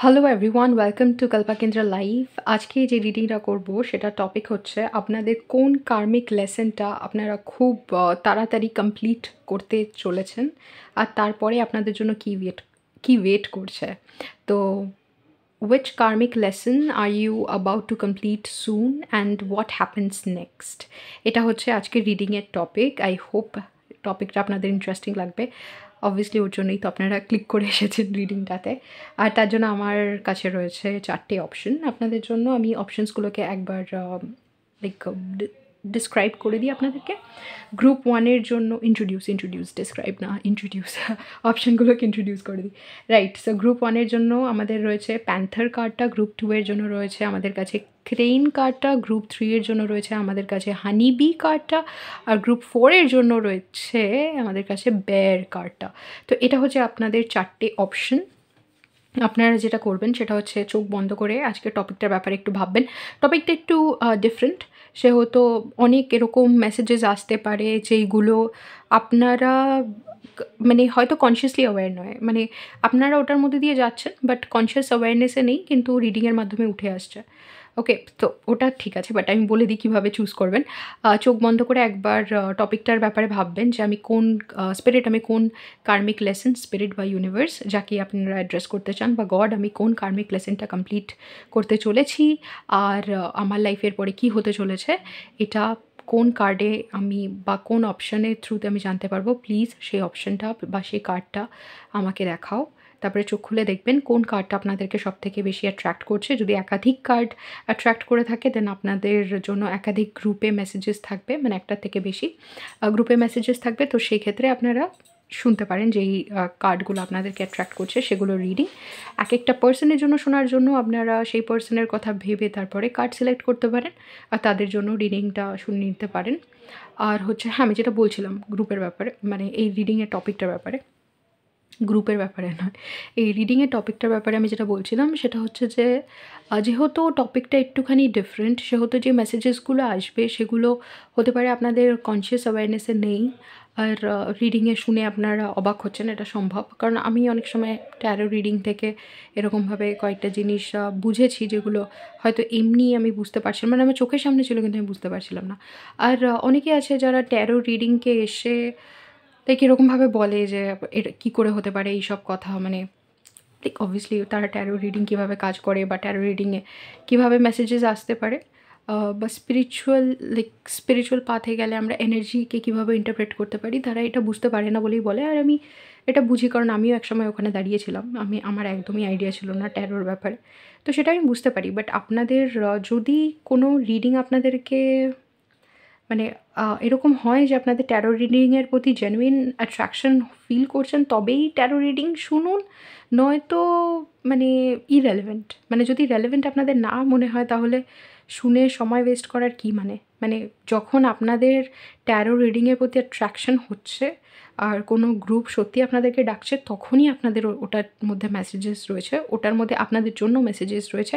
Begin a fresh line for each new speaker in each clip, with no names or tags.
Hello everyone, welcome to Kalpakendra live. আজকে যে রিডিংটা করব সেটা টপিক হচ্ছে আপনাদের কোন কার্মিক লেসনটা আপনারা খুব তাড়াতাড়ি কমপ্লিট করতে চলেছেন আর তারপরে আপনাদের জন্য কি ওয়েট করছে। তো which karmic lesson are you about to complete soon and what happens next? এটা হচ্ছে আজকের রিডিংয়ের টপিক। আই হোপ টপিকটা আপনাদের ইন্টারেস্টিং লাগবে। অবভিয়াসলি ওর জন্যই তো আপনারা ক্লিক করে এসেছেন রিডিংটাতে। আর তার জন্য আমার কাছে রয়েছে 4টে অপশন। আপনাদের জন্য আমি অপশনসগুলোকে একবার লাইক ডিসক্রাইব করে দিই আপনাদেরকে। গ্রুপ 1 এর জন্য ডিসক্রাইব না, ইন্ট্রোডিউস অপশনগুলোকে ইন্ট্রোডিউস করে দিই। রাইট, সো গ্রুপ 1 এর জন্য আমাদের রয়েছে প্যান্থার কার্ডটা, গ্রুপ 2 এর জন্য রয়েছে আমাদের কাছে ক্রেইন কার্ডটা, গ্রুপ 3 এর জন্য রয়েছে আমাদের কাছে হানি বি কার্ডটা, আর গ্রুপ 4 এর জন্য রয়েছে আমাদের কাছে বেয়ার কার্ডটা। তো এটা হচ্ছে আপনাদের 4টে অপশন। আপনারা যেটা করবেন সেটা হচ্ছে চোখ বন্ধ করে আজকের টপিকটার ব্যাপারে একটু ভাববেন। টপিকটা একটু ডিফারেন্ট, সেহেতু অনেক এরকম মেসেজেস আসতে পারে যেইগুলো আপনারা মানে হয়তো কনসিয়াসলি অ্যাওয়্যার নয়, মানে আপনারা ওটার মধ্যে দিয়ে যাচ্ছেন বাট কনসিয়াস অ্যাওয়ারনেসে নেই, কিন্তু রিডিংয়ের মাধ্যমে উঠে আসছে। ওকে, তো ওটা ঠিক আছে, বাট আমি বলে দিই কীভাবে চুজ করবেন। চোখ বন্ধ করে একবার টপিকটার ব্যাপারে ভাববেন যে আমি কোন আমি কোন কার্মিক লেসন, স্পিরিট বা ইউনিভার্স যাকে আপনারা অ্যাড্রেস করতে চান, বা গড, আমি কোন কার্মিক লেসনটা কমপ্লিট করতে চলেছি আর আমার লাইফের পরে কি হতে চলেছে, এটা কোন কার্ডে আমি বা কোন অপশানের থ্রুতে আমি জানতে পারবো। প্লিজ সেই অপশানটা বা সেই কার্ডটা আমাকে দেখাও। তারপরে চোখ খুলে দেখবেন কোন কার্ডটা আপনাদেরকে সবথেকে বেশি অ্যাট্রাক্ট করছে। যদি একাধিক কার্ড অ্যাট্রাক্ট করে থাকে দেন আপনাদের জন্য একাধিক গ্রুপে মেসেজেস থাকবে, মানে একটার থেকে বেশি গ্রুপে মেসেজেস থাকবে। তো সেই ক্ষেত্রে আপনারা শুনতে পারেন যেই কার্ডগুলো আপনাদেরকে অ্যাট্রাক্ট করছে সেগুলো রিডিং। এক একটা পার্সনের জন্য শোনার জন্য আপনারা সেই পার্সনের কথা ভেবে তারপরে কার্ড সিলেক্ট করতে পারেন আর তাদের জন্য রিডিংটা শুনে নিতে পারেন। আর হচ্ছে হ্যাঁ, আমি যেটা বলছিলাম গ্রুপের ব্যাপারে, মানে এই রিডিংয়ের টপিকটার ব্যাপারে, গ্রুপের ব্যাপারে নয়, এই রিডিংয়ের টপিকটার ব্যাপারে আমি যেটা বলছিলাম সেটা হচ্ছে যে যেহেতু টপিকটা একটুখানি ডিফারেন্ট, সেহেতু যে মেসেজেসগুলো আসবে সেগুলো হতে পারে আপনাদের কনসিয়াস অ্যাওয়ারনেসে নেই। আর রিডিংয়ে শুনে আপনারা অবাক হচ্ছেন, এটা সম্ভব। কারণ আমি অনেক সময় ট্যারো রিডিং থেকে এরকমভাবে কয়েকটা জিনিস বুঝেছি যেগুলো হয়তো এমনি আমি বুঝতে পারছিলাম, মানে আমার চোখের সামনে ছিল কিন্তু আমি বুঝতে পারছিলাম না। আর অনেকে আছে যারা ট্যারো রিডিংকে এসে লাইক এরকমভাবে বলে যে এটা কী করে হতে পারে এইসব কথা, মানে লাইক অবভিয়াসলি তারা ট্যারো রিডিং কীভাবে কাজ করে বা ট্যারো রিডিংয়ে কীভাবে মেসেজেস আসতে পারে, বা স্পিরিচুয়াল পাথে গেলে আমরা এনার্জিকে কীভাবে ইন্টারপ্রেট করতে পারি, তারা এটা বুঝতে পারে না বলেই বলে। আর আমি এটা বুঝি, কারণ আমিও একসময় ওখানে দাঁড়িয়েছিলাম। আমার একদমই আইডিয়া ছিল না ট্যারোর ব্যাপারে, তো সেটা আমি বুঝতে পারি। বাট আপনাদের যদি কোনো রিডিং আপনাদেরকে মানে এরকম হয় যে আপনাদের ট্যারো রিডিংয়ের প্রতি জেনুইন অ্যাট্রাকশন ফিল করছেন, তবেই ট্যারো রিডিং শুনুন, নয়তো মানে ইররেলেভেন্ট। মানে যদি রেলেভেন্ট আপনাদের না মনে হয় তাহলে শুনে সময় ওয়েস্ট করার কী মানে? মানে যখন আপনাদের ট্যারো রিডিংয়ের প্রতি অ্যাট্রাকশন হচ্ছে আর কোনো গ্রুপ সত্যি আপনাদেরকে ডাকছে, তখনই আপনাদের ওটার মধ্যে মেসেজেস রয়েছে, ওটার মধ্যে আপনাদের জন্য মেসেজেস রয়েছে,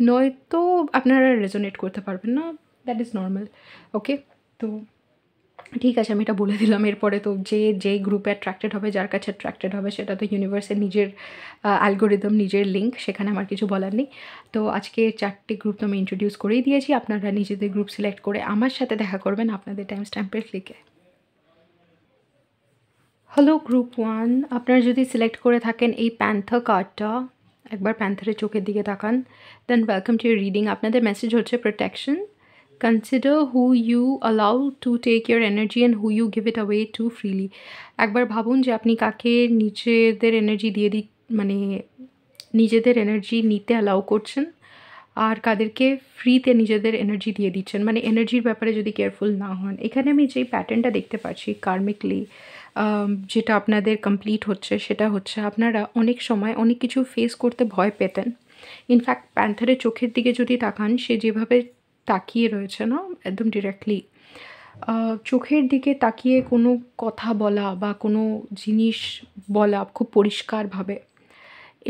নয়তো আপনারা রেজোনেট করতে পারবেন না। That is normal. ওকে, তো ঠিক আছে, আমি এটা বলে দিলাম। এরপরে তো যে গ্রুপে অ্যাট্রাক্টেড হবে, যার কাছে অ্যাট্রাক্টেড হবে, সেটা তো ইউনিভার্সের নিজের অ্যালগোরিদম, নিজের লিঙ্ক, সেখানে আমার কিছু বলার নেই। তো আজকে 4টে গ্রুপ তো আমি ইন্ট্রোডিউস করেই দিয়েছি। আপনারা নিজেদের গ্রুপ সিলেক্ট করে আমার সাথে দেখা করবেন আপনাদের টাইম স্ট্যাম্পের ক্লিকে। হ্যালো গ্রুপ 1, আপনারা যদি সিলেক্ট করে থাকেন এই প্যান্থার কার্ডটা, একবার প্যান্থারের চোখের দিকে তাকান, then welcome to your reading. আপনাদের মেসেজ হচ্ছে protection. Consider who you allow to take your energy and who you give it away to freely. একবার ভাবুন যে আপনি কাকে নিজেদের এনার্জি মানে নিজেদের এনার্জি নিতে অ্যালাউ করছেন আর কাদেরকে ফ্রিতে নিজেদের এনার্জি দিয়ে দিচ্ছেন। মানে এনার্জির ব্যাপারে যদি কেয়ারফুল না হন, এখানে আমি যেই প্যাটার্নটা দেখতে পাচ্ছি কার্মিকলি, যেটা আপনাদের কমপ্লিট হচ্ছে সেটা হচ্ছে আপনারা অনেক সময় অনেক কিছু ফেস করতে ভয় পেতেন। ইনফ্যাক্ট প্যান্থারের চোখের দিকে যদি তাকান, সে যেভাবে তাকিয়ে রয়েছে না, একদম ডিরেক্টলি চোখের দিকে তাকিয়ে কোনো কথা বলা বা কোনো জিনিস বলা খুব পরিষ্কারভাবে,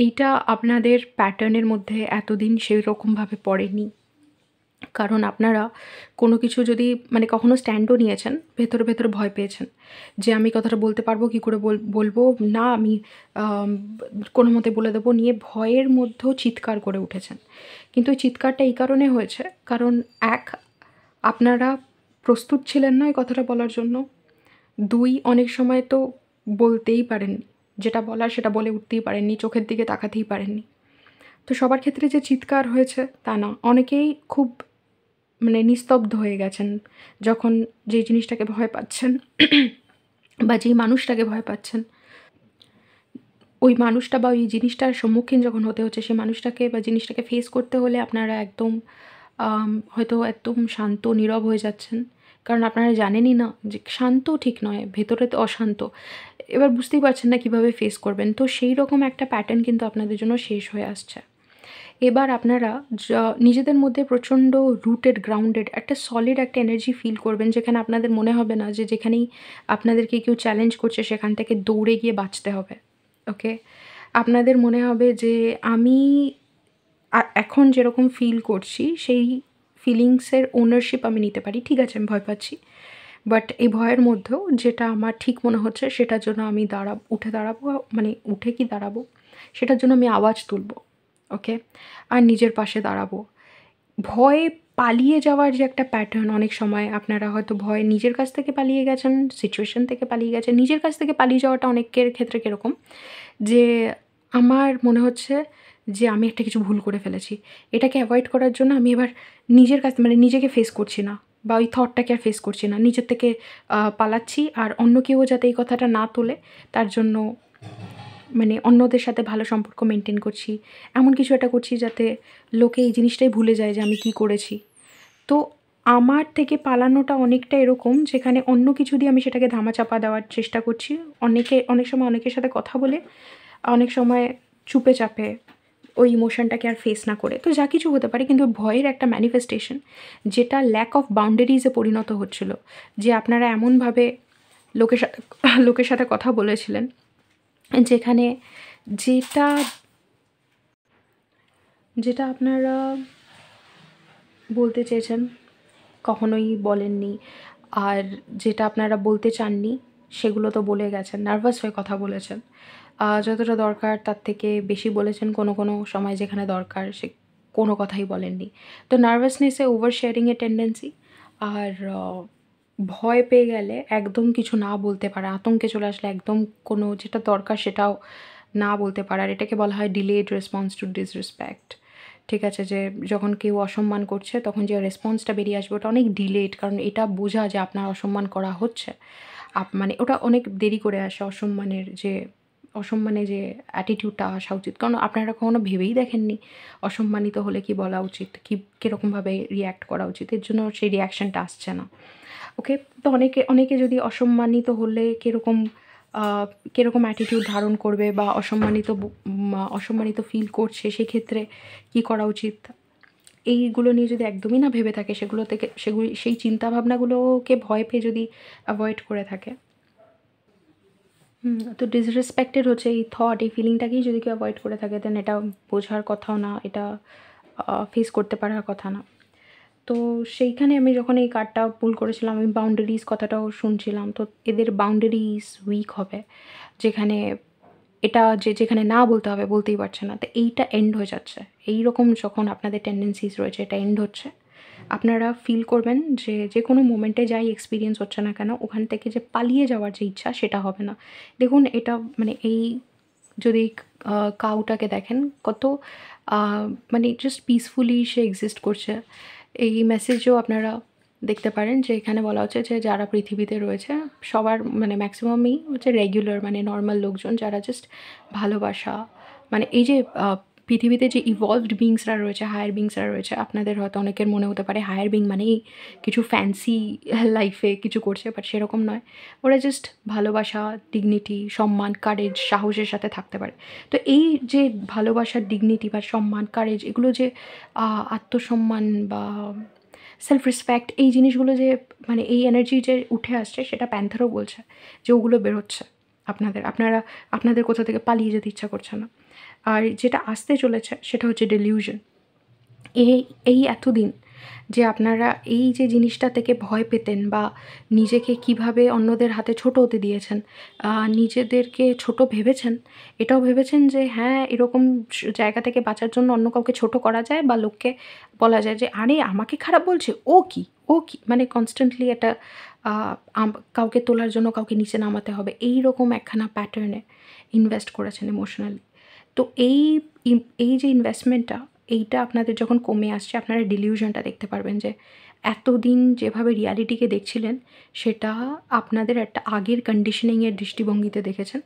এইটা আপনাদের প্যাটার্নের মধ্যে এতদিন সেই রকমভাবে পড়েনি। কারণ আপনারা কোনো কিছু যদি মানে কখনো স্ট্যান্ডও নিয়েছেন, ভেতরে, ভেতরে ভয় পেয়েছেন যে আমি কথাটা বলতে পারবো কি করে বলবো? না আমি আম কোনোমতে বলে দেবো নিয়ে ভয়ের মধ্যেও চিৎকার করে উঠেছেন। কিন্তু ওই চিৎকারটা এই কারণে হয়েছে কারণ ১ আপনারা প্রস্তুত ছিলেন না এই কথাটা বলার জন্য। ২ অনেক সময় তো বলতেই পারেননি। যেটা বলার সেটা বলে উঠতেই পারেননি, চোখের দিকে তাকাতেই পারেননি। তো সবার ক্ষেত্রে যে চিৎকার হয়েছে তা না। অনেকেই খুব মানে নিস্তব্ধ হয়ে গেছেন যখন যেই জিনিসটাকে ভয় পাচ্ছেন বা যেই মানুষটাকে ভয় পাচ্ছেন, ওই মানুষটা বা ওই জিনিসটার সম্মুখীন যখন হতে হচ্ছে, সেই মানুষটাকে বা জিনিসটাকে ফেস করতে হলে আপনারা একদম হয়তো একদম শান্ত, নীরব হয়ে যাচ্ছেন। কারণ আপনারা জানেনই না যে শান্ত ঠিক নয়, ভেতরে তো অশান্ত। এবার বুঝতেই পারছেন না কীভাবে ফেস করবেন। তো সেইরকম একটা প্যাটার্ন কিন্তু আপনাদের জন্য শেষ হয়ে আসছে। এবার আপনারা নিজেদের মধ্যে প্রচণ্ড রুটেড, গ্রাউন্ডেড একটা সলিড একটা এনার্জি ফিল করবেন, যেখানে আপনাদের মনে হবে না যে যেখানেই আপনাদেরকে কেউ চ্যালেঞ্জ করছে সেখান থেকে দৌড়ে গিয়ে বাঁচতে হবে। ওকে? আপনাদের মনে হবে যে আমি এখন যেরকম ফিল করছি সেই ফিলিংসের ওনারশিপ আমি নিতে পারি। ঠিক আছে আমি ভয় পাচ্ছি। বাট এই ভয়ের মধ্যেও যেটা আমার ঠিক মনে হচ্ছে সেটার জন্য আমি উঠে দাঁড়াবো, মানে উঠে কি দাঁড়াবো? সেটার জন্য আমি আওয়াজ তুলবো। ওকে? আর নিজের পাশে দাঁড়াবো। ভয়ে পালিয়ে যাওয়ার যে একটা প্যাটার্ন, অনেক সময় আপনারা হয়তো ভয়ে নিজের কাছ থেকে পালিয়ে গেছেন, সিচুয়েশন থেকে পালিয়ে গেছেন। নিজের কাছ থেকে পালিয়ে যাওয়াটা অনেকের ক্ষেত্রে কিরকম? যে আমার মনে হচ্ছে যে আমি একটা কিছু ভুল করে ফেলেছি। এটাকে এভয়েড করার জন্য আমি এবার নিজের কাছ মানে নিজেকে ফেস করছি না বা ওই থটটাকে আর ফেস করছি না। নিজের থেকে পালাচ্ছি আর অন্য কেউ যাতে এই কথাটা না তোলে তার জন্য মানে অন্যদের সাথে ভালো সম্পর্ক মেনটেন করছি। এমন কিছু একটা করছি যাতে লোকে এই জিনিসটাই ভুলে যায় যে আমি কী করেছি। তো আমার থেকে পালানোটা অনেকটা এরকম যেখানে অন্য কিছু দিয়ে আমি সেটাকে ধামাচাপা দেওয়ার চেষ্টা করছি। অনেক সময় অনেকের সাথে কথা বলে, অনেক সময় চুপে চাপে ওই ইমোশনটাকে আর ফেস না করে। তো যা কিছু হতে পারে কিন্তু ভয়ের একটা ম্যানিফেস্টেশন যেটা ল্যাক অফ বাউন্ডারিজে পরিণত হচ্ছিল। যে আপনারা এমনভাবে লোকের সাথে লোকের সাথে কথা বলেছিলেন যেখানে যেটা যেটা আপনারা বলতে চেয়েছেন কখনোই বলেননি। আর যেটা আপনারা বলতে চাননি সেগুলো তো বলে গেছেন। নার্ভাস হয়ে কথা বলেছেন। যতটা দরকার তার থেকে বেশি বলেছেন কোনো সময় যেখানে দরকার কোনো কথাই বলেননি। তো নার্ভাসনেসে ওভার শেয়ারিং এর টেনডেন্সি আর ভয় পেয়ে গেলে একদম কিছু না বলতে পারা, আতঙ্কে চলে আসলে একদম কোনো যেটা দরকার সেটাও না বলতে পারা। আর এটাকে বলা হয় ডিলেড রেসপন্স টু ডিসরেসপেক্ট। ঠিক আছে? যে যখন কেউ অসম্মান করছে তখন যে রেসপন্সটা বেরিয়ে আসবে ওটা অনেক ডিলেড, কারণ এটা বোঝা যে আপনার অসম্মান করা হচ্ছে। মানে ওটা অনেক দেরি করে আসে অসম্মানে যে অ্যাটিটিউডটা আসা উচিত। কারণ আপনারা কখনো ভেবেই দেখেননি অসম্মানিত হলে কী বলা উচিত, কীরকমভাবে রিঅ্যাক্ট করা উচিত। এর জন্য সেই রিঅ্যাকশনটা আসছে না। ওকে? তো অনেকে যদি অসম্মানিত হলে আ কিরকম অ্যাটিটিউড ধারণ করবে বা অসম্মানিত ফিল করছে সেক্ষেত্রে কী করা উচিত? এইগুলো নিয়ে যদি একদমই না ভেবে থাকে সেই চিন্তাভাবনাগুলোকে ভয় পেয়ে যদি এভয়েড করে থাকে, তো ডিসরেসপেক্টেড হচ্ছে এই থট, এই ফিলিংটাকেই যদি কেউ এভয়েড করে থাকে দেন এটা বোঝার কথাও না, এটা ফেস করতে পারার কথা না। তো সেইখানে আমি যখন এই কার্ডটা পুল করেছিলাম আমি বাউন্ডারিজ কথাটাও শুনছিলাম। তো এদের বাউন্ডারিজ উইক হবে। যেখানে যেখানে না বলতে হবে বলতেই পারছে না। তো এইটা এন্ড হয়ে যাচ্ছে। এইরকম যখন আপনাদের টেনডেন্সিস রয়েছে এটা এন্ড হচ্ছে। আপনারা ফিল করবেন যে যেকোনো মোমেন্টে যাই এক্সপেরিয়েন্স হচ্ছে না কেন ওখান থেকে যে পালিয়ে যাওয়ার যে ইচ্ছা সেটা হবে না। দেখুন এটা মানে এই যদি কাউটাকে দেখেন কত আ মানে জাস্ট পিসফুলি সে এক্সিস্ট করছে। এই মেসেজও আপনারা দেখতে পারেন যে এখানে বলা হচ্ছে যে যারা পৃথিবীতে রয়েছে সবার মানে ম্যাক্সিমামই হচ্ছে রেগুলার মানে নরমাল লোকজন যারা জাস্ট ভালোবাসা মানে এই যে পৃথিবীতে যে ইভলভড বিইংসরা রয়েছে, হায়ার বিইংসরা রয়েছে, আপনাদের হয়তো অনেকের মনে হতে পারে হায়ার বিইং মানেই কিছু ফ্যান্সি লাইফে কিছু করছে, বাট সেরকম নয়। ওরা জাস্ট ভালোবাসা, ডিগনিটি, সম্মান, কারেজ, সাহসের সাথে থাকতে পারে। তো এই যে ভালোবাসার ডিগনিটি বা সম্মান, কারেজ এগুলো যে আত্মসম্মান বা সেলফ রেসপেক্ট এই জিনিসগুলো যে মানে এই এনার্জি যে উঠে আসছে সেটা প্যান্থারও বলছে যে ওগুলো বেরোচ্ছে আপনাদের কোথা থেকে পালিয়ে যেতে ইচ্ছা করছে না। আর যেটা আসতে চলেছে সেটা হচ্ছে ডেলিউশন। এই এতদিন যে আপনারা এই যে জিনিসটা থেকে ভয় পেতেন বা নিজেকে কিভাবে অন্যদের হাতে ছোট হতে দিয়েছেন, নিজেদেরকে ছোট ভেবেছেন, এটাও ভেবেছেন যে হ্যাঁ, এরকম জায়গা থেকে বাঁচার জন্য অন্য কাউকে ছোট করা যায় বা লোককে বলা যায় যে, "আরে আমাকে খারাপ বলছে? ও কি? ও কি?" মানে কনস্ট্যান্টলি একটা আ কাউকে তোলার জন্য কাউকে নিচে নামাতে হবে। এইরকম একখানা প্যাটার্নে ইনভেস্ট করেছেন ইমোশনালি। তো এই যে ইনভেস্টমেন্টটা, এইটা আপনাদের যখন কমে আসছে, আপনারা ডিলিউশনটা দেখতে পারবেন যে এতদিন যেভাবে রিয়ালিটিকে দেখছিলেন, সেটা আপনাদের একটা আগের কন্ডিশনিংয়ের দৃষ্টিভঙ্গিতে দেখেছেন।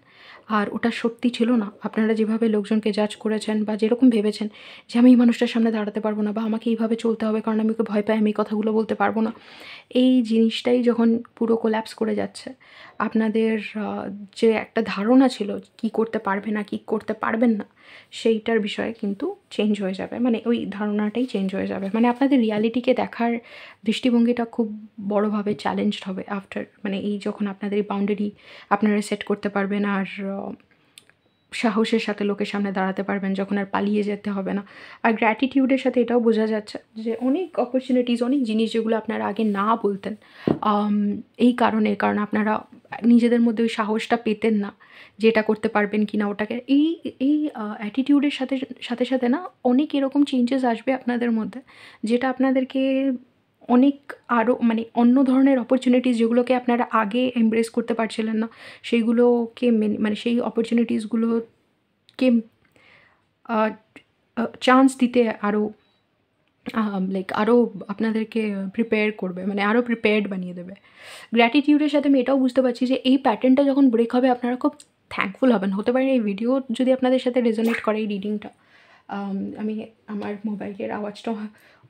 আর ওটা সত্যি ছিল না। আপনারা যেভাবে লোকজনকে জাজ করেছেন বা যেরকম ভেবেছেন যে, "আমি এই মানুষটার সামনে দাঁড়াতে পারব না বা আমাকে এইভাবে চলতে হবে কারণ আমি ওকে ভয় পাই, আমি এই কথাগুলো বলতে পারব না।" এই জিনিসটাই যখন পুরো কোল্যাপস করে যাচ্ছে, আপনাদের যে একটা ধারণা ছিল কি করতে পারবে না, কি করতে পারবেন না, সেইটার বিষয়ে কিন্তু চেঞ্জ হয়ে যাবে। মানে ওই ধারণাটাই চেঞ্জ হয়ে যাবে। মানে আপনাদের রিয়ালিটিকে দেখার দৃষ্টিভঙ্গিটা খুব বড়ভাবে চ্যালেঞ্জড হবে আফটার, মানে এই যখন আপনাদের এই বাউন্ডারি আপনারা সেট করতে পারবেন আর সাহসের সাথে লোকের সামনে দাঁড়াতে পারবেন, যখন আর পালিয়ে যেতে হবে না। আর গ্র্যাটিটিউডের সাথে এটাও বোঝা যাচ্ছে যে অনেক অপরচুনিটিস, অনেক জিনিস যেগুলো আপনারা আগে না বলতেন, আম এই কারণ আপনারা নিজেদের মধ্যে ওই সাহসটা পেতেন না যে এটা করতে পারবেন কিনা ওটাকে। এই অ্যাটিটিউডের সাথে না অনেক এরকম চেঞ্জেস আসবে আপনাদের মধ্যে, যেটা আপনাদেরকে অনেক আরও মানে অন্য ধরনের অপরচুনিটিস যেগুলোকে আপনারা আগে এমব্রেস করতে পারছিলেন না, সেইগুলোকে মানে সেই অপরচুনিটিসগুলোকে আ চান্স দিতে আরও লাইক আরও আপনাদেরকে প্রিপেয়ার করবে, মানে আরও প্রিপেয়ার্ড বানিয়ে দেবে। গ্র্যাটিটিউডের সাথে আমি এটাও বুঝতে পারছি যে এই প্যাটার্নটা যখন ব্রেক হবে আপনারা খুব থ্যাঙ্কফুল হবেন। হতে পারে এই ভিডিও যদি আপনাদের সাথে রেজোনেট করে, এই রিডিংটা, আমি আমার মোবাইলের আওয়াজটা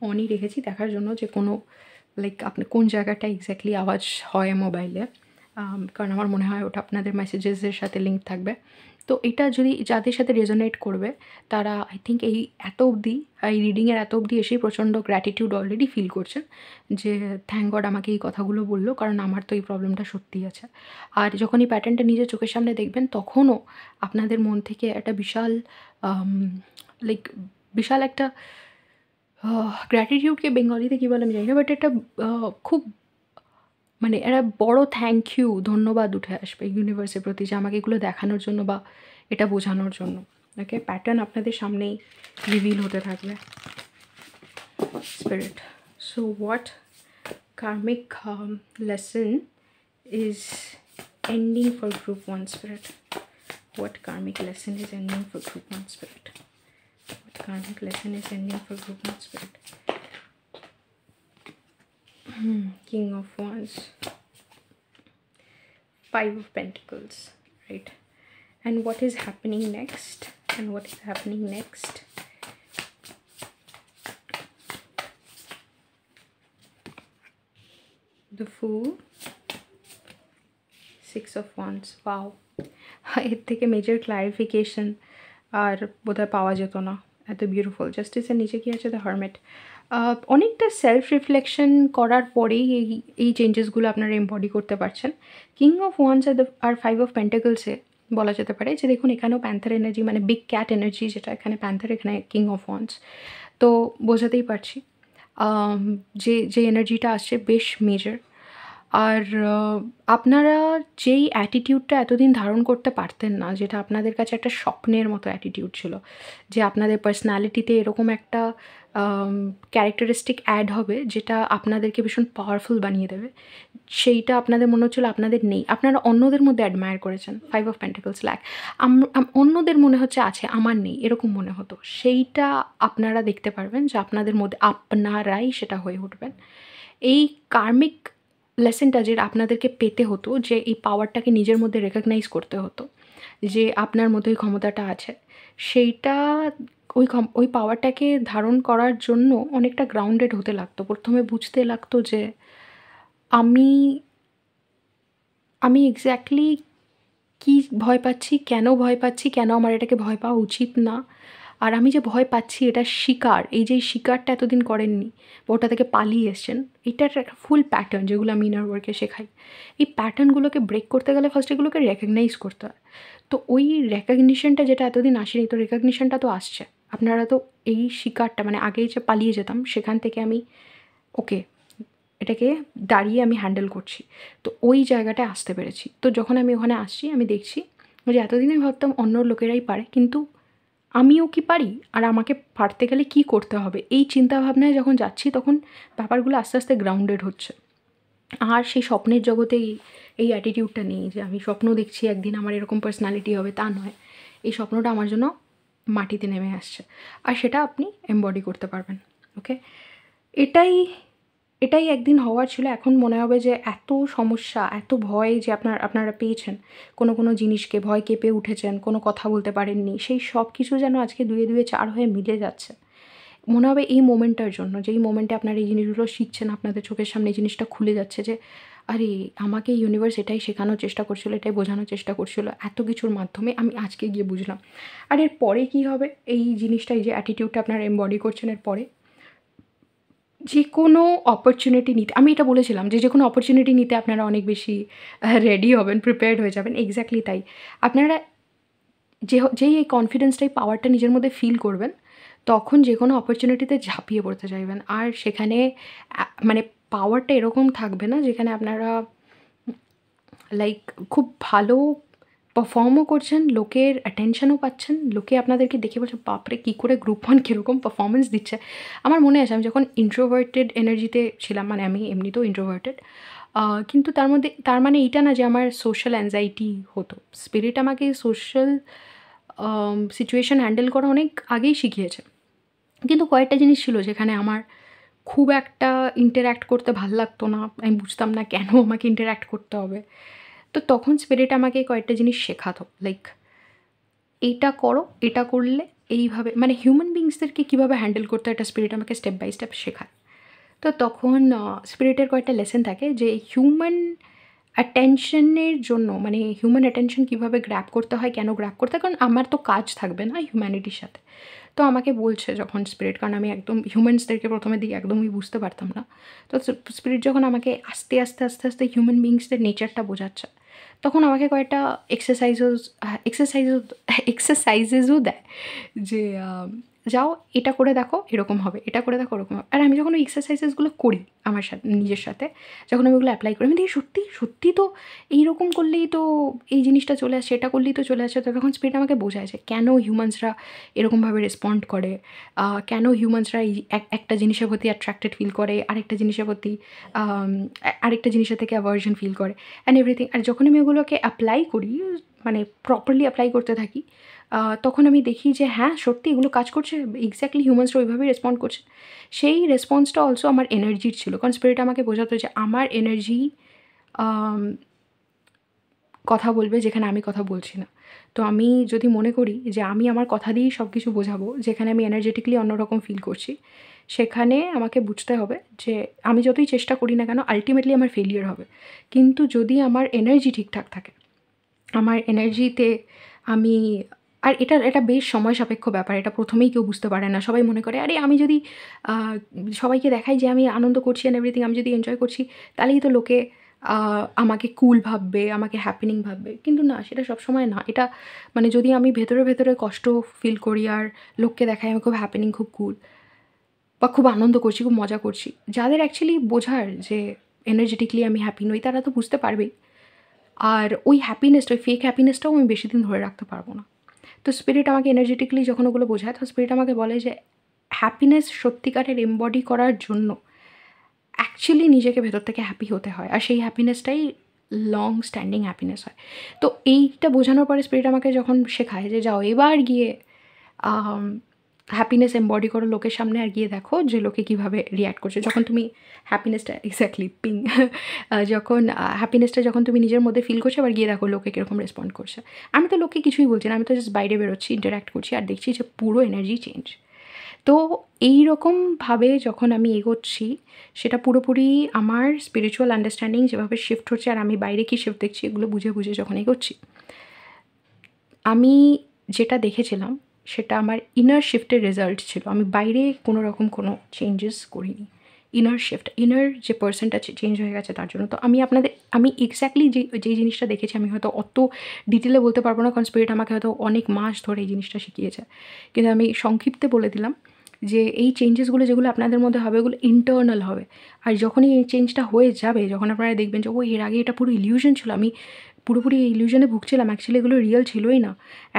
অনই রেখেছি দেখার জন্য যে কোনো লাইক আপনি কোন জায়গাটা এক্স্যাক্টলি আওয়াজ হয় মোবাইলে। কারণ আমার মনে হয় ওটা আপনাদের মেসেজেসের সাথে লিঙ্ক থাকবে। তো এটা যদি যাদের সাথে রেজোনেট করবে, তারা আই থিঙ্ক এই এত অবধি, এই রিডিংয়ের এত অবধি এসেই প্রচণ্ড গ্র্যাটিটিউড অলরেডি ফিল করছেন যে থ্যাঙ্ক গড আমাকে এই কথাগুলো বলল, কারণ আমার তো এই প্রবলেমটা সত্যিই আছে। আর যখন এই প্যাটার্নটা নিজের চোখের সামনে দেখবেন, তখনও আপনাদের মন থেকে একটা বিশাল আম লাইক বিশাল একটা গ্র্যাটিটিউডকে বেঙ্গলিতে কী বলে আমি জানি না, বাট এটা খুব মানে একটা বড় থ্যাংক ইউ, ধন্যবাদ উঠে আসবে ইউনিভার্সের প্রতি যে আমাকে এগুলো দেখানোর জন্য বা এটা বোঝানোর জন্য। ওকে, প্যাটার্ন আপনাদের সামনেই রিভিল হতে থাকবে। Spirit. So what karmic lesson is ending for group 1 Spirit? What karmic lesson is ending for group 1 Spirit? What karmic lesson is ending for group 1 Spirit? King of Wands, 5 of Pentacles, right? And what is happening next? And what is happening next? The Fool, 6 of Wands. Wow. এর থেকে major clarification আর বোধহয় পাওয়া যেত না। এত beautiful. জাস্টিসের নিচে কি আছে? The hermit. অনেকটা সেলফ রিফ্লেকশন করার পরেই এই চেঞ্জেসগুলো আপনারা এমবডি করতে পারছেন। কিং অফ ওয়ান্স আর 5 অফ পেন্টাকলসে বলা যেতে পারে যে দেখুন, এখানেও প্যান্থার এনার্জি, মানে বিগ ক্যাট এনার্জি, যেটা এখানে প্যান্থার, এখানে কিং অফ ওয়ান্স। তো বোঝাতেই পারছি যে এনার্জিটা আসছে বেশ মেজর। আর আপনারা যেই অ্যাটিটিউডটা এতদিন ধারণ করতে পারতেন না, যেটা আপনাদের কাছে একটা স্বপ্নের মতো অ্যাটিটিউড ছিল, যে আপনাদের পার্সোনালিটিতে এরকম একটা ক্যারেক্টারিস্টিক অ্যাড হবে যেটা আপনাদেরকে ভীষণ পাওয়ারফুল বানিয়ে দেবে, সেইটা আপনাদের মনে হচ্ছিলো আপনাদের নেই। আপনারা অন্যদের মধ্যে অ্যাডমায়ার করেছেন 5 অফ পেন্টাকলস ল্যাক। অন্যদের মনে হচ্ছে আছে, আমার নেই, এরকম মনে হতো। সেইটা আপনারা দেখতে পারবেন যে আপনাদের মধ্যে আপনারাই সেটা হয়ে উঠবেন। এই কার্মিক লেসনটা যেটা আপনাদেরকে পেতে হতো, যে এই পাওয়ারটাকে নিজের মধ্যে রেকগনাইজ করতে হতো যে আপনার মধ্যে ওই ক্ষমতাটা আছে, সেইটা ওই পাওয়ারটাকে ধারণ করার জন্য অনেকটা গ্রাউন্ডেড হতে লাগতো। প্রথমে বুঝতে লাগতো যে আমি এক্স্যাক্টলি কী ভয় পাচ্ছি, কেন ভয় পাচ্ছি, কেন আমার এটাকে ভয় পাওয়া উচিত না, আর আমি যে ভয় পাচ্ছি এটা শিকার, এই যে শিকারটা এতদিন করেননি বা ওটা থেকে পালিয়ে এসছেন, এটার একটা ফুল প্যাটার্ন যেগুলো আমি ইনার ওয়ার্কে শেখাই। এই প্যাটার্নগুলোকে ব্রেক করতে গেলে ফার্স্ট এগুলোকে রেকগনাইজ করতে হয়। তো ওই রেকগনিশনটা যেটা এতদিন আসেনি, তো রেকগনিশনটা তো আসছে। আপনারা তো এই শিকারটা, মানে আগেই যে পালিয়ে যেতাম সেখান থেকে আমি ওকে, এটাকে দাঁড়িয়ে আমি হ্যান্ডেল করছি। তো ওই জায়গাটায় আসতে পেরেছি। তো যখন আমি ওখানে আসছি আমি দেখছি যে এতদিন আমি ভাবতাম অন্য লোকেরাই পারে, কিন্তু আমিও কি পারি? আর আমাকে পারতে গেলে কী করতে হবে? এই চিন্তাভাবনায় যখন যাচ্ছি তখন ব্যাপারগুলো আস্তে, আস্তে গ্রাউন্ডেড হচ্ছে। আর সেই স্বপ্নের জগতে এই অ্যাটিটিউডটা নেই যে আমি স্বপ্ন দেখছি একদিন আমার এরকম পার্সোনালিটি হবে, তা নয়। এই স্বপ্নটা আমার জন্য মাটিতে নেমে আসছে। আর সেটা আপনি এমবডি করতে পারবেন। ওকে? এটাই এটাই একদিন হওয়ার ছিল। এখন মনে হবে যে এত সমস্যা, এত ভয় যে আপনারা পেয়েছেন, কোনো জিনিসকে ভয় কেঁপে উঠেছেন, কোনো কথা বলতে পারেননি, সেই সব কিছু যেন আজকে ২ এ ২ এ ৪ হয়ে মিলে যাচ্ছে। মনে হবে এই মোমেন্টটার জন্য, যেই মোমেন্টে আপনারা এই জিনিসগুলো শিখছেন, আপনাদের চোখের সামনে এই জিনিসটা খুলে যাচ্ছে যে, আরে আমাকে ইউনিভার্স এটাই শেখানোর চেষ্টা করছিল, এটাই বোঝানোর চেষ্টা করছিল। এত কিছুর মাধ্যমে আমি আজকে গিয়ে বুঝলাম। আর এর পরে কী হবে? এই জিনিসটা, এই যে অ্যাটিটিউডটা আপনারা এমবডি করছেন, এর পরে যেকোনো অপরচুনিটি নিতে, আমি এটা বলেছিলাম যে যেকোনো অপরচুনিটি নিতে আপনারা অনেক বেশি রেডি হবেন, প্রিপেয়ার্ড হয়ে যাবেন। এক্স্যাক্টলি তাই। আপনারা যেই এই কনফিডেন্সটা, এই পাওয়ারটা নিজের মধ্যে ফিল করবেন, তখন যেকোনো অপরচুনিটিতে ঝাঁপিয়ে পড়তে চাইবেন। আর সেখানে মানে পাওয়ারটা এরকম থাকবে না যেখানে আপনারা লাইক খুব ভালো পারফর্মও করছেন, লোকের অ্যাটেনশনও পাচ্ছেন। লোকে আপনাদেরকে দেখে বলছে, বাপরে! কী করে গ্রুপ ওয়ান কীরকম পারফরম্যান্স দিচ্ছে। আমার মনে আছে আমি যখন ইন্ট্রোভার্টেড এনার্জিতে ছিলাম, মানে আমি এমনিতেও ইন্ট্রোভার্টেড, কিন্তু তার মানে এইটা না যে আমার সোশ্যাল অ্যাংজাইটি হতো। স্পিরিট আমাকে সোশ্যাল সিচুয়েশন হ্যান্ডেল করা অনেক আগেই শিখিয়েছে। কিন্তু কয়েকটা জিনিস ছিল যেখানে আমার খুব একটা ইন্টারঅ্যাক্ট করতে ভাল লাগতো না। আমি বুঝতাম না কেন আমাকে ইন্টারঅ্যাক্ট করতে হবে। তো তখন স্পিরিট আমাকে কয়েকটা জিনিস শেখাতো। লাইক এইটা করো, এটা করলে এইভাবে, মানে হিউম্যান বিইংসদেরকে কীভাবে হ্যান্ডেল করতে হয় এটা স্পিরিট আমাকে স্টেপ বাই স্টেপ শেখায়। তো তখন স্পিরিটের কয়েকটা লেসন থাকে যে হিউম্যান অ্যাটেনশনের জন্য, মানে হিউম্যান অ্যাটেনশন কীভাবে গ্র্যাব করতে হয়, কেন গ্র্যাব করতে হয়, কারণ আমার তো কাজ থাকবে না হিউম্যানিটির সাথে। তো আমাকে বলছে যখন স্পিরিট, কারণ আমি একদম হিউম্যানসদেরকে প্রথমের দিকে একদমই বুঝতে পারতাম না। তো স্পিরিট যখন আমাকে আস্তে, আস্তে, আস্তে, আস্তে হিউম্যান বিইংসদের নেচারটা বোঝাচ্ছে, তখন আমাকে কয়েকটা এক্সারসাইজেসও দেয় যে যাও এটা করে দেখো এরকম হবে, এটা করে দেখো ওরকম হবে। আর আমি যখন ওই এক্সারসাইজেসগুলো করি আমার সাথে, নিজের সাথে, যখন আমি ওগুলো অ্যাপ্লাই করি, আমি দেখি সত্যি, সত্যি তো এইরকম করলেই তো এই জিনিসটা চলে আসে, এটা করলেই তো চলে আসে। তো তখন স্পিরিট আমাকে বোঝায় যে কেন হিউম্যানসরা এরকমভাবে রেসপন্ড করে, কেন হিউম্যানসরা এই একটা জিনিসের প্রতি অ্যাট্রাক্টেড ফিল করে, আরেকটা জিনিসের প্রতি আরেকটা জিনিসের থেকে অ্যাভারশন ফিল করে, অ্যান্ড এভরিথিং। আর যখন আমি ওগুলোকে অ্যাপ্লাই করি, মানে প্রপারলি অ্যাপ্লাই করতে থাকি, তখন আমি দেখি যে হ্যাঁ, সত্যি এগুলো কাজ করছে। এক্স্যাক্টলি হিউম্যানসরা ওইভাবেই রেসপন্ড করছে। সেই রেসপন্সটা অলসো আমার এনার্জির ছিল। কারণ স্পিরিট আমাকে বোঝাতো যে আমার এনার্জি কথা বলবে যেখানে আমি কথা বলছি না। তো আমি যদি মনে করি যে আমি আমার কথা দিয়েই সব কিছু বোঝাবো, যেখানে আমি এনার্জেটিক্যালি অন্যরকম ফিল করছি, সেখানে আমাকে বুঝতে হবে যে আমি যতই চেষ্টা করি না কেন আল্টিমেটলি আমার ফেলিয়ার হবে। কিন্তু যদি আমার এনার্জি ঠিকঠাক থাকে, আমার এনার্জিতে আমি, আর এটা বেশ সময় সাপেক্ষ ব্যাপার। এটা প্রথমেই কেউ বুঝতে পারে না। সবাই মনে করে, আরে আমি যদি আ সবাইকে দেখাই যে আমি আনন্দ করছি অ্যান্ড এভরিথিং, আমি যদি এনজয় করছি, তাহলেই তো লোকে আ আমাকে কুল ভাববে, আমাকে হ্যাপেনিং ভাববে। কিন্তু না, সেটা সবসময় না। এটা মানে যদি আমি ভেতরে, ভেতরে কষ্ট ফিল করি আর লোককে দেখাই আমি খুব হ্যাপেনিং, খুব কুল, বা খুব আনন্দ করছি, খুব মজা করছি, যাদের অ্যাকচুয়ালি বোঝার যে এনার্জেটিক্যালি আমি হ্যাপি নই, তারা তো বুঝতে পারবেই। আর ওই হ্যাপিনেসটা, ওই ফেক হ্যাপিনেসটাও আমি বেশিদিন ধরে রাখতে পারবো না। তো স্পিরিট আমাকে এনার্জেটিক্যালি যখন ওগুলো বোঝায়, তো স্পিরিট আমাকে বলে যে হ্যাপিনেস সত্যিকারের এমবডি করার জন্য অ্যাকচুয়ালি নিজেকে ভেতর থেকে হ্যাপি হতে হয়। আর সেই হ্যাপিনেসটাই লং স্ট্যান্ডিং হ্যাপিনেস হয়। তো এইটা বোঝানোর পরে স্পিরিট আমাকে যখন শেখায় যে যাও এবার গিয়ে আম হ্যাপিনেস এমবডি করো লোকের সামনে, আর গিয়ে দেখো যে লোকে কীভাবে রিঅ্যাক্ট করছে। যখন তুমি হ্যাপিনেসটা এক্স্যাক্টলি পিং যখন হ্যাপিনেসটা যখন তুমি নিজের মধ্যে ফিল করছো, এবার গিয়ে দেখো লোকে কীরকম রেসপন্ড করছে। আমি তো লোককে কিছুই বলছি না, আমি তো জাস্ট বাইরে বেরোচ্ছি, ইন্টারঅ্যাক্ট করছি, আর দেখছি যে পুরো এনার্জি চেঞ্জ। তো এইরকমভাবে যখন আমি এগোচ্ছি, সেটা পুরোপুরি আমার স্পিরিচুয়াল আন্ডারস্ট্যান্ডিং যেভাবে শিফট হচ্ছে, আর আমি বাইরে কী শিফট দেখছি, এগুলো বুঝে, বুঝে যখন এগোচ্ছি, আমি যেটা দেখেছিলাম সেটা আমার ইনার শিফটের রেজাল্ট ছিল। আমি বাইরে কোনো রকম কোনো চেঞ্জেস করিনি। ইনার শিফট, ইনার যে পার্সনটা চেঞ্জ হয়ে গেছে তার জন্য। তো আমি এক্স্যাক্টলি যেই জিনিসটা দেখেছি, আমি হয়তো অত ডিটেলে বলতে পারবো না, কারণ স্পিরিট আমাকে হয়তো অনেক মাস ধরে এই জিনিসটা শিখিয়েছে। কিন্তু আমি সংক্ষিপ্তে বলে দিলাম যে এই চেঞ্জেসগুলো যেগুলো আপনাদের মধ্যে হবে ওগুলো ইন্টারনাল হবে। আর যখনই এই চেঞ্জটা হয়ে যাবে, যখন আপনারা দেখবেন যে ও এর আগে এটা পুরো ইলিউশন ছিল, আমি পুরোপুরি এই ইলিউশনে ভুগছিলাম, অ্যাকচুয়ালি এগুলো রিয়েল ছিলই না।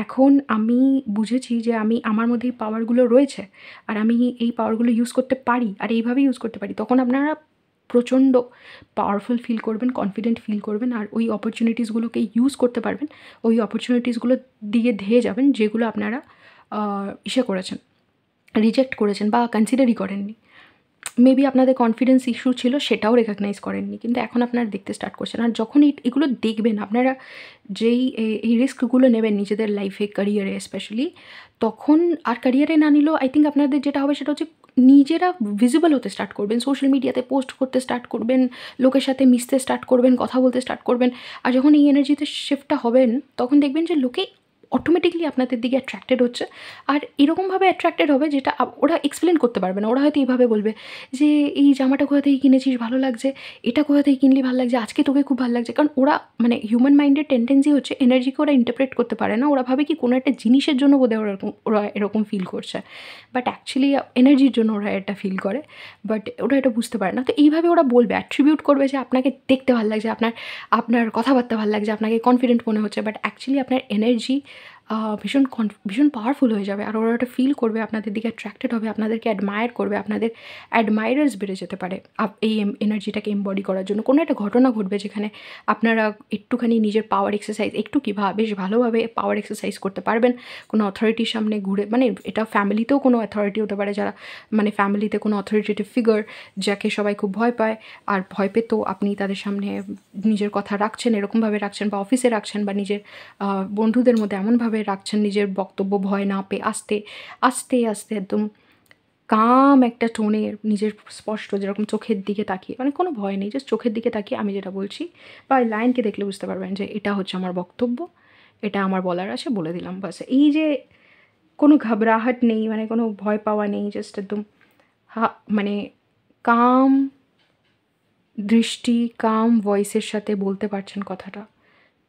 এখন আমি বুঝেছি যে আমার মধ্যে এই পাওয়ারগুলো রয়েছে আর আমি এই পাওয়ারগুলো ইউজ করতে পারি আর এইভাবেই ইউজ করতে পারি। তখন আপনারা প্রচণ্ড পাওয়ারফুল ফিল করবেন, কনফিডেন্ট ফিল করবেন আর ওই অপরচুনিটিসগুলোকে ইউজ করতে পারবেন। ওই অপরচুনিটিসগুলো দিয়ে ধেয়ে যাবেন যেগুলো আপনারা করেছেন, রিজেক্ট করেছেন বা কনসিডারই করেননি। মেবি আপনাদের কনফিডেন্স ইস্যু ছিল, সেটাও রেকগনাইজ করেননি, কিন্তু এখন আপনারা দেখতে স্টার্ট করছেন। আর যখন এগুলো দেখবেন আপনারা, যেই এই রিস্কগুলো নেবেন নিজেদের লাইফে, ক্যারিয়ারে স্পেশালি, তখন আর ক্যারিয়ারে না নিলেও আই থিঙ্ক আপনাদের যেটা হবে সেটা হচ্ছে নিজেরা ভিজিবল হতে স্টার্ট করবেন, সোশ্যাল মিডিয়াতে পোস্ট করতে স্টার্ট করবেন, লোকের সাথে মিশতে স্টার্ট করবেন, কথা বলতে স্টার্ট করবেন। আর যখন এই এনার্জিতে শিফটটা হবেন তখন দেখবেন যে লোকে অটোমেটিকলি আপনাদের দিকে অ্যাট্রাক্টেড হচ্ছে। আর এরকমভাবে অ্যাট্রাক্টেড হবে যেটা ওরা এক্সপ্লেন করতে পারবে না। ওরা হয়তো এইভাবে বলবে যে, "এই জামাটা কোথা থেকে কিনেছিস? ভালো লাগছে। এটা কোথা থেকে কিনলি? ভাল লাগছে। আজকে তোকে খুব ভাল লাগছে।" কারণ ওরা মানে হিউম্যান মাইন্ডের টেনডেন্সি হচ্ছে এনার্জিকে ওরা ইন্টারপ্রেট করতে পারে না। ওরা ভাবে কি কোনো একটা জিনিসের জন্য বোধহয় ওরা এরকম ফিল করছে। বাট অ্যাকচুয়ালি এনার্জির জন্য ওরা এটা ফিল করে। বাট ওরা এটা বুঝতে পারে না। তো এইভাবে ওরা বলবে, অ্যাট্রিবিউট করবে যে আপনাকে দেখতে ভাল লাগছে, আপনার কথাবার্তা ভাল লাগছে, আপনাকে কনফিডেন্ট মনে হচ্ছে। বাট অ্যাকচুয়ালি আপনার এনার্জি ভীষণ পাওয়ারফুল হয়ে যাবে। আর ওরা ওটা ফিল করবে, আপনাদের দিকে অ্যাট্রাক্টেড হবে, আপনাদেরকে অ্যাডমায়ার করবে, আপনাদের অ্যাডমায়ারার্স বেড়ে যেতে পারে এই এনার্জিটাকে এমবডি করার জন্য। কোনো একটা ঘটনা ঘটবে যেখানে আপনারা একটুখানি নিজের পাওয়ার এক্সারসাইজ একটু বেশ ভালোভাবে পাওয়ার এক্সারসাইজ করতে পারবেন। কোনো অথরিটির সামনে ঘুরে, মানে এটা ফ্যামিলিতেও কোনো অথরিটি হতে পারে, যারা মানে ফ্যামিলিতে কোনো অথরিটেটিভ ফিগার যাকে সবাই খুব ভয় পায়, আর ভয় পেতেও আপনি তাদের সামনে নিজের কথা রাখছেন, এরকমভাবে রাখছেন, বা অফিসে রাখছেন, বা নিজের বন্ধুদের মধ্যে এমনভাবে রাখছেন নিজের বক্তব্য ভয় না পেয়ে, আস্তে আস্তে আস্তে একদম কাম একটা টোনে নিজের স্পষ্ট, যেরকম চোখের দিকে তাকিয়ে, মানে কোনো ভয় নেই, জাস্ট চোখের দিকে তাকিয়ে আমি যেটা বলছি বা লাইনকে দেখলে বুঝতে পারবেন যে এটা হচ্ছে আমার বক্তব্য, এটা আমার বলার আছে, বলে দিলাম বাস। এই যে কোনো ঘাবড়াহট নেই, মানে কোনো ভয় পাওয়া নেই, জাস্ট একদম মানে কাম দৃষ্টি, কাম ভয়েসের সাথে বলতে পারছেন কথাটা,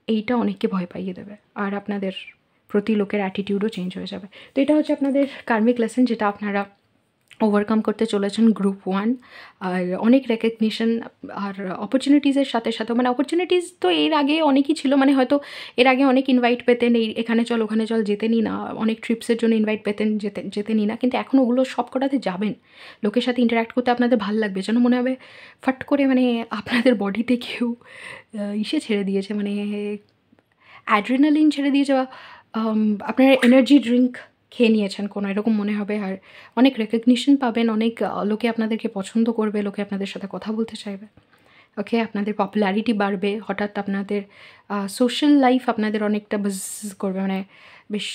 এইটা অনেককে ভয় পাইয়ে দেবে। আর আপনাদের প্রতি লোকের অ্যাটিটিউডও চেঞ্জ হয়ে যাবে। তো এটা হচ্ছে আপনাদের কার্মিক লেসন, যেটা আপনারা ওভারকাম করতে চলেছেন গ্রুপ 1। আর অনেক রেকগনিশন আর অপরচুনিটিসের সাথে সাথেও, মানে অপরচুনিটিস তো এর আগে অনেকই ছিল, মানে হয়তো এর আগে অনেক ইনভাইট পেতেন, এখানে চল ওখানে চল যেতেনই না, অনেক ট্রিপসের জন্য ইনভাইট পেতেন, যেতেনই না, কিন্তু এখন ওগুলো সব কটাতে যাবেন। লোকের সাথে ইন্টারাক্ট করতে আপনাদের ভাল লাগবে, যেন মনে হবে ফাট করে মানে আপনাদের বডিতে কেউ ছেড়ে দিয়েছে, মানে অ্যাড্রিনালিন ছেড়ে দিয়েছে, বা আপনারা এনার্জি ড্রিঙ্ক খেয়ে নিয়েছেন কোনো, এরকম মনে হবে। আর অনেক রেকগনিশন পাবেন, অনেক লোকে আপনাদেরকে পছন্দ করবে, লোকে আপনাদের সাথে কথা বলতে চাইবে। ওকে, আপনাদের পপুলারিটি বাড়বে, হঠাৎ আপনাদের সোশ্যাল লাইফ আপনাদের অনেকটা বাজ করবে, মানে বেশ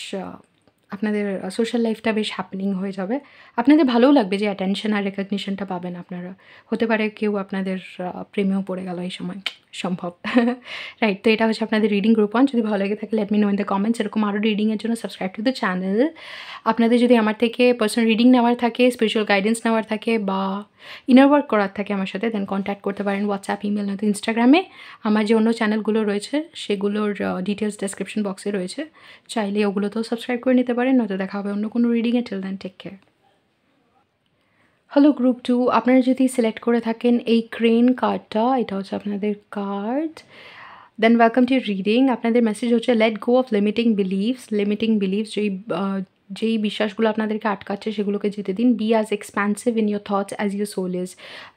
আপনাদের সোশ্যাল লাইফটা বেশ হ্যাপেনিং হয়ে যাবে। আপনাদের ভালোও লাগবে যে অ্যাটেনশন আর রেকগনিশনটা পাবেন আপনারা। হতে পারে কেউ আপনাদের প্রেমেও পড়ে গেল এই সময়, সম্ভব। রাইট, তো এটা হচ্ছে আপনাদের রিডিং গ্রুপ 1। যদি ভালো লাগে থাকে let me no in the comments. এরকম আরও রিডিংয়ের জন্য সাবস্ক্রাইব টু দ্য চ্যানেল। আপনাদের যদি আমার থেকে পার্সোনাল রিডিং নেওয়ার থাকে, স্পিরিচুয়াল গাইডেন্স নেওয়ার থাকে, বা ইনার ওয়ার্ক করার থাকে আমার সাথে, দেন কন্ট্যাক্ট করতে পারেন হোয়াটসঅ্যাপ, ইমেল, নয়তো ইনস্টাগ্রামে। আমার যে অন্য চ্যানেলগুলো রয়েছে সেগুলোর ডিটেলস ডেসক্রিপশন বক্সে রয়েছে, চাইলে ওগুলোতেও সাবস্ক্রাইব করে নিতে পারেন। নয়তো দেখা হবে অন্য কোনো রিডিংয়ে। Till then, take care. Hello group 2, আপনারা যদি সিলেক্ট করে থাকেন এই ক্রেন কার্ডটা, এটা হচ্ছে আপনাদের card, then welcome to reading. আপনাদের মেসেজ হচ্ছে let go of limiting beliefs, যেই বিশ্বাসগুলো আপনাদেরকে আটকাচ্ছে সেগুলোকে যেতে দিন। Be as expansive in your thoughts as your soul is.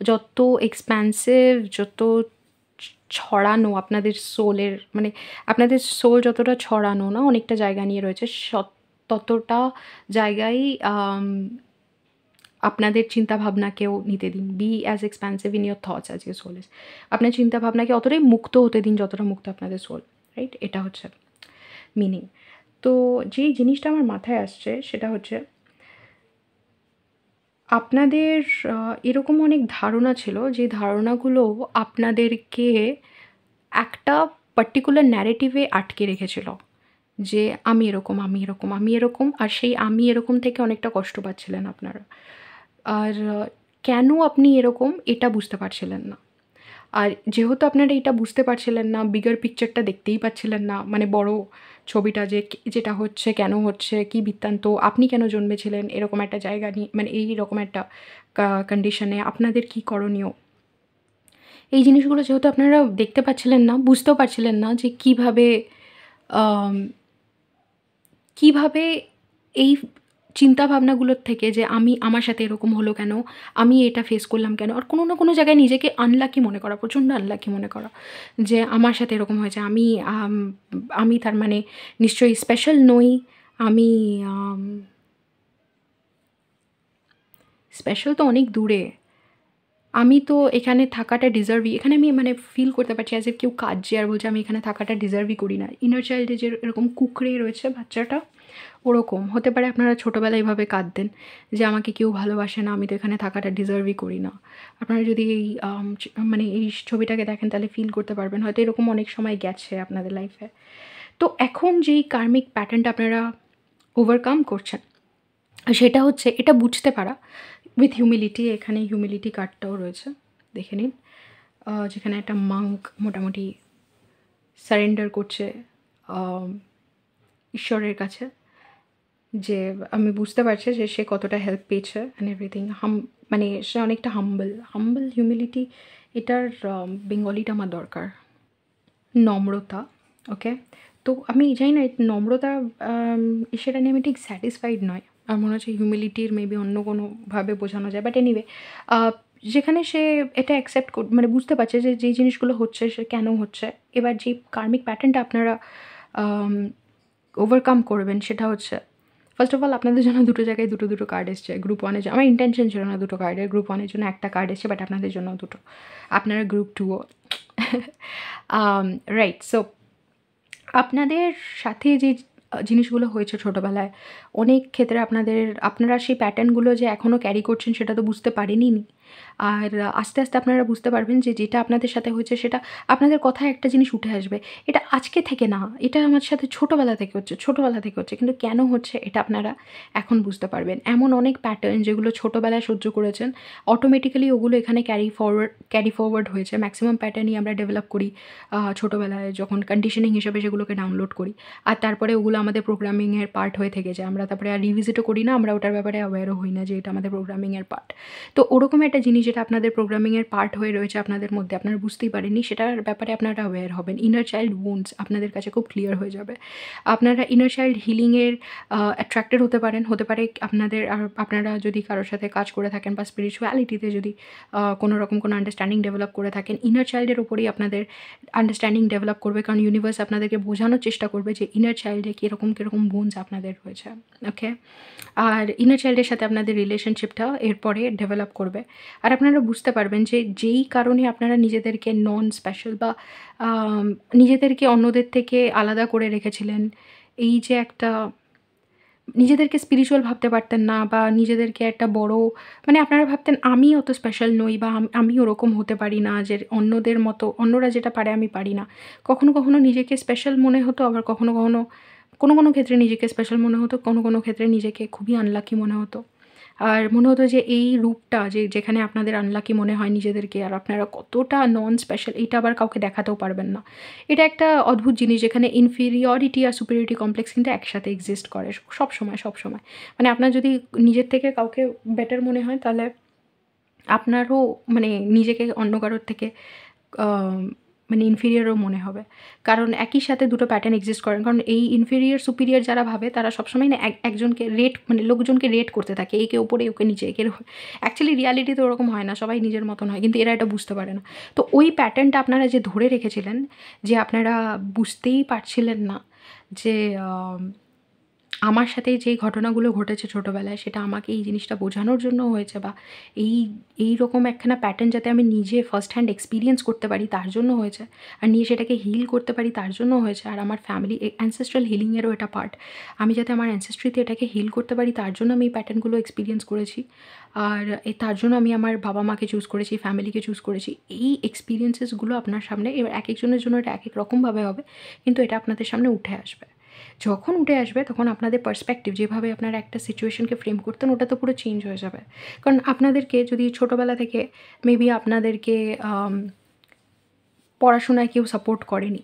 যত এক্সপ্যান্সিভ, যত ছড়ানো আপনাদের সোলের, মানে আপনাদের সোল যতটা ছড়ানো না, অনেকটা জায়গা নিয়ে রয়েছে, ততটা জায়গায় আপনাদের চিন্তাভাবনাকেও নিতে দিন। Be as expansive in your thoughts as your soul is. আপনার চিন্তাভাবনাকে অতটাই মুক্ত হতে দিন যতটা মুক্ত আপনাদের সোল, রাইট? এটা হচ্ছে মিনিং। তো যেই জিনিসটা আমার মাথায় আসছে সেটা হচ্ছে আপনাদের এরকম অনেক ধারণা ছিল, যে ধারণাগুলো আপনাদেরকে একটা পার্টিকুলার ন্যারেটিভে আটকে রেখেছিল, যে আমি এরকম, আমি এরকম, আমি এরকম। আর সেই আমি এরকম থেকে অনেকটা কষ্ট পাচ্ছিলেন আপনারা। আর কেন আপনি এরকম এটা বুঝতে পারছিলেন না। আর যেহেতু আপনারা এটা বুঝতে পারছিলেন না, বিগার পিকচারটা দেখতেই পাচ্ছিলেন না, মানে বড় ছবিটা যে যেটা হচ্ছে, কেন হচ্ছে, কী বৃত্তান্ত, আপনি কেন জন্মেছিলেন এরকম একটা জায়গা নিয়ে, মানে এইরকম একটা কন্ডিশনে আপনাদের কী করণীয়, এই জিনিসগুলো যেহেতু আপনারা দেখতে পাচ্ছিলেন না, বুঝতেও পারছিলেন না যে কীভাবে আম কিভাবে এই চিন্তাভাবনাগুলোর থেকে যে আমার সাথে এরকম হলো কেন? আমি এটা ফেস করলাম কেন? আর কোনো না কোনো জায়গায় নিজেকে আনলাকি মনে করা, প্রচণ্ড আনলাকি মনে করা। যে আমার সাথে এরকম হয়েছে। আমি তার মানে নিশ্চয়ই স্পেশাল নই। আমি আম স্পেশাল তো অনেক দূরে। আমি তো এখানে থাকাটা ডিজার্ভই, এখানে আমি মানে ফিল করতে পারছি অ্যাজ ইফ কেউ কাঁদছে আর বলছে আমি এখানে থাকাটা ডিজার্ভই করি না। ইনার চাইল্ডে যে এরকম কুঁকড়ে রয়েছে বাচ্চাটা, ওরকম হতে পারে আপনারা ছোটোবেলায় এভাবে কাঁদতেন যে আমাকে কেউ ভালোবাসে না, আমি তো এখানে থাকাটা ডিজার্ভই করি না। আপনারা যদি এই মানে এই ছবিটাকে দেখেন তাহলে ফিল করতে পারবেন হয়তো এরকম অনেক সময় গেছে আপনাদের লাইফে। তো এখন যেই কার্মিক প্যাটার্নটা আপনারা ওভারকাম করছেন সেটা হচ্ছে এটা বুঝতে পারা উইথ হিউমিলিটি। এখানে হিউমিলিটি কার্ডটাও রয়েছে, দেখে নিন। যেখানে একটা মাঙ্ক মোটামুটি সারেন্ডার করছে ঈশ্বরের কাছে, যে আমি বুঝতে পারছি যে সে কতটা হেল্প পেয়েছে অ্যান্ড এভরিথিং। মানে সে অনেকটা হাম্বল হিউমিলিটি, এটার বেঙ্গলিটা আমার দরকার। নম্রতা, ওকে। তো আমি জানি না নম্রতা সেটা নিয়ে আমি ঠিক স্যাটিসফাইড নয়। আমার মনে হচ্ছে হিউমিলিটির মেবি অন্য কোনোভাবে বোঝানো যায়, বাট এনিওয়ে যেখানে সে এটা অ্যাকসেপ্ট মানে বুঝতে পারছে যে যেই জিনিসগুলো হচ্ছে সে কেন হচ্ছে। এবার যে কার্মিক প্যাটার্নটা আপনারা ওভারকাম করবেন সেটা হচ্ছে, ফার্স্ট অফ অল আপনাদের জন্য দুটো জায়গায় দুটো কার্ড এসছে। গ্রুপ ওয়ানের জন্য আমার ইন্টেনশন ছিল না দুটো কার্ডের, গ্রুপ ওয়ানের জন্য একটা কার্ড এসছে, বাট আপনাদের জন্য দুটো, আপনারা গ্রুপ টুও। রাইট। সো আপনাদের সাথে যে জিনিসগুলো হয়েছে ছোটোবেলায়, অনেক ক্ষেত্রে আপনারা সেই প্যাটার্নগুলো যে এখনও ক্যারি করছেন সেটা তো বুঝতে পারেনই। আর আস্তে আস্তে আপনারা বুঝতে পারবেন যে যেটা আপনাদের সাথে হয়েছে সেটা আপনাদের কথায় একটা জিনিস উঠে আসবে। এটা আজকে থেকে না, এটা আমার সাথে ছোটোবেলা থেকে হচ্ছে। কিন্তু কেন হচ্ছে এটা আপনারা এখন বুঝতে পারবেন। এমন অনেক প্যাটার্ন যেগুলো ছোটোবেলায় সহ্য করেছেন, অটোমেটিক্যালি ওগুলো এখানে ক্যারি ফরওয়ার্ড হয়েছে। ম্যাক্সিমাম প্যাটার্নই আমরা ডেভেলপ করি ছোটোবেলায়, যখন কন্ডিশনিং হিসেবে সেগুলোকে ডাউনলোড করি। আর তারপরে ওগুলো আমাদের প্রোগ্রামিংয়ের পার্ট হয়ে থেকে যায়। আমরা তারপরে আর রিভিজিটও করি না, আমরা ওটার ব্যাপারে অ্যাওয়্যারও হই না যে এটা আমাদের প্রোগ্রামিংয়ের পার্ট। তো ওরকম একটা জিনিস যেটা আপনাদের প্রোগ্রামিংয়ের পার্ট হয়ে রয়েছে আপনাদের মধ্যে, আপনারা বুঝতেই পারেননি, সেটার ব্যাপারে আপনারা অ্যাওয়্যার হবেন। ইনার চাইল্ড উন্ডস আপনাদের কাছে খুব ক্লিয়ার হয়ে যাবে। আপনারা ইনার চাইল্ড হিলিংয়ের অ্যাট্রাক্টেড হতে পারে আপনারা যদি কারোর সাথে কাজ করে থাকেন বা স্পিরিচুয়ালিটিতে যদি কোনো রকম কোনো আন্ডারস্ট্যান্ডিং ডেভেলপ করে থাকেন, ইনার চাইল্ডের ওপরেই আপনাদের আন্ডারস্ট্যান্ডিং ডেভেলপ করবে। কারণ ইউনিভার্স আপনাদেরকে বোঝানোর চেষ্টা করবে যে ইনার চাইল্ডে কীরকম বোনস আপনাদের রয়েছে, ওকে। আর ইনার চাইল্ডের সাথে আপনাদের রিলেশনশিপটা এরপরে ডেভেলপ করবে। আর আপনারা বুঝতে পারবেন যে যেই কারণে আপনারা নিজেদেরকে নন স্পেশাল বা নিজেদেরকে অন্যদের থেকে আলাদা করে রেখেছিলেন, এই যে একটা নিজেদেরকে স্পিরিচুয়াল ভাবতে পারতেন না, বা নিজেদেরকে একটা বড়, মানে আপনারা ভাবতেন আমি অত স্পেশাল নই, বা আমি ওরকম হতে পারি না, যে অন্যদের মতো অন্যরা যেটা পারে আমি পারি না। কখনো নিজেকে স্পেশাল মনে হতো, আবার কোনো ক্ষেত্রে নিজেকে স্পেশাল মনে হতো, কোনো ক্ষেত্রে নিজেকে খুবই আনলাকি মনে হতো। আর মনে হতো যে এই রূপটা যেখানে আপনাদের আনলাকি মনে হয় নিজেদেরকে, আর আপনারা কতটা নন স্পেশাল, এইটা আবার কাউকে দেখাতেও পারবেন না। এটা একটা অদ্ভুত জিনিস যেখানে ইনফিরিয়রিটি আর সুপিরিয়রিটি কমপ্লেক্স কিন্তু একসাথে এক্সিস্ট করে সবসময়। মানে আপনার যদি নিজের থেকে কাউকে বেটার মনে হয়, তাহলে আপনারও মানে নিজেকে অন্য কারোর থেকে মানে ইনফিরিয়রও মনে হবে। কারণ একই সাথে দুটো প্যাটার্ন এক্সিস্ট করেন। কারণ এই ইনফিরিয়র সুপিরিয়র যারা ভাবে তারা সবসময় না একজনকে মানে লোকজনকে রেট করতে থাকে। একে ওপরে, ওকে নিচে, একে অ্যাকচুয়ালি রিয়ালিটিতে ওরকম হয় না, সবাই নিজের মতন হয়, কিন্তু এরা এটা বুঝতে পারে না। তো ওই প্যাটার্নটা আপনারা যে ধরে রেখেছিলেন, যে আপনারা বুঝতেই পারছিলেন না যে আমার সাথে যেই ঘটনাগুলো ঘটেছে ছোটোবেলায়, সেটা আমাকে এই জিনিসটা বোঝানোর জন্য হয়েছে, বা এইরকম একখানা প্যাটার্ন যাতে আমি নিজে ফার্স্ট হ্যান্ড এক্সপিরিয়েন্স করতে পারি তার জন্য হয়েছে, আর নিয়ে সেটাকে হিল করতে পারি তার জন্য হয়েছে। আর আমার ফ্যামিলি অ্যানসেস্ট্রাল হিলিংয়েরও এটা পার্ট। আমি যাতে আমার অ্যানসেস্ট্রিতে এটাকে হিল করতে পারি তার জন্য আমি এই প্যাটার্নগুলো এক্সপিরিয়েন্স করেছি। আর তার জন্য আমি আমার বাবা মাকে চুজ করেছি, ফ্যামিলিকে চুজ করেছি। এই এক্সপিরিয়েন্সেসগুলো আপনার সামনে, এবার একেকজনের জন্য এটা একেক রকমভাবে হবে, কিন্তু এটা আপনাদের সামনে উঠে আসবে। যখন উঠে আসবে তখন আপনাদের পার্সপেক্টিভ, যেভাবে আপনারা একটা সিচুয়েশনকে ফ্রেম করতেন, ওটা তো পুরো চেঞ্জ হয়ে যাবে। কারণ আপনাদেরকে যদি ছোটোবেলা থেকে মেবি আপনাদেরকে পড়াশোনায় কেউ সাপোর্ট করেনি,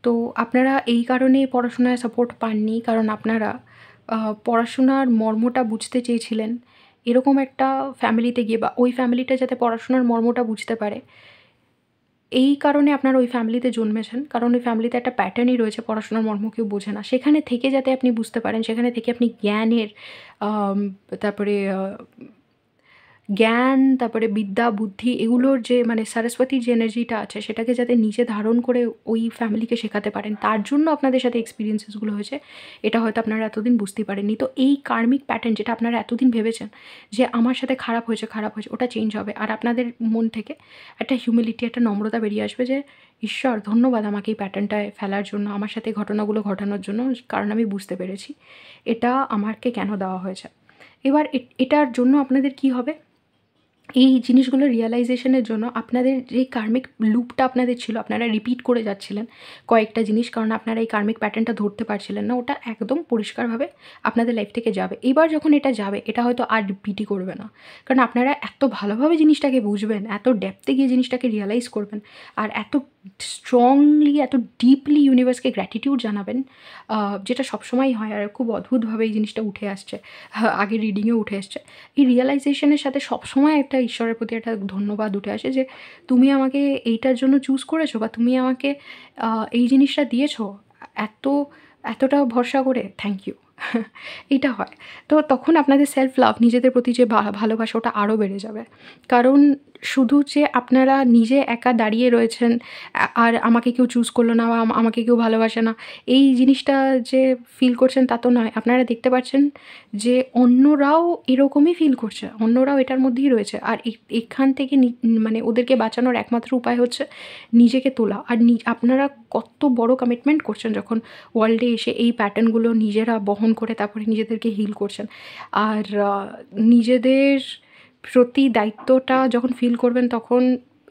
তো আপনারা এই কারণে পড়াশোনায় সাপোর্ট পাননি, কারণ আপনারা পড়াশোনার মর্মটা বুঝতে চেয়েছিলেন। এরকম একটা ফ্যামিলিতে গিয়ে, বা ওই ফ্যামিলিটা যাতে পড়াশোনার মর্মটা বুঝতে পারে, এই কারণে আপনারা ওই ফ্যামিলিতে জন্মেছেন। কারণ ওই ফ্যামিলিতে একটা প্যাটার্নই রয়েছে, পড়াশোনার মর্ম কেউ বোঝে না। সেখানে থেকে যাতে আপনি বুঝতে পারেন, সেখানে থেকে আপনি জ্ঞানের আম তারপরে জ্ঞান, তারপরে বিদ্যা, বুদ্ধি, এগুলোর যে মানে সরস্বতীর যে এনার্জিটা আছে, সেটাকে যাতে নিজে ধারণ করে ওই ফ্যামিলিকে শেখাতে পারেন, তার জন্য আপনাদের সাথে এক্সপেরিয়েন্সেসগুলো হয়েছে। এটা হয়তো আপনারা এতদিন বুঝতেই পারেননি। তো এই কার্মিক প্যাটার্ন যেটা আপনারা এতদিন ভেবেছেন যে আমার সাথে খারাপ হয়েছে, ওটা চেঞ্জ হবে। আর আপনাদের মন থেকে একটা হিউমিলিটি, একটা নম্রতা বেরিয়ে আসবে যে ঈশ্বর ধন্যবাদ আমাকে এই প্যাটার্নটায় ফেলার জন্য, আমার সাথে ঘটনাগুলো ঘটানোর জন্য, কারণ আমি বুঝতে পেরেছি এটা আমাকে কেন দেওয়া হয়েছে। এবার এটার জন্য আপনাদের কি হবে, এই জিনিসগুলো রিয়ালাইজেশনের জন্য আপনাদের যে কার্মিক লুপটা আপনাদের ছিল, আপনারা রিপিট করে যাচ্ছিলেন কয়েকটা জিনিস, কারণ আপনারা এই কার্মিক প্যাটার্নটা ধরতে পারছিলেন না, ওটা একদম পরিষ্কারভাবে আপনাদের লাইফ থেকে যাবে। এবার যখন এটা যাবে, এটা হয়তো আর রিপিটই করবে না, কারণ আপনারা এত ভালোভাবে জিনিসটাকে বুঝবেন, এত ডেপথে গিয়ে জিনিসটাকে রিয়ালাইজ করবেন, আর এত স্ট্রংলি, এত ডিপলি ইউনিভার্সকে গ্র্যাটিটিউড জানাবেন, যেটা সবসময়ই হয়। আর খুব অদ্ভুতভাবে এই জিনিসটা উঠে আসছে, আগে রিডিংয়েও উঠে আসছে। এই রিয়ালাইজেশনের সাথে সবসময় একটা ঈশ্বরের প্রতি একটা ধন্যবাদ উঠে আসে যে তুমি আমাকে এইটার জন্য চুজ করেছো, বা তুমি আমাকে এই জিনিসটা দিয়েছো এতটা ভরসা করে, থ্যাংক ইউ। এইটা হয়। তো তখন আপনাদের সেলফ লাভ, নিজেদের প্রতি যে ভালোবাসা, ওটা আরও বেড়ে যাবে। কারণ শুধু যে আপনারা নিজে একা দাঁড়িয়ে রয়েছেন আর আমাকে কেউ চুজ করলো না, বা আমাকে কেউ ভালোবাসে না, এই জিনিসটা যে ফিল করছেন তা তো নয়। আপনারা দেখতে পাচ্ছেন যে অন্যরাও এরকমই ফিল করছে, অন্যরাও এটার মধ্যেই রয়েছে। আর এখান থেকে মানে ওদেরকে বাঁচানোর একমাত্র উপায় হচ্ছে নিজেকে তোলা। আর আপনারা কত বড় কমিটমেন্ট করছেন যখন ওয়ার্ল্ডে এসে এই প্যাটার্নগুলো নিজেরা বহন করে তারপরে নিজেদেরকে হিল করছেন। আর নিজেদের প্রতি দায়িত্বটা যখন ফিল করবেন, তখন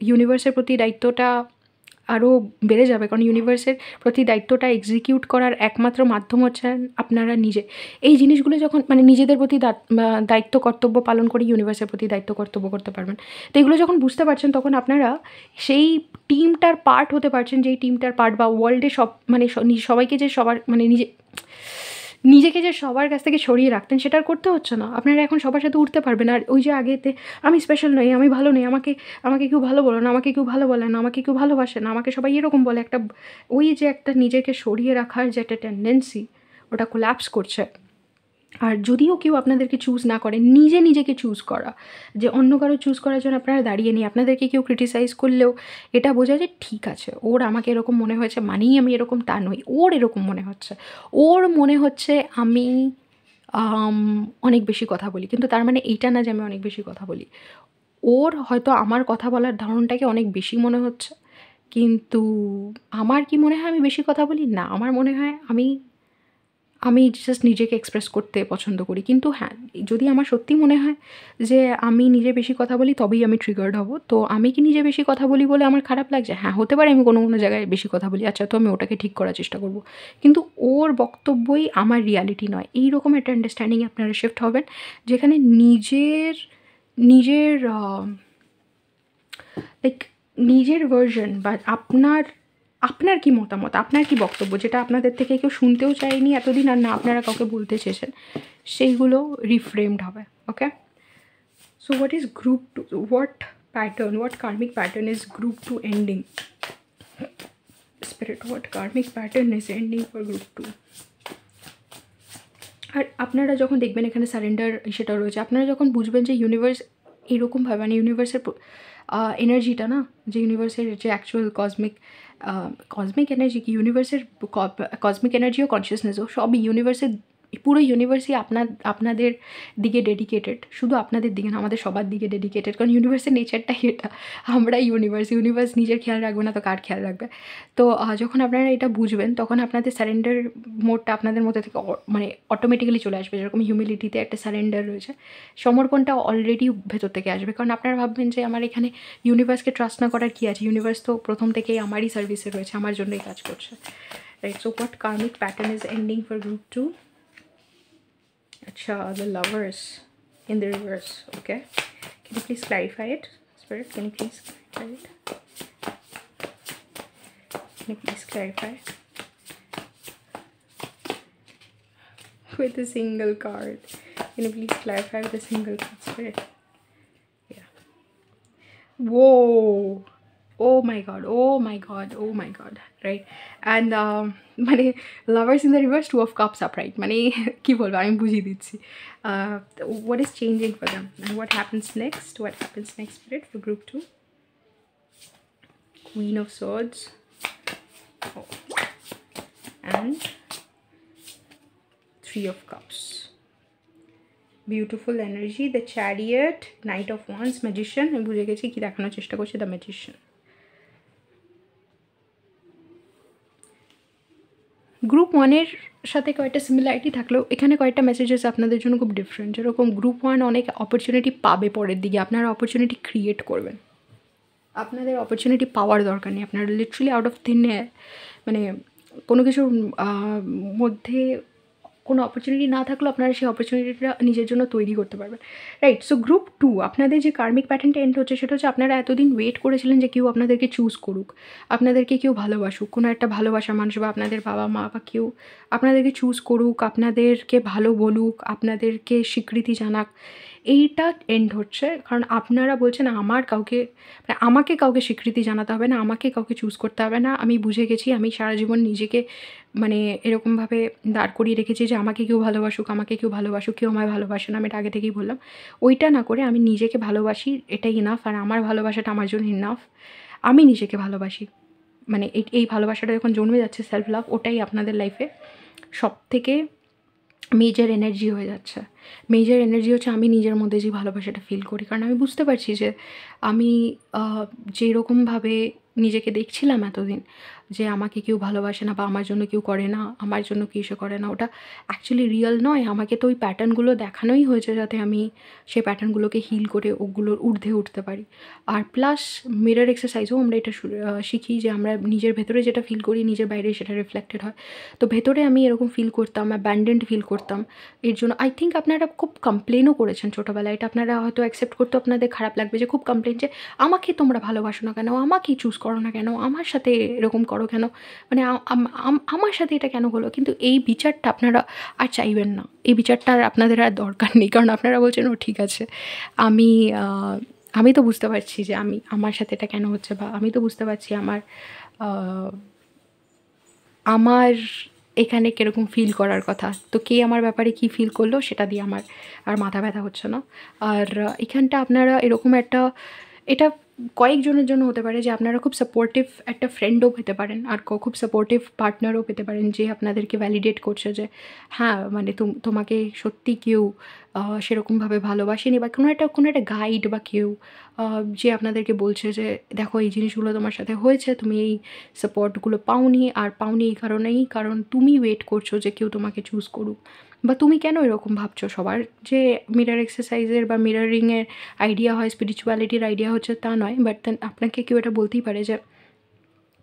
ইউনিভার্সের প্রতি দায়িত্বটা আরও বেড়ে যাবে। কারণ ইউনিভার্সের প্রতি দায়িত্বটা এক্সিকিউট করার একমাত্র মাধ্যম হচ্ছেন আপনারা নিজে। এই জিনিসগুলো যখন মানে নিজেদের প্রতি দায়িত্ব কর্তব্য পালন করে ইউনিভার্সের প্রতি দায়িত্ব কর্তব্য করতে পারবেন। তো এগুলো যখন বুঝতে পারছেন, তখন আপনারা সেই টিমটার পার্ট হতে পারছেন, যেই টিমটার পার্ট, বা ওয়ার্ল্ডে মানে সবাইকে যে সবার মানে নিজেকে যে সবার কাছ থেকে সরিয়ে রাখতেন, সেটা আর করতে হচ্ছে না। আপনারা এখন সবার সাথে উঠতে পারবেন। আর ওই যে আগেতে আমি স্পেশাল নই, আমি ভালো নই, আমাকে কেউ ভালো বলো না, আমাকে কেউ ভালো বলে না, আমাকে কেউ ভালোবাসে না, আমাকে সবাই এরকম বলে, ওই যে একটা নিজেকে সরিয়ে রাখার যে একটা টেন্ডেন্সি, ওটা কোল্যাপস করছে। আর যদিও কেউ আপনাদেরকে চুজ না করে, নিজেকে চুজ করা, যে অন্য কারো চুজ করার জন্য আপনারা দাঁড়িয়ে নেই। আপনাদেরকে কেউ ক্রিটিসাইজ করলেও এটা বোঝা যে ঠিক আছে, ওর আমাকে এরকম মনে হয়েছে মানেই আমি এরকম তা নই, ওর এরকম মনে হচ্ছে, ওর মনে হচ্ছে আমি অনেক বেশি কথা বলি, কিন্তু তার মানে এইটা না যে আমি অনেক বেশি কথা বলি। ওর হয়তো আমার কথা বলার ধরনটাকে অনেক বেশি মনে হচ্ছে, কিন্তু আমার কি মনে হয় আমি বেশি কথা বলি? না, আমার মনে হয় আমি জাস্ট নিজেকে এক্সপ্রেস করতে পছন্দ করি। কিন্তু হ্যাঁ, যদি আমার সত্যি মনে হয় যে আমি নিজে বেশি কথা বলি, তবেই আমি ট্রিগার্ড হব। তো আমি কি নিজে বেশি কথা বলি বলে আমার খারাপ লাগছে? হ্যাঁ, হতে পারে আমি কোনো জায়গায় বেশি কথা বলি। আচ্ছা, তো আমি ওটাকে ঠিক করার চেষ্টা করব। কিন্তু ওর বক্তব্যই আমার রিয়ালিটি নয়। এইরকম একটা আন্ডারস্ট্যান্ডিংয়ে আপনারা শিফট হবেন, যেখানে নিজের লাইক নিজের ভার্সন, বা আপনার কি মতামত, আপনার কি বক্তব্য, যেটা আপনাদের থেকে কেউ শুনতেও চায়নি এতদিন, আর না আপনারা কাউকে বলতে চেয়েছেন, সেইগুলো রিফ্রেমড হবে। Okay, so what is group two, what karmic pattern is group 2 ending? Spirit, what karmic pattern is ending for group 2? আর আপনারা যখন দেখবেন এখানে সারেন্ডার সেটা রয়েছে, আপনারা যখন বুঝবেন যে ইউনিভার্স এরকমভাবে, মানে ইউনিভার্সের এনার্জিটা না, যে ইউনিভার্সের যে অ্যাকচুয়াল কসমিক এনার্জি, কি ইউনিভার্সের কসমিক এনার্জি ও কনসিয়াসনেসও সবই ইউনিভার্সের, পুরো ইউনিভার্সই আপনাদের দিকে ডেডিকেটেড। শুধু আপনাদের দিকে না, আমাদের সবার দিকে ডেডিকেটেড। কারণ ইউনিভার্সের নেচারটাই এটা, আমরা ইউনিভার্স নিজের খেয়াল রাখবে না তো কার খেয়াল রাখবে? তো যখন আপনারা এটা বুঝবেন, তখন আপনাদের সারেন্ডার মোডটা আপনাদের মধ্যে থেকে মানে অটোমেটিক্যালি চলে আসবে। যেরকম হিউমিলিটিতে একটা সারেন্ডার রয়েছে, সমর্পণটা অলরেডি ভেতর থেকে আসবে। কারণ আপনারা ভাববেন যে আমার এখানে ইউনিভার্সকে ট্রাস্ট না করার কী আছে, ইউনিভার্স তো প্রথম থেকেই আমারই সার্ভিসে রয়েছে, আমার জন্যই কাজ করছে, right? So what karmic pattern is ending for group 2? Acha, the lovers in the reverse. Okay, can you please clarify it, Spirit? Can you please clarify it? with a single card. Can you please clarify with a single card, Spirit? Yeah. Whoa. Oh my god, oh my god, oh my god, right? And মানে lovers in the reverse, 2 of cups upright, মানে কি বলবো আমি বুঝিয়ে দিচ্ছি। What is changing for them and what happens next? What happens next, Spirit, for group 2? Queen of Swords. Oh. And 3 of Cups. Beautiful energy. The Chariot, Knight of Wands, Magician. আমি বুঝে গেছি কি দেখানোর চেষ্টা করছে, The Magician. গ্রুপ 1-এর সাথে কয়েকটা similarity থাকলেও এখানে কয়েকটা মেসেজেস আপনাদের জন্য খুব ডিফারেন্ট। যেরকম গ্রুপ 1 অনেক অপরচুনিটি পাবে পরের দিকে, আপনারা অপরচুনিটি ক্রিয়েট করবেন। আপনাদের অপরচুনিটি পাওয়ার দরকার নেই, আপনারা literally out of thin air, মানে কোনো কিছুর মধ্যে কোনো অপরচুনিটি না থাকলেও আপনারা সেই অপরচুনিটিটা নিজের জন্য তৈরি করতে পারবেন, রাইট? সো গ্রুপ 2 আপনাদের যে কার্মিক প্যাটার্নটা এন্ড হচ্ছে সেটা হচ্ছে আপনারা এতদিন ওয়েট করেছিলেন যে কেউ আপনাদেরকে চুজ করুক, আপনাদেরকে কেউ ভালোবাসুক, কোনো একটা ভালোবাসার মানুষ বা আপনাদের বাবা মা বা কেউ আপনাদেরকে চুজ করুক, আপনাদেরকে ভালো বলুক, আপনাদেরকে স্বীকৃতি জানাক। এইটা এন্ড হচ্ছে, কারণ আপনারা বলছেন আমার কাউকে, মানে আমাকে কাউকে স্বীকৃতি জানাতে হবে না, আমাকে কাউকে চুজ করতে হবে না। আমি বুঝে গেছি, আমি সারা জীবন নিজেকে মানে এরকমভাবে দাঁড় করিয়ে রেখেছি যে আমাকে কেউ ভালোবাসুক, আমাকে কেউ ভালোবাসুক, কেউ আমায় ভালোবাসে না, আমি এটা আগে থেকেই বললাম। ওইটা না করে আমি নিজেকে ভালোবাসি, এটাই ইনাফ। আর আমার ভালোবাসাটা আমার জন্য ইনাফ। আমি নিজেকে ভালোবাসি, মানে এই ভালোবাসাটা যখন জন্মে যাচ্ছে, সেলফ লাভ, ওটাই আপনাদের লাইফে সবথেকে মেজর এনার্জি হয়ে যাচ্ছে। মেজর এনার্জি হচ্ছে আমি নিজের মধ্যে যে ভালোবাসাটা ফিল করি, কারণ আমি বুঝতে পারছি যে আমি যেরকমভাবে নিজেকে দেখছিলাম এতদিন যে আমাকে কেউ ভালোবাসে না বা আমার জন্য কেউ করে না, আমার জন্য কিছু করে না, ওটা অ্যাকচুয়ালি রিয়েল নয়। আমাকে তো ওই প্যাটার্নগুলো দেখানোই হয়েছে যাতে আমি সেই প্যাটার্নগুলোকে হিল করে ওগুলোর ঊর্ধ্বে উঠতে পারি। আর প্লাস মিরর এক্সারসাইজও আমরা এটা শিখি যে আমরা নিজের ভেতরে যেটা ফিল করি নিজের বাইরে সেটা রিফ্লেক্টেড হয়। তো ভেতরে আমি এরকম ফিল করতাম, অ্যাব্যান্ডেন্ড ফিল করতাম। এর জন্য আই থিঙ্ক আপনারা খুব কমপ্লেনও করেছেন ছোটোবেলায়, এটা আপনারা হয়তো অ্যাকসেপ্ট করতে আপনাদের খারাপ লাগবে যে খুব কমপ্লেন যে আমাকে তোমরা ভালোবাসো না কেন, আমাকেই চুজ করো না কেন, আমার সাথে এরকম করো কেন, মানে আমার সাথে এটা কেন হলো। কিন্তু এই বিচারটা আপনারা আর চাইবেন না, এই বিচারটা আর আপনাদের আর দরকার নেই, কারণ আপনারা বলছেন ও ঠিক আছে, আমি তো বুঝতে পারছি যে আমার সাথে এটা কেন হচ্ছে, বা আমি তো বুঝতে পারছি আমার এখানে কীরকম ফিল করার কথা। তো কে আমার ব্যাপারে কী ফিল করলো সেটা দিয়ে আমার আর মাথা ব্যথা হচ্ছে না। আর এখানটা আপনারা এরকম একটা, এটা কয়েকজনের জন্য হতে পারে যে আপনারা খুব সাপোর্টিভ একটা ফ্রেন্ডও পেতে পারেন, আর খুব সাপোর্টিভ পার্টনারও পেতে পারেন যে আপনাদেরকে ভ্যালিডেট করছে যে হ্যাঁ মানে তোমাকে সত্যি কেউ সেরকমভাবে ভালোবাসেনি, বা কোনো একটা গাইড বা কেউ যে আপনাদেরকে বলছে যে দেখো এই জিনিসগুলো তোমার সাথে হয়েছে, তুমি এই সাপোর্টগুলো পাওনি, আর পাওনি এই কারণেই কারণ তুমি ওয়েট করছো যে কেউ তোমাকে চুজ করুক, বা তুমি কেন এরকম ভাবছো। সবার যে মিরর এক্সারসাইজের বা মিররিংয়ের আইডিয়া হয়, স্পিরিচুয়ালিটির আইডিয়া হচ্ছে তা নয়, বাট দেন আপনাকে কেউ এটা বলতেই পারে যে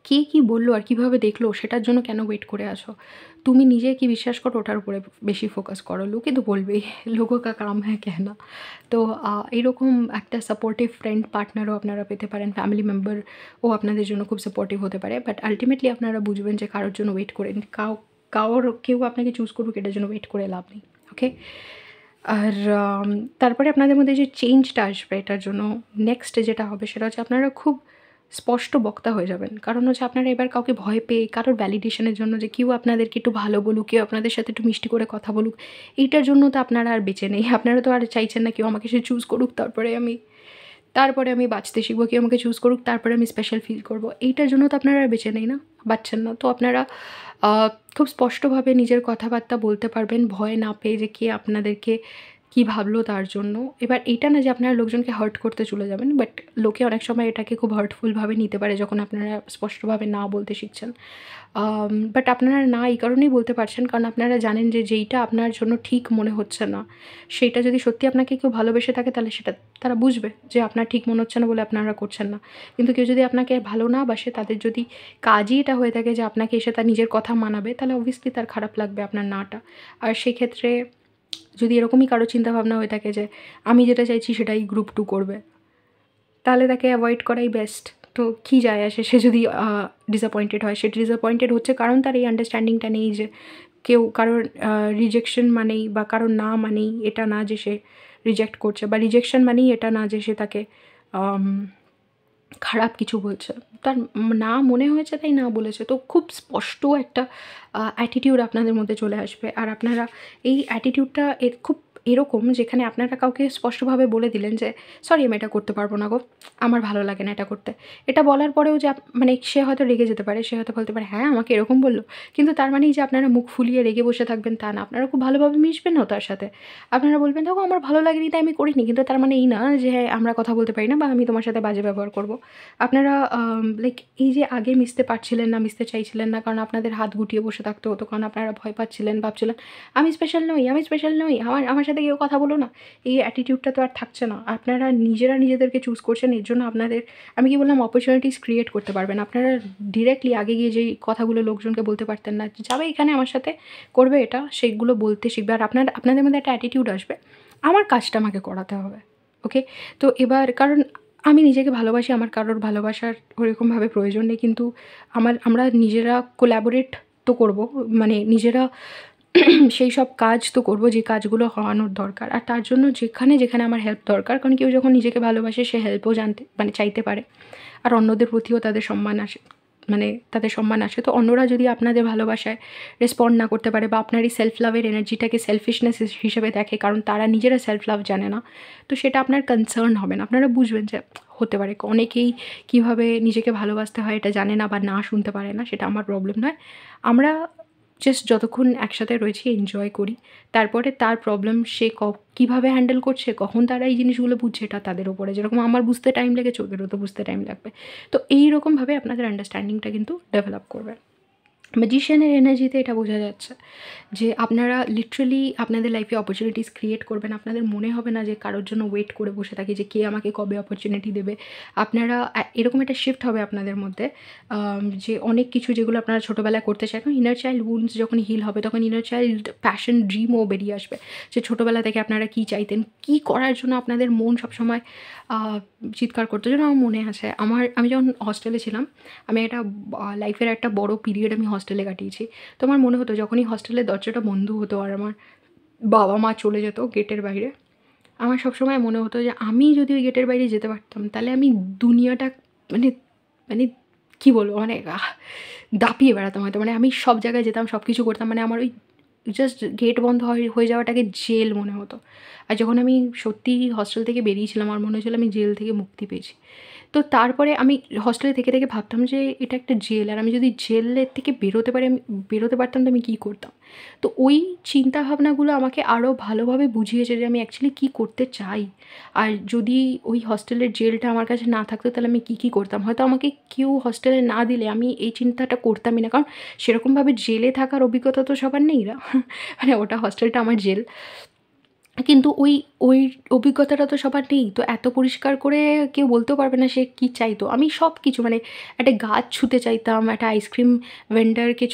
কে কী বললো আর কীভাবে দেখলো সেটার জন্য কেন ওয়েট করে আসো। তুমি নিজে কি বিশ্বাস করো ওটার উপরে বেশি ফোকাস করো, লোকে তো বলবেই, লোগো কা কাম হ্যাঁ কেনা। তো এরকম একটা সাপোর্টিভ ফ্রেন্ড পার্টনারও আপনারা পেতে পারেন, ফ্যামিলি মেম্বারও আপনাদের জন্য খুব সাপোর্টিভ হতে পারে। বাট আলটিমেটলি আপনারা বুঝবেন যে কারোর জন্য ওয়েট করেন, কেউ আপনাকে চুজ করুক এটার জন্য ওয়েট করে লাভ নেই, ওকে? আর তারপরে আপনাদের মধ্যে যে চেঞ্জটা আসবে এটার জন্য নেক্সট যেটা হবে সেটা হচ্ছে আপনারা খুব স্পষ্ট বক্তা হয়ে যাবেন। কারণ হচ্ছে আপনারা এবার কাউকে ভয় পেয়ে কারোর ভ্যালিডেশনের জন্য যে কেউ আপনাদেরকে একটু ভালো বলুক, কেউ আপনাদের সাথে একটু মিষ্টি করে কথা বলুক, এইটার জন্য তো আপনারা আর বেঁচে নেই। আপনারা তো আর চাইছেন না কেউ আমাকে সে চুজ করুক, তারপরে আমি বাঁচতে শিখবো, কেউ আমাকে চুজ করুক তারপরে আমি স্পেশাল ফিল করবো, এইটার জন্য তো আপনারা আর বেঁচে নেই না, বাঁচছেন না। তো আপনারা খুব স্পষ্টভাবে নিজের কথাবার্তা বলতে পারবেন ভয় না পেয়ে যে কে আপনাদেরকে কী ভাবলো তার জন্য। এবার এটা না যে আপনারা লোকজনকে হার্ট করতে চলে যাবেন, বাট লোকে অনেক সময় এটাকে খুব হার্টফুলভাবে নিতে পারে যখন আপনারা স্পষ্টভাবে না বলতে শিখছেন। বাট আপনারা না এই কারণেই বলতে পারছেন কারণ আপনারা জানেন যে যেইটা আপনার জন্য ঠিক মনে হচ্ছে না, সেইটা যদি সত্যি আপনাকে কেউ ভালোবেসে থাকে তাহলে সেটা তারা বুঝবে যে আপনার ঠিক মনে হচ্ছে না বলে আপনারা করছেন না। কিন্তু কেউ যদি আপনাকে ভালো না বাসে, তাদের যদি কাজই এটা হয়ে থাকে যে আপনাকে এসে তার নিজের কথা মানাবে, তাহলে অবভিয়াসলি তার খারাপ লাগবে আপনার নাটা। আর সেক্ষেত্রে যদি এরকমই কারো চিন্তাভাবনা হয়ে থাকে যে আমি যেটা চাইছি সেটাই গ্রুপ 2 করবে, তাহলে তাকে অ্যাভয়েড করাই বেস্ট। তো কী যায় আসে, সে যদি ডিসঅ্যাপয়েন্টেড হয়, সে ডিসঅ্যাপয়েন্টেড হচ্ছে কারণ তার এই আন্ডারস্ট্যান্ডিংটা নেই যে কেউ কারোর রিজেকশন মানেই বা কারোর না মানেই এটা না যে সে রিজেক্ট করছে, বা রিজেকশন মানেই এটা না যে সে তাকে আম খারাপ কিছু বলছে। তার না মনে হয়েছে তাই না বলেছে। তো খুব স্পষ্ট একটা অ্যাটিটিউড আপনাদের মধ্যে চলে আসবে। আর আপনারা এই অ্যাটিটিউডটা খুব এরকম, যেখানে আপনারা কাউকে স্পষ্টভাবে বলে দিলেন যে, "সরি, আমি এটা করতে পারব না গো। আমার ভালো লাগে না এটা করতে।" এটা বলার পরেও যে মানে সে হয়তো রেগে যেতে পারে। সে হয়তো বলতে পারে, "হ্যাঁ, আমাকে এরকম বলল।" কিন্তু তার মানেই যে আপনারা মুখ ফুলিয়ে রেগে বসে থাকবেন তা না। আপনারা খুব ভালোভাবে মিশবেনও তার সাথে। আপনারা বলবেন, "দেখো, আমার ভালো লাগেনি তাই আমি করিনি।" কিন্তু তার মানে এই না যে আমরা কথা বলতে পারি না বা আমি তোমার সাথে বাজে ব্যবহার করব। আপনারা লাইক এই যে আগে মিশতে পারছিলেন না, মিশতে চাইছিলেন না, কারণ আপনাদের হাত গুটিয়ে বসে থাকতে হতো, কারণ আপনারা ভয় পাচ্ছিলেন, ভাবছিলেন, "আমি স্পেশাল নই, আমি স্পেশাল নই, আমার আমার সাথে কেউ কথা বলো না।" এই অ্যাটিটিউডটা তো আর থাকছে না। আপনারা নিজেরা নিজেদেরকে চুজ করছেন। এর জন্য আপনাদের, আমি কি বললাম, অপরচুনিটিস ক্রিয়েট করতে পারবেন। আপনারা ডিরেক্টলি আগে গিয়ে যেই কথাগুলো লোকজনকে বলতে পারতেন না, যাবে এখানে আমার সাথে, করবে এটা, সেগুলো বলতে শিখবে। আর আপনাদের মধ্যে একটা অ্যাটিটিউড আসবে, আমার কাজটা আমাকে করাতে হবে। ওকে? তো এবার, কারণ আমি নিজেকে ভালোবাসি, আমার কারোর ভালোবাসার ওরকমভাবে প্রয়োজন নেই। কিন্তু আমরা নিজেরা কোলাবোরেট তো করব। মানে নিজেরা সেই সব কাজ তো করব যে কাজগুলো হওয়ানোর দরকার। আর তার জন্য যেখানে আমার হেল্প দরকার, কারণ কেউ যখন নিজেকে ভালোবাসে সে হেল্পও চাইতে পারে। আর অন্যদের প্রতিও তাদের সম্মান আসে, মানে তাদের সম্মান আসে। তো অন্যরা যদি আপনাদের ভালোবাসায় রেসপন্ড না করতে পারে বা আপনার এই সেলফ লাভের এনার্জিটাকে সেলফিশনেস হিসেবে দেখে, কারণ তারা নিজেরা সেলফ লাভ জানে না, তো সেটা আপনার কনসার্ন হবে না। আপনারা বুঝবেন যে হতে পারে অনেকেই কীভাবে নিজেকে ভালোবাসতে হয় এটা জানে না বা না শুনতে পারে না, সেটা আমার প্রবলেম নয়। আমরা জাস্ট যতক্ষণ একসাথে রয়েছি এনজয় করি। তারপরে তার প্রবলেম সে কীভাবে হ্যান্ডেল করছে, কখন তারা এই জিনিসগুলো বুঝছে, এটা তাদের উপরে। যেরকম আমার বুঝতে টাইম লেগেছে, ওদেরও তো বুঝতে টাইম লাগবে। তো এইরকমভাবে আপনাদের আন্ডারস্ট্যান্ডিংটা কিন্তু ডেভেলপ করবে। ম্যাজিশিয়ানের এনার্জিতে এটা বোঝা যাচ্ছে যে আপনারা লিটারালি আপনাদের লাইফে অপরচুনিটিস ক্রিয়েট করবেন। আপনাদের মনে হবে না যে কারোর জন্য ওয়েট করে বসে থাকি যে কে আমাকে কবে অপরচুনিটি দেবে। আপনারা এরকম একটা শিফট হবে আপনাদের মধ্যে, যে অনেক কিছু যেগুলো আপনারা ছোটোবেলায় করতে চান, ইনার চাইল্ড উন্ডস যখন হিল হবে তখন ইনার চাইল্ড প্যাশন, ড্রিমও বেরিয়ে আসবে। যে ছোটোবেলা থেকে আপনারা কী চাইতেন, কী করার জন্য আপনাদের মন সবসময় চিৎকার করতো। যেন আমার মনে আছে, আমি যখন হস্টেলে ছিলাম, আমি একটা লাইফের একটা বড় পিরিয়ড আমি হস্টেলে কাটিয়েছি। তো আমার মনে হতো যখনই হস্টেলের দরজাটা বন্ধ হতো আর আমার বাবা-মা চলে যেত গেটের বাইরে, আমার সবসময় মনে হতো যে আমি যদি ওই গেটের বাইরে যেতে পারতাম তাহলে আমি দুনিয়াটা, মানে মানে কী বলবো, মানে দাপিয়ে বেড়াতাম হয়তো। মানে আমি সব জায়গায় যেতাম, সব কিছু করতাম। মানে আমার ওই জাস্ট গেট বন্ধ হয়ে যাওয়াটাকে জেল মনে হতো। আর যখন আমি সত্যিই হস্টেল থেকে বেরিয়েছিলাম, আমার মনে হচ্ছিল আমি জেল থেকে মুক্তি পেয়েছি। তো তারপরে আমি হস্টেলে থেকে ভাবতাম যে এটা একটা জেল, আর আমি যদি জেলের থেকে বেরোতে পারতাম তো আমি কী করতাম? তো ওই চিন্তাভাবনাগুলো আমাকে আরও ভালোভাবে বুঝিয়েছে যে আমি অ্যাকচুয়ালি কী করতে চাই। আর যদি ওই হস্টেলের জেলটা আমার কাছে না থাকতো তাহলে আমি কী করতাম? হয়তো আমাকে কেউ হস্টেলে না দিলে আমি এই চিন্তাটা করতামই না। কারণ সেরকমভাবে জেলে থাকার অভিজ্ঞতা তো সবার নেই না। মানে ওটা হস্টেলটা আমার জেল। কিন্তু ওই অভিজ্ঞতাটা তো সবার নেই। তো এত পরিষ্কার করে কেউ বলতেও পারবে না সে কী চাইতো। আমি সব কিছু, মানে একটা গাছ ছুঁতে চাইতাম, একটা আইসক্রিম ভেন্ডারকে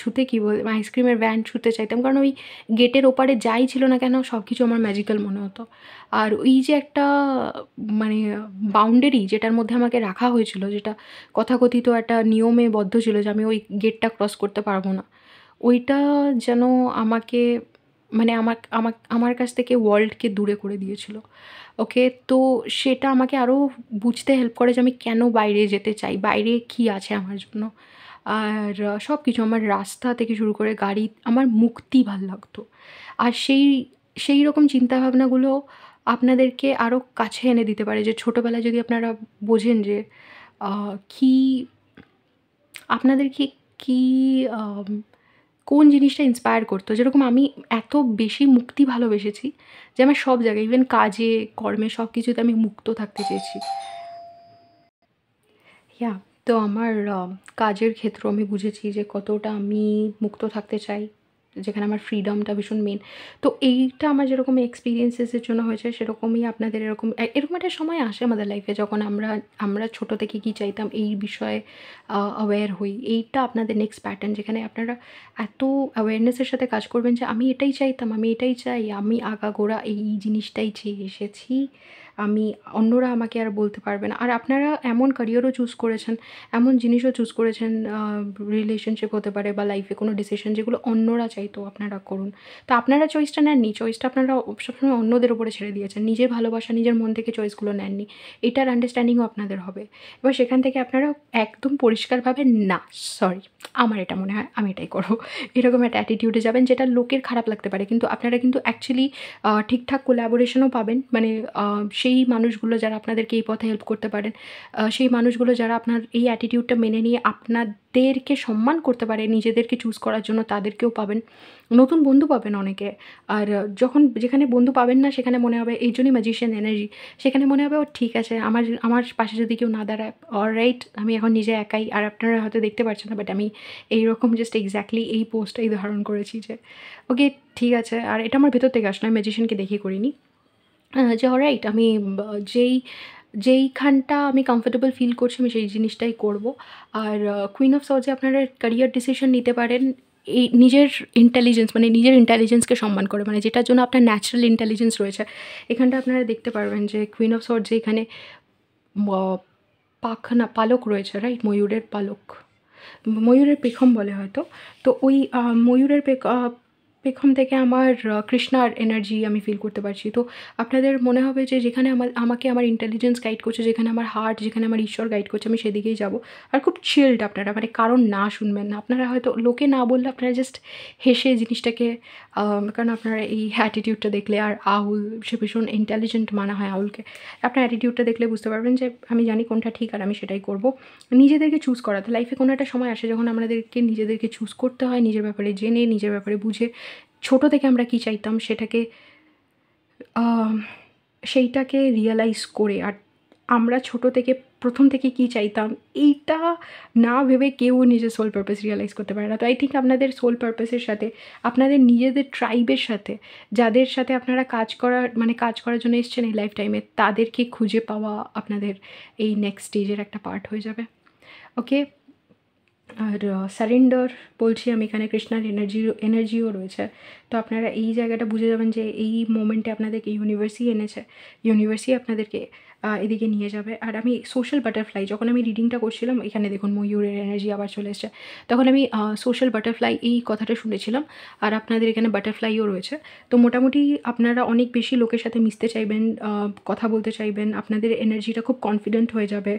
ছুঁতে কী আইসক্রিমের ভ্যান ছুঁতে চাইতাম। কারণ ওই গেটের ওপারে যাই ছিল না কেন সব কিছু আমার ম্যাজিক্যাল মনে হতো। আর ওই যে একটা, মানে বাউন্ডারি যেটার মধ্যে আমাকে রাখা হয়েছিল, যেটা তথাকথিত একটা নিয়মে বদ্ধ ছিল যে আমি ওই গেটটা ক্রস করতে পারব না। ওইটা যেন আমাকে, মানে আমার কাছ থেকে ওয়ার্ল্ডকে দূরে করে দিয়েছিল। ওকে? তো সেটা আমাকে আরও বুঝতে হেল্প করে যে আমি কেন বাইরে যেতে চাই, বাইরে কী আছে আমার জন্য। আর সব কিছু, আমার রাস্তা থেকে শুরু করে গাড়ি, আমার মুক্তি ভাল লাগতো। আর সেইরকম চিন্তাভাবনাগুলো আপনাদেরকে আরও কাছে এনে দিতে পারে। যে ছোটোবেলায় যদি আপনারা বোঝেন যে আ কী আপনাদেরকে কী আম কোন জিনিসটা ইন্সপায়ার করতো। যেরকম আমি এত বেশি মুক্তি ভালোবেসেছি যে আমার সব জায়গায়, ইভেন কাজে, কর্মে, সব কিছুতে আমি মুক্ত থাকতে চেয়েছি। তো আমার কাজের ক্ষেত্রেও আমি বুঝেছি যে কতটা আমি মুক্ত থাকতে চাই। যেখানে আমার ফ্রিডমটা ভীষণ মেন। তো এইটা আমার যেরকম এক্সপিরিয়েন্সেসের জন্য হয়েছে সেরকমই আপনাদের এরকম একটা সময় আসে আমাদের লাইফে যখন আমরা ছোটো থেকে কী চাইতাম এই বিষয়ে অ্যাওয়্যার হই। এইটা আপনাদের নেক্সট প্যাটার্ন, যেখানে আপনারা এত অ্যাওয়ারনেসের সাথে কাজ করবেন যে আমি এটাই চাইতাম, আমি এটাই চাই, আমি আগাগোড়া এই জিনিসটাই চেয়ে এসেছি। আমি অন্যরা আমাকে আর বলতে পারবে না। আর আপনারা এমন ক্যারিয়ারও চুজ করেছেন, এমন জিনিসও চুজ করেছেন, রিলেশনশিপ হতে পারে বা লাইফে কোনো ডিসিশন যেগুলো অন্যরা চাইতো আপনারা করুন। তো আপনারা চয়েসটা নেননি, চয়েসটা আপনারা সবসময় অন্যদের উপরে ছেড়ে দিয়েছেন। নিজের ভালোবাসা, নিজের মন থেকে চয়েসগুলো নেননি। এটার আন্ডারস্ট্যান্ডিংও আপনাদের হবে। এবার সেখান থেকে আপনারা একদম পরিষ্কারভাবে না, সরি, আমার এটা মনে হয়, আমি এটাই করব। এরকম একটা অ্যাটিটিউডে যাবেন যেটা লোকের খারাপ লাগতে পারে। কিন্তু আপনারা কিন্তু অ্যাকচুয়ালি ঠিকঠাক কোলাবোরেশনও পাবেন। মানে সেই মানুষগুলো যারা আপনাদেরকে এই পথে হেল্প করতে পারেন, সেই মানুষগুলো যারা আপনার এই অ্যাটিটিউডটা মেনে নিয়ে আপনাদেরকে সম্মান করতে পারে নিজেদেরকে চুজ করার জন্য, তাদেরকেও পাবেন। নতুন বন্ধু পাবেন অনেকে। আর যেখানে বন্ধু পাবেন না সেখানে মনে হবে, এই জন্যই ম্যাজিশিয়ান এনার্জি, সেখানে মনে হবে ও ঠিক আছে, আমার আমার পাশে যদি কেউ না দাঁড়ায়, অলরাইট, আমি এখন নিজে একাই। আর আপনারা হয়তো দেখতে পাচ্ছেন না, বাট আমি এইরকম জাস্ট এক্স্যাক্টলি এই পোজটাই ধারণ করেছি যে ওকে, ঠিক আছে। আর এটা আমার ভেতর থেকে আসলে, আমি ম্যাজিশিয়ানকে দেখিয়ে করিনি। যে অলরাইট, আমি যেইখানটা আমি কমফোর্টেবল ফিল করছি আমি সেই জিনিসটাই করব। আর কুইন অফ সর্ডসে আপনারা ক্যারিয়ার ডিসিশন নিতে পারেন এই নিজের ইন্টেলিজেন্স, মানে নিজের ইন্টেলিজেন্সকে সম্মান করে, মানে যেটার জন্য আপনার ন্যাচারাল ইন্টেলিজেন্স রয়েছে। এখানটা আপনারা দেখতে পারবেন যে কুইন অফ সর্ডস যে এখানে ম পালক রয়েছে, রাইট? ময়ূরের পালক, ময়ূরের পেখম বলে হয়তো। তো ওই ময়ূরের পেখম থেকে আমার কৃষ্ণার এনার্জি আমি ফিল করতে পারছি। তো আপনাদের মনে হবে যে যেখানে আমাকে আমার ইন্টেলিজেন্স গাইড করছে, যেখানে আমার হার্ট, যেখানে আমার ঈশ্বর গাইড করছে, আমি সেদিকেই যাব। আর খুব চিল্ড আপনারা, মানে কারণ না শুনবেন না। আপনারা হয়তো লোকে না বললে আপনারা জাস্ট হেসে জিনিসটাকে, কারণ আপনারা এই অ্যাটিটিউডটা দেখলে, আর আউল সে ভীষণ ইন্টেলিজেন্ট মানা হয় আউলকে। আপনার অ্যাটিটিউডটা দেখলে বুঝতে পারবেন যে আমি জানি কোনটা ঠিক আর আমি সেটাই করব। নিজেদেরকে চুজ করাতে লাইফে কোনো একটা সময় আসে যখন আমাদেরকে নিজেদেরকে চুজ করতে হয়, নিজের ব্যাপারে জেনে, নিজের ব্যাপারে বুঝে। ছোটো থেকে আমরা কী চাইতাম সেটাকে সেইটাকে রিয়ালাইজ করে, আর আমরা ছোটো থেকে প্রথম থেকে কী চাইতাম এইটা না ভেবে কেউ নিজের সোল পারপাস রিয়ালাইজ করতে পারে না। তো আই থিঙ্ক আপনাদের সোল পারপাসের সাথে, আপনাদের নিজেদের ট্রাইবের সাথে, যাদের সাথে আপনারা কাজ করার জন্য এসেছেন এই লাইফ টাইমে, তাদেরকে খুঁজে পাওয়া আপনাদের এই নেক্সট স্টেজের একটা পার্ট হয়ে যাবে। ওকে। আর সারেন্ডার বলছি আমি, এখানে কৃষ্ণার এনার্জিও রয়েছে। তো আপনারা এই জায়গাটা বুঝে যাবেন যে এই মোমেন্টে আপনাদেরকে ইউনিভার্সই এনেছে, ইউনিভার্সই আপনাদেরকে এদিকে নিয়ে যাবে। আর আমি সোশ্যাল বাটারফ্লাই, যখন আমি রিডিংটা করছিলাম, এখানে দেখুন ময়ূরের এনার্জি আবার চলে এসছে, তখন আমি সোশ্যাল বাটারফ্লাই এই কথাটা শুনেছিলাম। আর আপনাদের এখানে বাটারফ্লাইও রয়েছে। তো মোটামুটি আপনারা অনেক বেশি লোকের সাথে মিশতে চাইবেন, কথা বলতে চাইবেন, আপনাদের এনার্জিটা খুব কনফিডেন্ট হয়ে যাবে।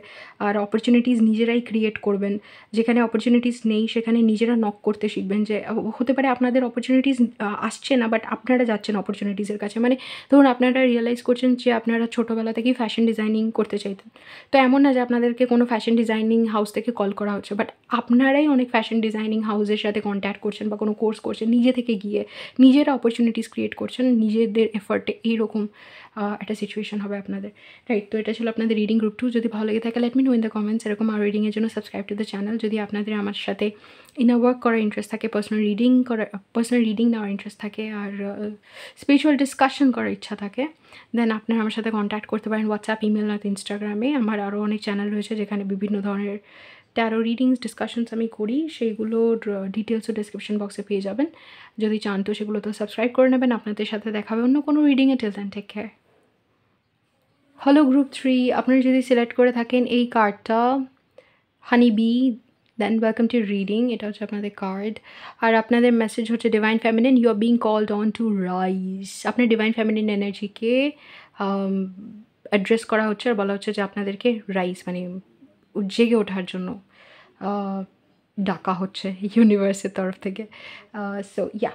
আর অপরচুনিটিস নিজেরাই ক্রিয়েট করবেন। যেখানে অপরচুনিটিস নেই সেখানে নিজেরা নক করতে শিখবেন। যে হতে পারে আপনাদের অপরচুনিটিস আসছে না, বাট আপনারা যাচ্ছেন অপরচুনিটিসের কাছে। মানে ধরুন আপনারা রিয়ালাইজ করছেন যে আপনারা ছোটোবেলা থেকেই ফ্যাশন ডিজাইনিং করতে চাইতেন। তো এমন না যে আপনাদেরকে কোনো ফ্যাশন ডিজাইনিং হাউস থেকে কল করা হচ্ছে, বাট আপনারাই অনেক ফ্যাশন ডিজাইনিং হাউসের সাথে কন্ট্যাক্ট করছেন বা কোনো কোর্স করছেন, নিজে থেকে গিয়ে নিজেরা অপরচুনিটিস ক্রিয়েট করছেন নিজেদের এফর্টে। এইরকম একটা সিচুয়েশন হবে আপনাদের, রাইট? তো এটা ছিল আপনাদের রিডিং গ্রুপ 2। যদি ভালো লেগে থাকে let me no in the comments. এরকম আর রিডিংয়ের জন্য সাবস্ক্রাইব টু দ্য চ্যানেল। যদি আপনাদের আমার সাথে ইনার ওয়ার্ক করার ইন্টারেস্ট থাকে, পার্সোনাল রিডিং নেওয়ার ইন্টারেস্ট থাকে, আর স্পিরিচুয়াল ডিসকাশন করার ইচ্ছা থাকে, দেন আপনারা আমার সাথে কন্ট্যাক্ট করতে পারেন হোয়াটসঅ্যাপ, ইমেল, নয়তো ইনস্টাগ্রামে। আমার আরও অনেক চ্যানেল রয়েছে যেখানে বিভিন্ন ধরনের ট্যারো রিডিংস ডিসকাশনস আমি করি, সেইগুলোর ডিটেলসও ডিসক্রিপশন বক্সে পেয়ে যাবেন। যদি চান তো সেগুলো তো সাবস্ক্রাইব করে নেবেন। আপনাদের সাথে দেখা হবে অন্য কোনো রিডিংয়ে। Till then take care. Hello group 3, আপনারা যদি সিলেক্ট করে থাকেন এই কার্ডটা, honey bee, then welcome to reading. এটা হচ্ছে আপনাদের কার্ড। আর আপনাদের মেসেজ হচ্ছে divine feminine, you are being called on to rise. আপনার ডিভাইন ফেমিনিন এনার্জিকে অ্যাড্রেস করা হচ্ছে আর বলা হচ্ছে যে আপনাদেরকে রাইজ, মানে জেগে ওঠার জন্য ডাকা হচ্ছে ইউনিভার্সের তরফ থেকে। সো ইয়া,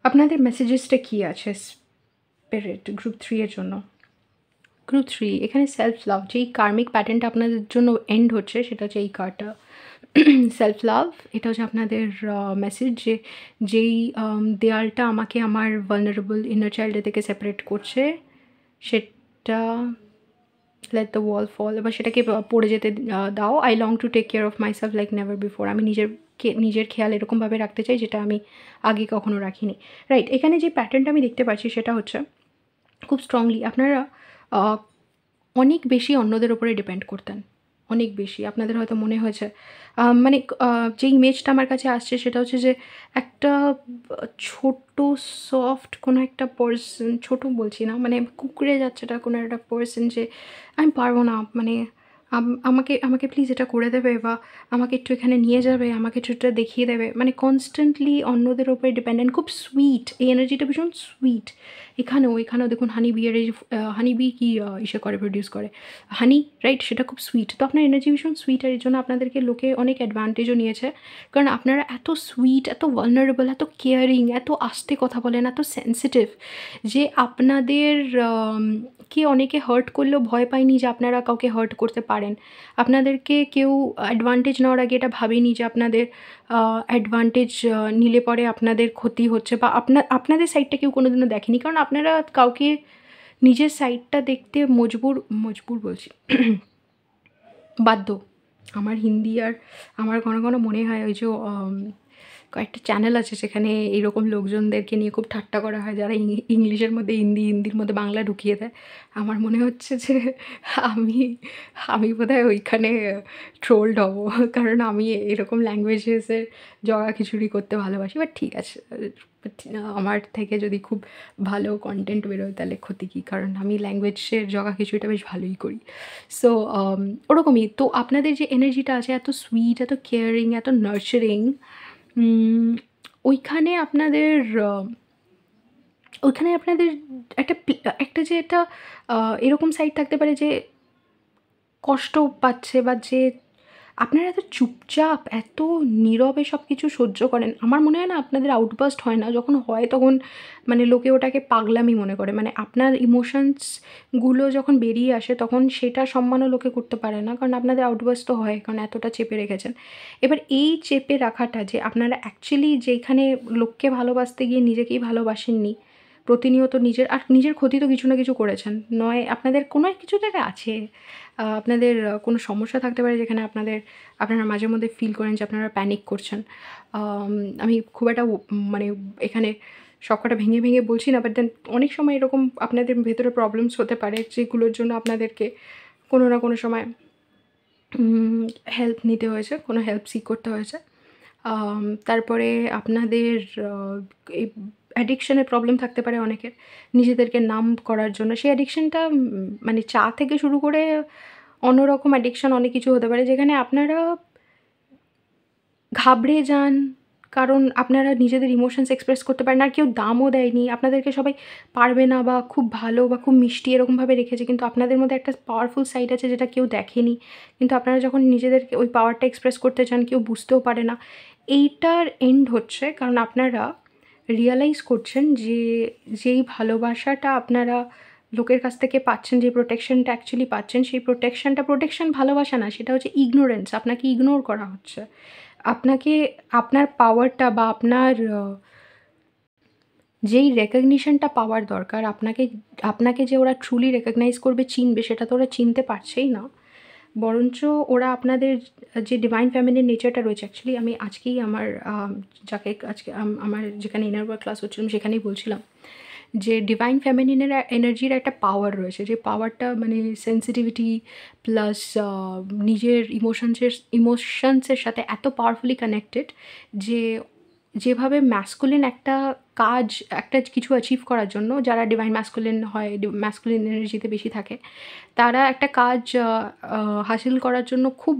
আপনাদের মেসেজেসটা কী আছে স্পিরিট গ্রুপ 3 এর জন্য? গ্রুপ 3 এখানে সেলফ লাভ, যেই কার্মিক প্যাটার্নটা আপনাদের জন্য এন্ড হচ্ছে সেটা হচ্ছে এই কার্ডটা, সেলফ লাভ। এটা হচ্ছে আপনাদের মেসেজ যে যেই দেয়ালটা আমাকে আমার ভালনারেবল ইনার চাইল্ডের থেকে সেপারেট করছে সেটা, লেট দ্য ওয়াল ফল, এবার সেটাকে পড়ে যেতে দাও। I long to take care of myself like never before. আমি নিজের নিজের খেয়াল এরকমভাবে রাখতে চাই যেটা আমি আগে কখনো রাখিনি। রাইট, এখানে যে প্যাটার্নটা আমি দেখতে পাচ্ছি সেটা হচ্ছে খুব স্ট্রংলি আপনারা আ অনেক বেশি অন্যদের উপরে ডিপেন্ড করতেন। অনেক বেশি। আপনাদের হয়তো মনে হয়েছে মানে যে ইমেজটা আমার কাছে আসছে সেটা হচ্ছে যে একটা ছোট্ট সফট কোনো একটা পারসন, ছোট বলছি না, মানে কুঁকড়ে যাচ্ছে কোনো একটা পারসন যে আমি পারব না, মানে আমাকে আমাকে প্লিজ এটা করে দেবে বা আমাকে একটু এখানে নিয়ে যাবে, আমাকে একটু এটা দেখিয়ে দেবে। মানে কনস্ট্যান্টলি অন্যদের উপরে ডিপেন্ডেন্ট, খুব সুইট। এই এনার্জিটা ভীষণ সুইট। এখানেও দেখুন হানি বি এর এই যে হানি বি কি ইসে করে, প্রডিউস করে হানি, রাইট? সেটা খুব সুইট। তো আপনার এনার্জি ভীষণ সুইট, আর এর জন্য আপনাদেরকে লোকে অনেক অ্যাডভান্টেজও নিয়েছে। কারণ আপনারা এত সুইট, এত ভালনারেবল, এত কেয়ারিং, এত আস্তে কথা বলেন, এত সেনসিটিভ যে আপনাদের কে অনেকে হার্ট করলেও ভয় পায়নি যে আপনারা কাউকে হার্ট করতে পারেন। আপনাদেরকে কেউ অ্যাডভান্টেজ নেওয়ার আগে এটা ভাবেনি যে আপনাদের অ্যাডভান্টেজ নিলে পরে আপনাদের ক্ষতি হচ্ছে, বা আপনাদের সাইডটা কেউ কোনোদিনও দেখেনি। কারণ আপনারা কাউকে নিজের সাইডটা দেখতে মজবুর বলছি বাধ্য। আমার হিন্দি আর আমার ঘন মনে হয় ওই যে কয়েকটা চ্যানেল আছে সেখানে এইরকম লোকজনদেরকে নিয়ে খুব ঠাট্টা করা হয়, যারা ইংলিশের মধ্যে হিন্দি, হিন্দির মধ্যে বাংলা ঢুকিয়ে দেয়। আমার মনে হচ্ছে যে আমি আমি বোধহয় ওইখানে ট্রোলড হব। কারণ আমি এরকম ল্যাঙ্গুয়েজেসের জগাখিচুড়ি করতে ভালোবাসি। বাট ঠিক আছে, বাট আমার থেকে যদি খুব ভালো কনটেন্ট বেরোয় তাহলে ক্ষতি কী? কারণ আমি ল্যাঙ্গুয়েজের জগাখিচুড়িটা বেশ ভালোই করি। সো ওরকমই। তো আপনাদের যে এনার্জিটা আছে এত সুইট, এত কেয়ারিং, এত নার্চারিং, ওইখানে আপনাদের ওইখানে আপনাদের একটা যে একটা এরকম সাইড থাকতে পারে যে কষ্ট পাচ্ছে, বা যে আপনারা এত চুপচাপ, এত নীরবে সব কিছু সহ্য করেন। আমার মনে হয় না আপনাদের আউটবার্স্ট হয় না। যখন হয় তখন মানে লোকে ওটাকে পাগলামি মনে করে। মানে আপনার ইমোশনসগুলো যখন বেরিয়ে আসে তখন সেটা সম্মানও লোকে করতে পারে না। কারণ আপনাদের আউটবার্স্ট তো হয়, কারণ এতটা চেপে রেখেছেন। এবার এই চেপে রাখাটা যে আপনারা অ্যাকচুয়ালি যেখানে লোককে ভালোবাসতে গিয়ে নিজেকেই ভালোবাসেননি, প্রতিনিয়ত নিজের ক্ষতি তো কিছু না কিছু করেছেন। নয় আপনাদের কোনো এক কিছু জায়গায় আছে, আপনাদের কোনো সমস্যা থাকতে পারে যেখানে আপনারা মাঝে মধ্যে ফিল করেন যে আপনারা প্যানিক করছেন। আমি খুব একটা মানে এখানে সবকটা ভেঙে বলছি না, বাট দেন অনেক সময় এরকম আপনাদের ভেতরে প্রবলেমস হতে পারে যেগুলোর জন্য আপনাদেরকে কোনো না কোনো সময় হেল্প নিতে হয়েছে, কোনো হেল্প সিক করতে হয়েছে। তারপরে আপনাদের এই অ্যাডিকশনের প্রবলেম থাকতে পারে অনেকের, নিজেদেরকে নাম করার জন্য। সেই অ্যাডিকশনটা মানে চা থেকে শুরু করে অন্যরকম অ্যাডিকশন অনেক কিছু হতে পারে, যেখানে আপনারা ঘাবড়ে যান। কারণ আপনারা নিজেদের ইমোশনস এক্সপ্রেস করতে পারেন না, আর কেউ দামও দেয়নি। আপনাদেরকে সবাই পারবে না বা খুব ভালো বা খুব মিষ্টি এরকমভাবে রেখেছে, কিন্তু আপনাদের মধ্যে একটা পাওয়ারফুল সাইড আছে যেটা কেউ দেখেনি। কিন্তু আপনারা যখন নিজেদেরকে ওই পাওয়ারটা এক্সপ্রেস করতে চান, কেউ বুঝতেও পারে না। এইটার এন্ড হচ্ছে কারণ আপনারা রিয়ালাইজ করছেন যে যেই ভালোবাসাটা আপনারা লোকের কাছ থেকে পাচ্ছেন, যে প্রোটেকশনটা অ্যাকচুয়ালি পাচ্ছেন, সেই প্রোটেকশন ভালোবাসা না, সেটা হচ্ছে ইগনোরেন্স। আপনাকে ইগনোর করা হচ্ছে। আপনাকে আপনার পাওয়ারটা বা আপনার যেই রেকগনিশনটা পাওয়ার দরকার, আপনাকে যে ওরা ট্রুলি রেকগনাইজ করবে, চিনবে, সেটা তো ওরা চিনতে পারছেই না। বরঞ্চ ওরা আপনাদের যে ডিভাইন ফেমিনিন নেচারটা রয়েছে, অ্যাকচুয়ালি আমি আজকেই আমার যাকে আজকে আমার যেখানে ইনার ওয়ার্ক ক্লাস হচ্ছিলাম সেখানেই বলছিলাম যে ডিভাইন ফেমিনিনের এনার্জির একটা পাওয়ার রয়েছে, যে পাওয়ারটা মানে সেন্সিটিভিটি প্লাস নিজের ইমোশনসের সাথে এত পাওয়ারফুলি কানেক্টেড যে যেভাবে ম্যাসকুলিন একটা কিছু অ্যাচিভ করার জন্য, যারা ডিভাইন ম্যাসকুলিন হয়, ম্যাসকুলিন এনার্জিতে বেশি থাকে, তারা একটা কাজ হাসিল করার জন্য খুব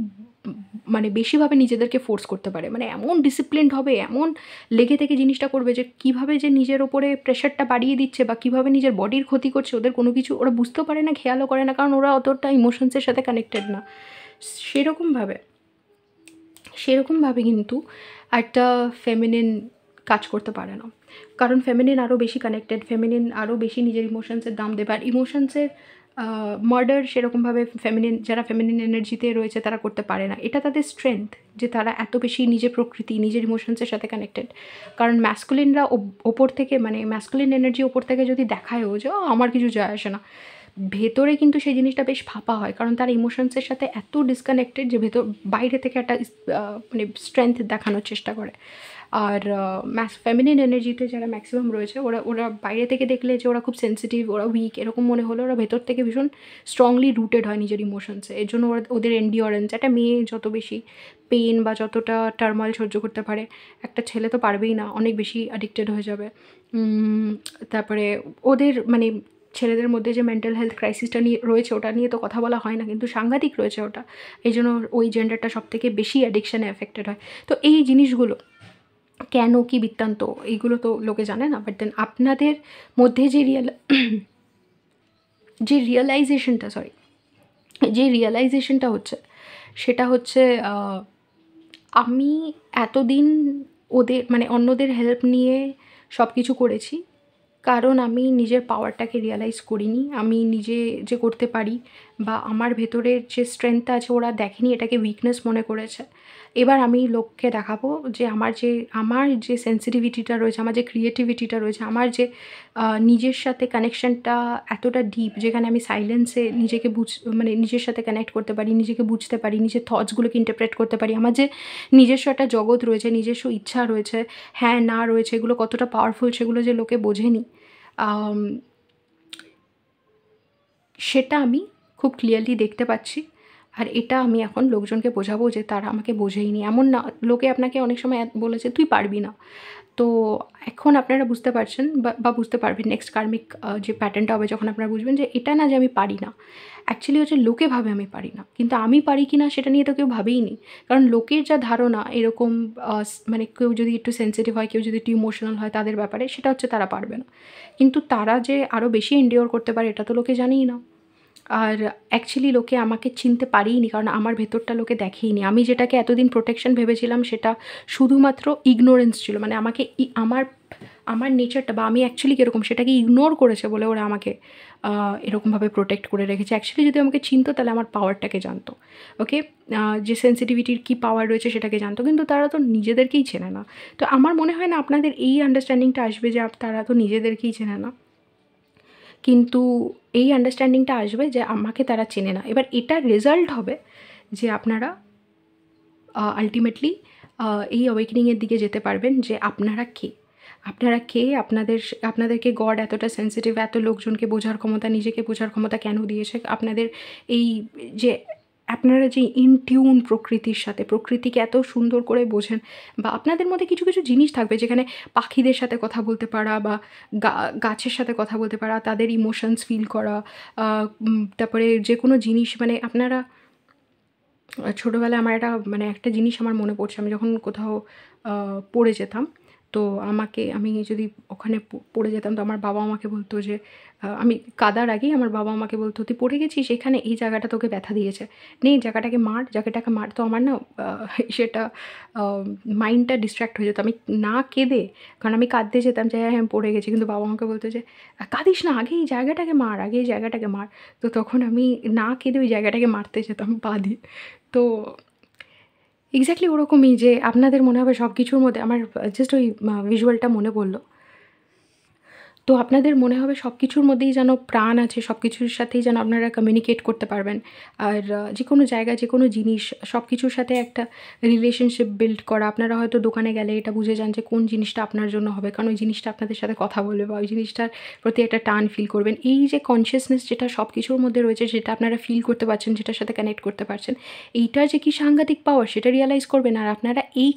মানে বেশিভাবে নিজেদেরকে ফোর্স করতে পারে। মানে এমন ডিসিপ্লিনড হবে, এমন লেগে থেকে জিনিসটা করবে যে কীভাবে যে নিজের ওপরে প্রেশারটা বাড়িয়ে দিচ্ছে বা কীভাবে নিজের বডির ক্ষতি করছে, ওদের কোনো কিছু ওরা বুঝতেও পারে না, খেয়ালও করে না, কারণ ওরা অতটা ইমোশনসের সাথে কানেক্টেড না। সেরকমভাবে কিন্তু একটা ফেমিনিন কাজ করতে পারে না। কারণ ফেমিনিন আরও বেশি কানেক্টেড, ফেমিনিন আরও বেশি নিজের ইমোশনসের দাম দেবে। আর ইমোশনসের মার্ডার সেরকমভাবে যারা ফেমিনিন এনার্জিতে রয়েছে তারা করতে পারে না। এটা তাদের স্ট্রেংথ, যে তারা এত বেশি নিজের প্রকৃতি, নিজের ইমোশনসের সাথে কানেক্টেড। কারণ ম্যাসকুলিনরা ওপর থেকে, মানে ম্যাসকুলিন এনার্জি ওপর থেকে যদি দেখায়ও যে আমার কিছু যায় আসে না, ভেতরে কিন্তু সেই জিনিসটা বেশ ফাঁপা হয়, কারণ তার ইমোশনসের সাথে এত ডিসকানেক্টেড যে বাইরে থেকে একটা মানে স্ট্রেংথ দেখানোর চেষ্টা করে। আর ফেমিনিন এনার্জিতে যারা ম্যাক্সিমাম রয়েছে, ওরা ওরা বাইরে থেকে দেখলে যে ওরা খুব সেন্সিটিভ, ওরা উইক এরকম মনে হলে, ওরা ভেতর থেকে ভীষণ স্ট্রংলি রুটেড হয় নিজের ইমোশনসে। এর জন্য ওদের এন্ডিওরেন্স, একটা মেয়ে যত বেশি পেন বা যতটা টার্ময়েল সহ্য করতে পারে, একটা ছেলে তো পারবেই না, অনেক বেশি অ্যাডিক্টেড হয়ে যাবে। তারপরে ওদের মানে ছেলেদের মধ্যে যে মেন্টাল হেলথ ক্রাইসিসটা নিয়ে রয়েছে, ওটা নিয়ে তো কথা বলা হয় না, কিন্তু সাংঘাতিক রয়েছে ওটা। এই জন্য ওই জেন্ডারটা সব থেকে বেশি অ্যাডিকশানে এফেক্টেড হয়। তো এই জিনিসগুলো কেন, কী বৃত্তান্ত, এইগুলো তো লোকে জানে না। বাট দেন আপনাদের মধ্যে যে রিয়েলাইজেশনটা হচ্ছে, সেটা হচ্ছে আমি এতদিন ওদের মানে অন্যদের হেল্প নিয়ে সব কিছু করেছি, কারণ আমি নিজের পাওয়ারটাকে রিয়ালাইজ করিনি। আমি নিজে যে করতে পারি বা আমার ভেতরের যে স্ট্রেংথটা আছে, ওরা দেখেনি, এটাকে উইকনেস মনে করেছে। এবার আমি লোককে দেখাবো যে আমার যে সেন্সিটিভিটিটা রয়েছে, আমার যে ক্রিয়েটিভিটিটা রয়েছে, আমার যে নিজের সাথে কানেকশানটা এতটা ডিপ, যেখানে আমি সাইলেন্সে নিজেকে মানে নিজের সাথে কানেক্ট করতে পারি, নিজেকে বুঝতে পারি, নিজের থটসগুলোকে ইন্টারপ্রেট করতে পারি। আমার যে নিজস্ব একটা জগৎ রয়েছে, নিজস্ব ইচ্ছা রয়েছে, হ্যাঁ না রয়েছে, এগুলো কতটা পাওয়ারফুল সেগুলো যে লোকে বোঝেনি, সেটা আমি খুব ক্লিয়ারলি দেখতে পাচ্ছি। আর এটা আমি এখন লোকজনকে বোঝাবো যে তারা আমাকে বোঝেইনি। এমন না, লোকে আপনাকে অনেক সময় বলেছে তুই পারবি না। তো এখন আপনারা বুঝতে পারছেন বা বুঝতে পারবেন নেক্সট কার্মিক যে প্যাটার্নটা হবে, যখন আপনারা বুঝবেন যে এটা না যে আমি পারি না, অ্যাকচুয়ালি হচ্ছে লোকে ভাবে আমি পারি না, কিন্তু আমি পারি কি না সেটা নিয়ে তো কেউ ভাবেই নি। কারণ লোকের যা ধারণা এরকম মানে কেউ যদি একটু সেন্সিটিভ হয়, কেউ যদি একটু ইমোশনাল হয় তাদের ব্যাপারে, সেটা হচ্ছে তারা পারবে না। কিন্তু তারা যে আরও বেশি এন্ডিওর করতে পারে এটা তো লোকে জানেই না। আর অ্যাকচুয়ালি লোকে আমাকে চিনতে পারেইনি, কারণ আমার ভেতরটা লোকে দেখেইনি। আমি যেটাকে এতদিন প্রোটেকশন ভেবেছিলাম, সেটা শুধুমাত্র ইগনোরেন্স ছিল। মানে আমাকে আমার নেচারটা বা আমি অ্যাকচুয়ালি কীরকম সেটাকে ইগনোর করেছে বলে ওরা আমাকে এরকমভাবে প্রোটেক্ট করে রেখেছে। অ্যাকচুয়ালি যদি আমাকে চিনতো তাহলে আমার পাওয়ারটাকে জানতো, ওকে, যে সেন্সিটিভিটির কী পাওয়ার রয়েছে সেটাকে জানতো, কিন্তু তারা তো নিজেদেরকেই চেনে না। তো আমার মনে হয় না আপনাদের এই আন্ডারস্ট্যান্ডিংটা আসবে যে তারা তো নিজেদেরকেই চেনে না, কিন্তু এই আন্ডারস্ট্যান্ডিংটা আসবে যে আমাকে তারা চেনে না। এবার এটার রেজাল্ট হবে যে আপনারা আলটিমেটলি এই অ্যাওয়েকেনিংয়ের দিকে যেতে পারবেন যে আপনারা কে, আপনাদেরকে গড এতটা সেন্সিটিভ, এত লোকজনকে বোঝার ক্ষমতা, নিজেকে বোঝার ক্ষমতা কেন দিয়েছে, আপনাদের এই যে আপনারা যে ইন টিউন প্রকৃতির সাথে, প্রকৃতিকে এত সুন্দর করে বোঝেন, বা আপনাদের মধ্যে কিছু কিছু জিনিস থাকবে যেখানে পাখিদের সাথে কথা বলতে পারা বা গাছের সাথে কথা বলতে পারা, তাদের ইমোশনস ফিল করা, তারপরে যে কোনো জিনিস মানে আপনারা ছোটোবেলায় আমার একটা জিনিস আমার মনে পড়ছে। আমি যখন কোথাও পড়ে যেতাম, তো আমি যদি ওখানে পড়ে যেতাম, তো আমার বাবা আমাকে বলতো যে আমি কাদার আগেই আমার বাবা আমাকে বলতো, তুই পড়ে গেছিস এখানে, এই জায়গাটা তোকে ব্যথা দিয়েছে, নে জায়গাটাকে মার। তো আমার না সেটা মাইন্ডটা ডিস্ট্র্যাক্ট হয়ে যেত। আমি না কেঁদে, কারণ আমি কাঁদতে যেতাম যে হ্যাঁ আমি পড়ে গেছি, কিন্তু বাবা আমাকে বলতো যে কাঁদিস না, আগে এই জায়গাটাকে মার। তো তখন আমি না কেঁদে ওই জায়গাটাকে মারতে যেতাম পা দিয়ে। তো এক্স্যাক্টলি ওরকমই, যে আপনাদের মনে হবে সব কিছুর মধ্যে আমার জাস্ট ওই ভিজুয়ালটা মনে পড়লো। তো আপনাদের মনে হবে সব কিছুর মধ্যেই যেন প্রাণ আছে, সব কিছুর সাথেই যেন আপনারা কমিউনিকেট করতে পারবেন। আর যে কোনো জায়গা, যে কোনো জিনিস, সব কিছুর সাথে একটা রিলেশনশিপ বিল্ড করা। আপনারা হয়তো দোকানে গেলে এটা বুঝে যান যে কোন জিনিসটা আপনার জন্য হবে, কারণ ওই জিনিসটা আপনাদের সাথে কথা বলবে বা ওই জিনিসটার প্রতি একটা টান ফিল করবেন। এই যে কনসিয়াসনেস যেটা সব কিছুর মধ্যে রয়েছে, যেটা আপনারা ফিল করতে পারছেন, যেটার সাথে কানেক্ট করতে পারছেন, এইটার যে কী সাংঘাতিক পাওয়ার সেটা রিয়ালাইজ করবেন। আর আপনারা এই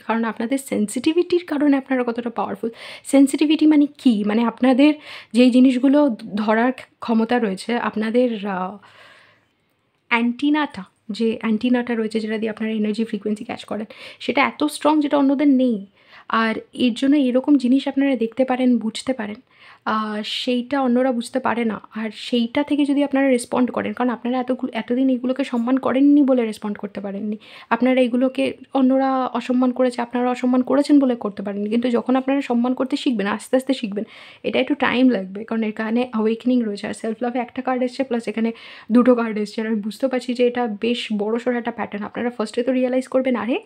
কারণ আপনাদের সেন্সিটিভিটির কারণে আপনারা কতটা পাওয়ারফুল। সেন্সিটিভিটি মানে কী? মানে আপনাদের যেই জিনিসগুলো ধরার ক্ষমতা রয়েছে, আপনাদের অ্যান্টিনাটা রয়েছে, যেটা দিয়ে আপনারা এনার্জি ফ্রিকোয়েন্সি ক্যাচ করেন, সেটা এত স্ট্রং যেটা অন্যদের নেই। আর এর জন্য এরকম জিনিস আপনারা দেখতে পারেন, বুঝতে পারেন, সেইটা অন্যরা বুঝতে পারে না। আর সেইটা থেকে যদি আপনারা রেসপন্ড করেন, কারণ আপনারা এতদিন এগুলোকে সম্মান করেননি বলে রেসপন্ড করতে পারেননি। আপনারা এগুলোকে অন্যরা অসম্মান করেছে, আপনারা অসম্মান করেছেন বলে করতে পারেননি। কিন্তু যখন আপনারা সম্মান করতে শিখবেন, আস্তে আস্তে শিখবেন, এটা একটু টাইম লাগবে, কারণ এখানে অ্যাওয়েকেনিং রয়েছে। আর সেলফ লাভে একটা কার্ড এসছে, প্লাস এখানে দুটো কার্ড এসছে। আর আমি বুঝতে পারছি যে এটা বেশ বড়সড় একটা প্যাটার্ন। আপনারা ফার্স্টে তো রিয়ালাইজ করবেন, আরে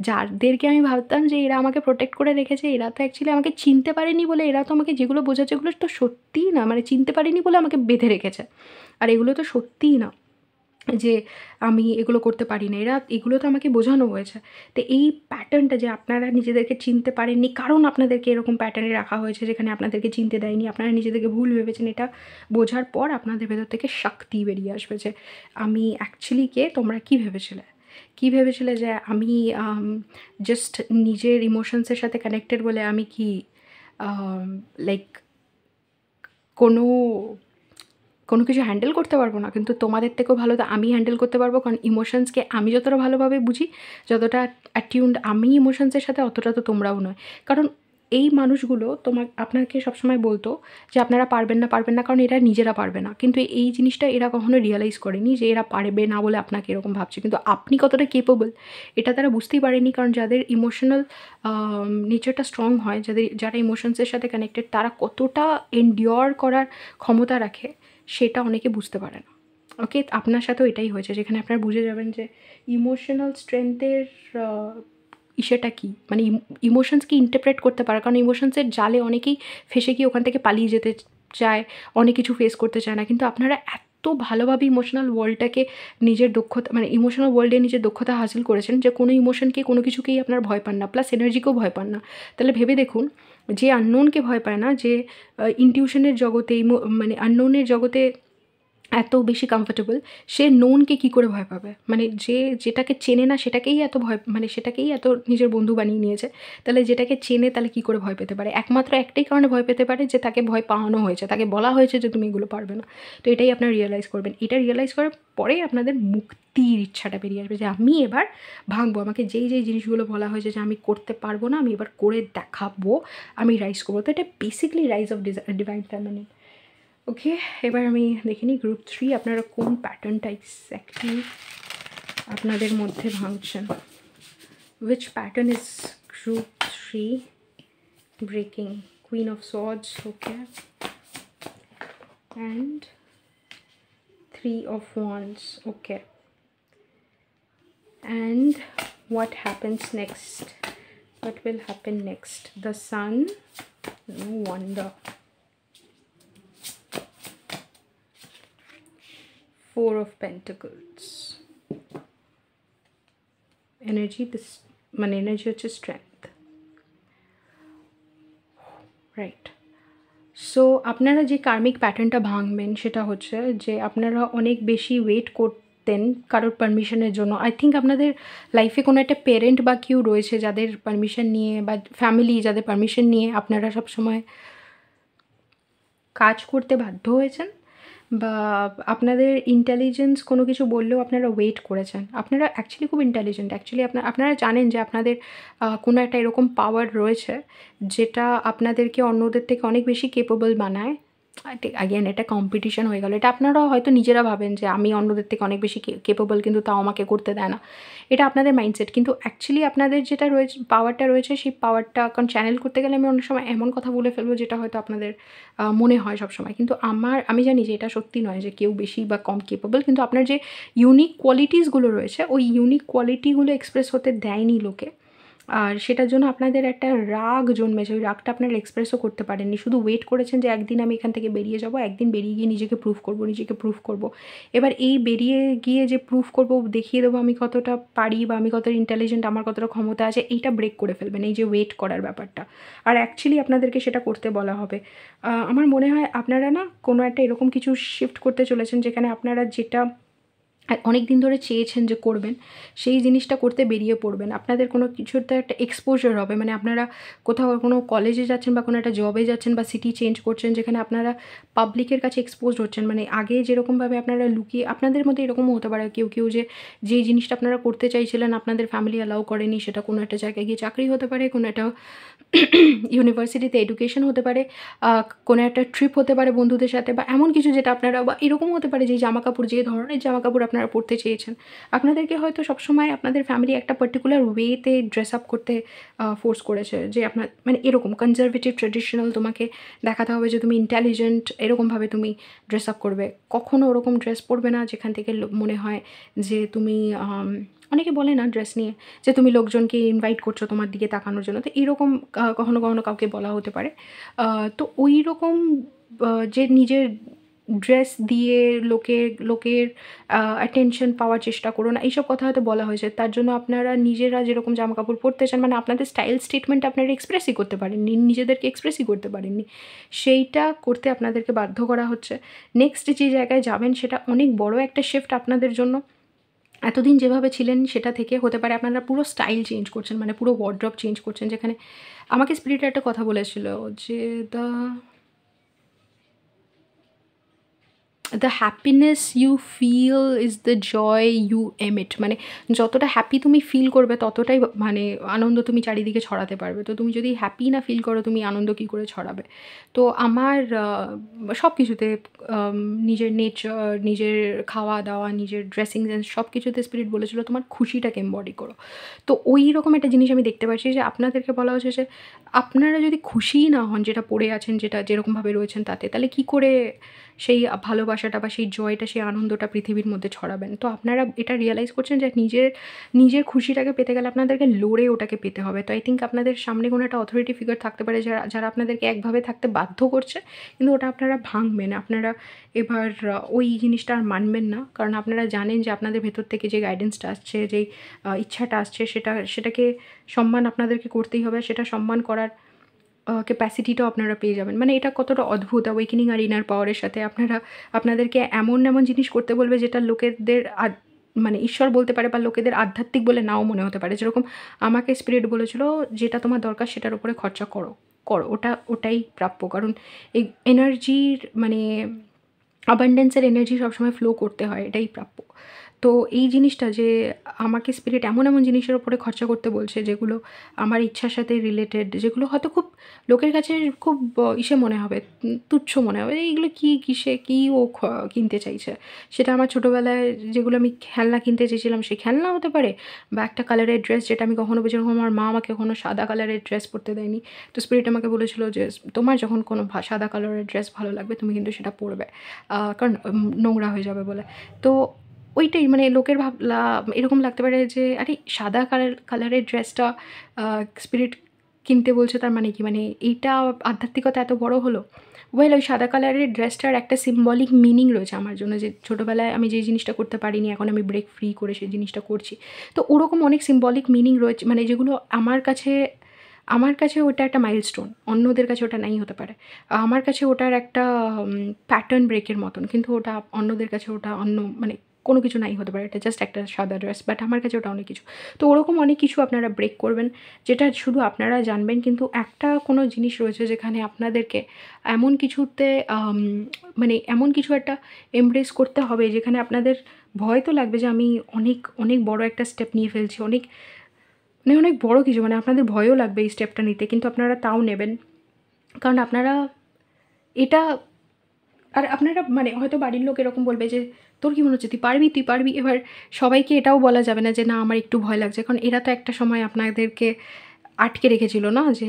যাদেরকে আমি ভাবতাম যে এরা আমাকে প্রোটেক্ট করে রেখেছে, এরা তো অ্যাকচুয়ালি আমাকে চিনতে পারেনি বলে, এরা তো আমাকে যেগুলো বোঝাচ্ছে এগুলো তো সত্যিই না, মানে চিনতে পারেনি বলে আমাকে বেঁধে রেখেছে, আর এগুলো তো সত্যিই না যে আমি এগুলো করতে পারি না, এগুলো তো আমাকে বোঝানো হয়েছে। তো এই প্যাটার্নটা যে আপনারা নিজেদেরকে চিনতে পারেননি কারণ আপনাদেরকে এরকম প্যাটার্নে রাখা হয়েছে যেখানে আপনাদেরকে চিনতে দেয়নি, আপনারা নিজেদেরকে ভুল ভেবেছেন, এটা বোঝার পর আপনাদের ভেতর থেকে শক্তি বেরিয়ে আসবে যে আমি অ্যাকচুয়ালি কে, তোমরা কী ভেবেছিলে যে আমি জাস্ট নিজের ইমোশনসের সাথে কানেক্টেড বলে আমি কি লাইক কোনো কিছু হ্যান্ডেল করতে পারবো না, কিন্তু তোমাদের থেকেও ভালো তো আমি হ্যান্ডেল করতে পারবো, কারণ ইমোশনসকে আমি যতটা ভালোভাবে বুঝি, যতটা অ্যাটিউন্ড আমি ইমোশনসের সাথে, অতটা তো তোমরাও নয়। কারণ এই মানুষগুলো আপনাকে সবসময় বলতো যে আপনারা পারবেন না, কারণ এরা নিজেরা পারবে না, কিন্তু এই জিনিসটা এরা কখনো রিয়েলাইজ করেনি যে এরা পারবে না বলে আপনাকে এরকম ভাবছে, কিন্তু আপনি কতটা কেপেবল এটা তারা বুঝতেই পারেনি। কারণ যাদের ইমোশনাল নেচারটা স্ট্রং হয়, যারা ইমোশনসের সাথে কানেক্টেড, তারা কতটা এন্ডিওর করার ক্ষমতা রাখে সেটা অনেকে বুঝতে পারে না। ওকে, আপনার সাথেও এটাই হয়েছে, যেখানে আপনারা বুঝে যাবেন যে ইমোশনাল স্ট্রেংথের ইসেটা কী, মানে ইমোশনসকে ইন্টারপ্রেট করতে পারে, কারণ ইমোশনসের জালে অনেকেই ফেসে গিয়ে ওখান থেকে পালিয়ে যেতে চায়, অনেক কিছু ফেস করতে চায় না, কিন্তু আপনারা এত ভালোভাবে ইমোশনাল ওয়ার্ল্ডটাকে নিজের দক্ষতা, মানে ইমোশনাল ওয়ার্ল্ডে নিজের দক্ষতা হাসিল করেছেন যে কোনো ইমোশনকে, কোনো কিছুকেই আপনার ভয় পান না, প্লাস এনার্জিকেও ভয় পান না। তাহলে ভেবে দেখুন, যে আননোনকে ভয় পায় না, যে ইনটিউশনের জগতে, মানে আননোনের জগতে এত বেশি কমফর্টেবল, সে নোনকে কী করে ভয় পাবে? মানে যেটাকে চেনে না সেটাকেই এত ভয়, মানে সেটাকেই এত নিজের বন্ধু বানিয়ে নিয়েছে, তাহলে যেটাকে চেনে তাহলে কী করে ভয় পেতে পারে? একমাত্র একটাই কারণে ভয় পেতে পারে, যে তাকে ভয় পাওয়ানো হয়েছে, তাকে বলা হয়েছে যে তুমি এগুলো পারবে না। তো এটাই আপনারা রিয়েলাইজ করবেন, এটা রিয়েলাইজ করার পরেই আপনাদের মুক্তির ইচ্ছাটা বেরিয়ে আসবে যে আমি এবার ভাঙবো, আমাকে যেই জিনিসগুলো বলা হয়েছে যে আমি করতে পারবো না, আমি এবার করে দেখাবো, আমি রাইজ করবো। তো এটা basically rise of divine feminine. Okay, এবার আমি দেখে নিই গ্রুপ 3 আপনারা কোন প্যাটার্নটা এক্স্যাক্টলি আপনাদের মধ্যে ভাঙছেন। Which pattern is group 3 breaking? Queen of swords, okay, and 3 of wands, okay, and what happens next? What will happen next? The sun, no wonder. 4 of Pentacles, energy, this মানে energy হচ্ছে strength, right. So আপনারা যে কার্মিক প্যাটার্নটা ভাঙবেন সেটা হচ্ছে যে আপনারা অনেক বেশি ওয়েট করতেন কারোর পারমিশনের জন্য। আই থিঙ্ক আপনাদের লাইফে কোনো একটা পেরেন্ট বা কেউ রয়েছে যাদের পারমিশন নিয়ে, বা ফ্যামিলি যাদের পারমিশন নিয়ে আপনারা সবসময় কাজ করতে বাধ্য হয়েছেন, বা আপনাদের ইন্টেলিজেন্স কোনো কিছু বললেও আপনারা ওয়েট করেছেন। আপনারা অ্যাকচুয়ালি খুব ইন্টেলিজেন্ট, অ্যাকচুয়ালি আপনারা জানেন যে আপনাদের কোনো একটা এরকম পাওয়ার রয়েছে যেটা আপনাদেরকে অন্যদের থেকে অনেক বেশি কেপেবল বানায়। আগেন এটা কম্পিটিশন হয়ে গেল, এটা আপনারাও হয়তো নিজেরা ভাবেন যে আমি অন্যদের থেকে অনেক বেশি কেপেবল, কিন্তু তাও আমাকে করতে দেয় না, এটা আপনাদের মাইন্ডসেট। কিন্তু অ্যাকচুয়ালি আপনাদের যেটা রয়েছে, পাওয়ারটা রয়েছে, সেই পাওয়ারটা কারণ চ্যানেল করতে গেলে আমি অনেক সময় এমন কথা বলে ফেলবো যেটা হয়তো আপনাদের মনে হয় সবসময়, কিন্তু আমি জানি যে এটা সত্যি নয় যে কেউ বেশি বা কম কেপেবল, কিন্তু আপনার যে ইউনিক কোয়ালিটিসগুলো রয়েছে ওই ইউনিক কোয়ালিটিগুলো এক্সপ্রেস হতে দেয়নি লোকে, আর সেটার জন্য আপনাদের একটা রাগ জন্মেছে, ওই রাগটা আপনারা এক্সপ্রেসও করতে পারেননি, শুধু ওয়েট করেছেন যে একদিন আমি এখান থেকে বেরিয়ে যাব, একদিন বেরিয়ে গিয়ে নিজেকে প্রুফ করব। এবার এই বেরিয়ে গিয়ে যে প্রুফ করব, দেখিয়ে দেবো আমি কতটা পারি বা আমি কতটা ইন্টেলিজেন্ট, আমার কতটা ক্ষমতা আছে, এইটা ব্রেক করে ফেলবেন, এই যে ওয়েট করার ব্যাপারটা। আর অ্যাকচুয়ালি আপনাদেরকে সেটা করতে বলা হবে। আমার মনে হয় আপনারা না কোনো একটা এরকম কিছু শিফট করতে চলেছেন যেখানে আপনারা যেটা অনেক দিন ধরে চেয়েছেন যে করবেন, সেই জিনিসটা করতে বেরিয়ে পড়বেন। আপনাদের কোনো কিছুতে একটা এক্সপোজার হবে, মানে আপনারা কোথাও কোনো কলেজে যাচ্ছেন বা কোনো একটা জবে যাচ্ছেন বা সিটি চেঞ্জ করছেন, যেখানে আপনারা পাবলিকের কাছে এক্সপোজড হচ্ছেন। মানে আগে যেরকমভাবে আপনারা লুকিয়ে, আপনাদের মধ্যে এরকমও হতে পারে কেউ যে যেই জিনিসটা আপনারা করতে চাইছিলেন আপনাদের ফ্যামিলি অ্যালাউ করেনি, সেটা কোনো একটা জায়গায় গিয়ে চাকরি হতে পারে, কোনো একটা ইউনিভার্সিটিতে এডুকেশন হতে পারে, কোনো একটা ট্রিপ হতে পারে বন্ধুদের সাথে, বা এমন কিছু যেটা আপনারা, বা এরকমও হতে পারে যে জামাকাপড়, যে ধরনের জামাকাপড় আপনারা পরতে চেয়েছেন, আপনাদেরকে হয়তো সবসময় আপনাদের ফ্যামিলি একটা পার্টিকুলার ওয়েতে ড্রেস আপ করতে ফোর্স করেছে, যে আপনার মানে এরকম কনজারভেটিভ ট্র্যাডিশনাল, তোমাকে দেখাতে হবে যে তুমি ইন্টেলিজেন্ট, এরকমভাবে তুমি ড্রেস আপ করবে। কখনো ওরকম ড্রেস পরবে না যেখান থেকে মনে হয় যে তুমি অনেকে বলে না ড্রেস নিয়ে যে তুমি লোকজনকে ইনভাইট করছো তোমার দিকে তাকানোর জন্য, তো এরকম কখনো কখনো কাউকে বলা হতে পারে। তো ওই রকম যে নিজের ড্রেস দিয়ে লোকের অ্যাটেনশন পাওয়ার চেষ্টা করো না, এইসব কথা হয়তো বলা হয়েছে। তার জন্য আপনারা নিজেরা যেরকম জামাকাপড় পরতে চান, মানে আপনাদের স্টাইল স্টেটমেন্ট আপনারা এক্সপ্রেসই করতে পারেননি, নিজেদেরকে এক্সপ্রেসই করতে পারেননি, সেইটা করতে আপনাদেরকে বাধ্য করা হচ্ছে। নেক্সট যে জায়গায় যাবেন সেটা অনেক বড় একটা শিফট আপনাদের জন্য। এতদিন যেভাবে ছিলেন সেটা থেকে হতে পারে আপনারা পুরো স্টাইল চেঞ্জ করছেন, মানে পুরো ওয়ার্ড্রব চেঞ্জ করছেন। যেখানে আমাকে স্পিরিট একটা কথা বলেছিল যে the happiness you feel is the joy you emit, মানে যতটা হ্যাপি তুমি ফিল করবে ততটাই মানে আনন্দ তুমি চারিদিকে ছড়াতে পারবে। তো তুমি যদি হ্যাপি না ফিল করো, তুমি আনন্দ কী করে ছড়াবে? তো আমার সব কিছুতে, নিজের নেচার, নিজের খাওয়া দাওয়া, নিজের ড্রেসিং সেন্স, সব কিছুতে স্পিরিট বলেছিল তোমার খুশিটাকে এম্বডি করো। তো ওই রকম একটা জিনিস আমি দেখতে পাচ্ছি যে আপনাদেরকে বলা হচ্ছে যে আপনারা যদি খুশিই না হন যেটা পড়ে আছেন, যেটা যেরকমভাবে রয়েছেন তাতে, তাহলে কী করে সেই ভালোবাসাটা বা সেই জয়টা, সেই আনন্দটা পৃথিবীর মধ্যে ছড়াবেন? তো আপনারা এটা রিয়ালাইজ করছেন যে নিজের খুশিটাকে পেতে গেলে আপনাদেরকে লড়ে ওটাকে পেতে হবে। তো আই থিঙ্ক আপনাদের সামনে কোনো একটা অথরিটি ফিগার থাকতে পারে যারা যারা আপনাদেরকে একভাবে থাকতে বাধ্য করছে, কিন্তু ওটা আপনারা ভাঙবেন। আপনারা এবার ওই জিনিসটা আর মানবেন না। কারণ আপনারা জানেন যে আপনাদের ভেতর থেকে যে গাইডেন্সটা আসছে, যেই ইচ্ছাটা আসছে, সেটাকে সম্মান আপনাদেরকে করতেই হবে। সেটা সম্মান করার ক্যাপাসিটিটাও আপনারা পেয়ে যাবেন। মানে এটা কতটা অদ্ভুত অ্যাওয়েকেনিং আর ইনার পাওয়ারের সাথে আপনাদেরকে এমন জিনিস করতে বলবে যেটা লোকেদের মানে ঈশ্বর বলতে পারে, বা লোকেদের আধ্যাত্মিক বলে নাও মনে হতে পারে। যেরকম আমাকে স্পিরিট বলেছিল, যেটা তোমার দরকার সেটার উপরে খরচা করো। ওটাই প্রাপ্য। কারণ এই এনার্জির মানে অ্যাবান্ডেন্সের এনার্জি সবসময় ফ্লো করতে হয়, এটাই প্রাপ্য। তো এই জিনিসটা যে আমাকে স্পিরিট এমন জিনিসের উপরে খরচা করতে বলছে, যেগুলো আমার ইচ্ছার সাথে রিলেটেড, যেগুলো হয়তো খুব লোকের কাছে খুব মনে হবে, তুচ্ছ মনে হবে, এইগুলো কী ও কিনতে চাইছে। সেটা আমার ছোটোবেলায় যেগুলো আমি খেলনা কিনতে চেয়েছিলাম, সেই খেলনা হতে পারে, বা একটা কালারের ড্রেস যেটা আমি কখনো যেরকম আমার মা আমাকে কখনো সাদা কালারের ড্রেস পরতে দেয়নি। তো স্পিরিট আমাকে বলেছিল যে তোমার যখন কোনো সাদা কালারের ড্রেস ভালো লাগবে তুমি কিন্তু সেটা পরবে, কারণ নোংরা হয়ে যাবে বলে। তো ওইটাই, মানে লোকের এরকম লাগতে পারে যে আরে সাদা কালারের ড্রেসটা স্পিরিট কিনতে বলছে, তার মানে কি? মানে এইটা আধ্যাত্মিকতা এত বড় হলো? ওয়েল, ওই সাদা কালারের ড্রেসটার একটা সিম্বলিক মিনিং রয়েছে আমার জন্য, যে ছোটোবেলায় আমি যে জিনিসটা করতে পারিনি, এখন আমি ব্রেক ফ্রি করে সেই জিনিসটা করছি। তো ওরকম অনেক সিম্বলিক মিনিং রয়েছে, মানে যেগুলো আমার কাছে ওটা একটা মাইলস্টোন, অন্যদের কাছে ওটা নাই হতে পারে। আমার কাছে ওটার একটা প্যাটার্ন ব্রেকের মতন, কিন্তু ওটা অন্যদের কাছে ওটা অন্য মানে কোনো কিছু নাই হতে পারে। এটা জাস্ট একটা সাদা ড্রেস, বাট আমার কাছে ওটা অনেক কিছু। তো ওরকম অনেক কিছু আপনারা ব্রেক করবেন, যেটা শুধু আপনারা জানবেন। কিন্তু একটা কোনো জিনিস রয়েছে যেখানে আপনাদেরকে এমন কিছুতে মানে এমন কিছু একটা এমব্রেস করতে হবে, যেখানে আপনাদের ভয় তো লাগবে যে আমি অনেক বড় একটা স্টেপ নিয়ে ফেলছি, অনেক বড় কিছু, মানে আপনাদের ভয়ও লাগবে এই স্টেপটা নিতে, কিন্তু আপনারা তাও নেবেন। কারণ আপনারা এটা, আর আপনারা মানে হয়তো বাড়ির লোক এরকম বলবে যে তোর কি মনে হচ্ছে তুই পারবি। এবার সবাইকে এটাও বলা যাবে না যে না আমার একটু ভয় লাগছে, কারণ এরা তো একটা সময় আপনাদেরকে আটকে রেখেছিল না, যে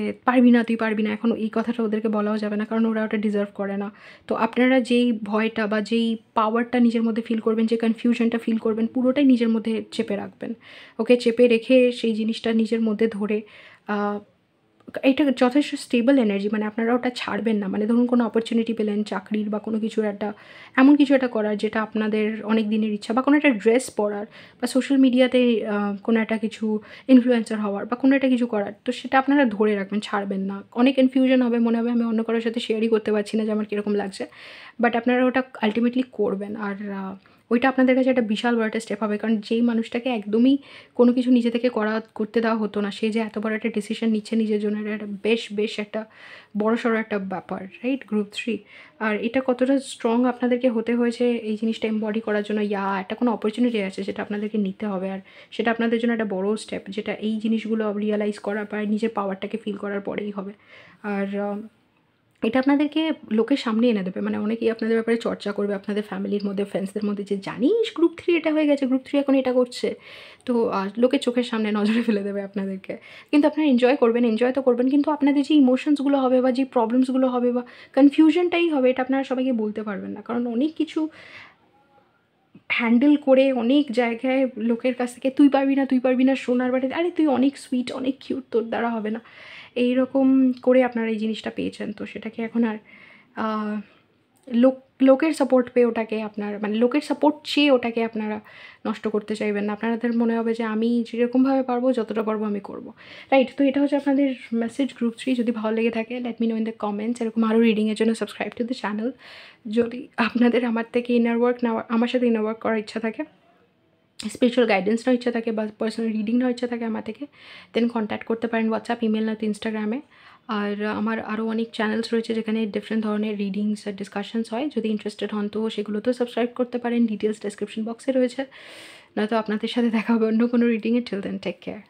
তুই পারবি না। এখন এই কথাটা ওদেরকে বলাও যাবে না, কারণ ওরা ওটা ডিজার্ভ করে না। তো আপনারা যেই ভয়টা বা যেই পাওয়ারটা নিজের মধ্যে ফিল করবেন, যে কনফিউশনটা ফিল করবেন, পুরোটাই নিজের মধ্যে চেপে রাখবেন। ওকে, চেপে রেখে সেই জিনিসটা নিজের মধ্যে ধরে এটা যথেষ্ট স্টেবল এনার্জি, মানে আপনারা ওটা ছাড়বেন না। মানে ধরুন কোনো অপরচুনিটি পেলেন চাকরির বা কোনো কিছুর একটা, এমন কিছু একটা করার যেটা আপনাদের অনেক দিনের ইচ্ছা, বা কোনো একটা ড্রেস পরার, বা সোশ্যাল মিডিয়াতে কোনো একটা কিছু ইনফ্লুয়েন্সার হওয়ার, বা কোনো একটা কিছু করার, তো সেটা আপনারা ধরে রাখবেন, ছাড়বেন না। অনেক কনফিউশন হবে, মনে হবে আমি অন্য কারোর সাথে শেয়ারই করতে পারছি না যে আমার কীরকম লাগছে, বাট আপনারা ওটা আলটিমেটলি করবেন। আর ওইটা আপনাদের কাছে একটা বিশাল বড় একটা স্টেপ হবে। কারণ যেই মানুষটাকে একদমই কোনো কিছু নিজে থেকে করতে দেওয়া হতো না, সে যে এত বড় একটা ডিসিশন নিচ্ছে নিজের জন্য, এটা একটা বেশ একটা বড়সড় একটা ব্যাপার, রাইট? গ্রুপ 3। আর এটা কতটা স্ট্রং আপনাদেরকে হতে হয়েছে এই জিনিসটা এমবডি করার জন্য, একটা কোনো অপরচুনিটি আছে যেটা আপনাদেরকে নিতে হবে। আর সেটা আপনাদের জন্য একটা বড় স্টেপ, যেটা এই জিনিসগুলো রিয়ালাইজ করার বা নিজের পাওয়ারটাকে ফিল করার পরেই হবে। আর এটা আপনাদেরকে লোকের সামনে এনে দেবে। মানে অনেকেই আপনাদের ব্যাপারে চর্চা করবে, আপনাদের ফ্যামিলির মধ্যে, ফ্রেন্ডসদের মধ্যে, যে জানিস গ্রুপ 3 এটা হয়ে গেছে, গ্রুপ 3 এখন এটা করছে। তো লোকের চোখের সামনে নজরে ফেলে দেবে আপনাদেরকে। কিন্তু আপনারা এনজয় করবেন, এনজয় তো করবেন, কিন্তু আপনাদের যে ইমোশনসগুলো হবে বা যে প্রবলেমসগুলো হবে বা কনফিউশনটাই হবে, এটা আপনারা সবাইকে বলতে পারবেন না। কারণ অনেক কিছু হ্যান্ডেল করে অনেক জায়গায় লোকের কাছ থেকে তুই পারবি না শোনার বাড়িতে, আরে তুই অনেক সুইট, অনেক কিউট, তোর দ্বারা হবে না, এইরকম করে আপনারা এই জিনিসটা পেয়েছেন। তো সেটাকে এখন আর আহ, লোকের সাপোর্ট পেয়ে ওটাকে আপনার, মানে লোকের সাপোর্ট চেয়ে ওটাকে আপনারা নষ্ট করতে চাইবেন না। আপনাদের মনে হবে যে আমি যেরকমভাবে পারবো, যতটা পারবো আমি করবো, রাইট? তো এটা হচ্ছে আপনাদের মেসেজ গ্রুপ 3। যদি ভালো লেগে থাকে, let me no in the comments. এরকম আরও রিডিংয়ের জন্য সাবস্ক্রাইব টু দ্য চ্যানেল। যদি আপনাদের আমার থেকে আমার সাথে ইনার ওয়ার্ক করার ইচ্ছা থাকে, স্পিরিচুয়াল গাইডেন্স নেওয়ার ইচ্ছা থাকে বা পার্সোনাল রিডিং নেওয়ার ইচ্ছা থাকে আমার থেকে, দেন কন্ট্যাক্ট করতে পারেন হোয়াটসঅ্যাপ, ইমেল, নয়তো ইনস্টাগ্রামে। আর আমার আরও অনেক চ্যানেলস রয়েছে যেখানে ডিফারেন্ট ধরনের রিডিংস আর ডিসকাশনস হয়। যদি ইন্টারেস্টেড হন তো সেগুলোতেও সাবস্ক্রাইব করতে পারেন, ডিটেলস ডেসক্রিপশন বক্সে রয়েছে। নয়তো আপনাদের সাথে দেখা হবে অন্য কোনো রিডিংয়ে। Till then, take care.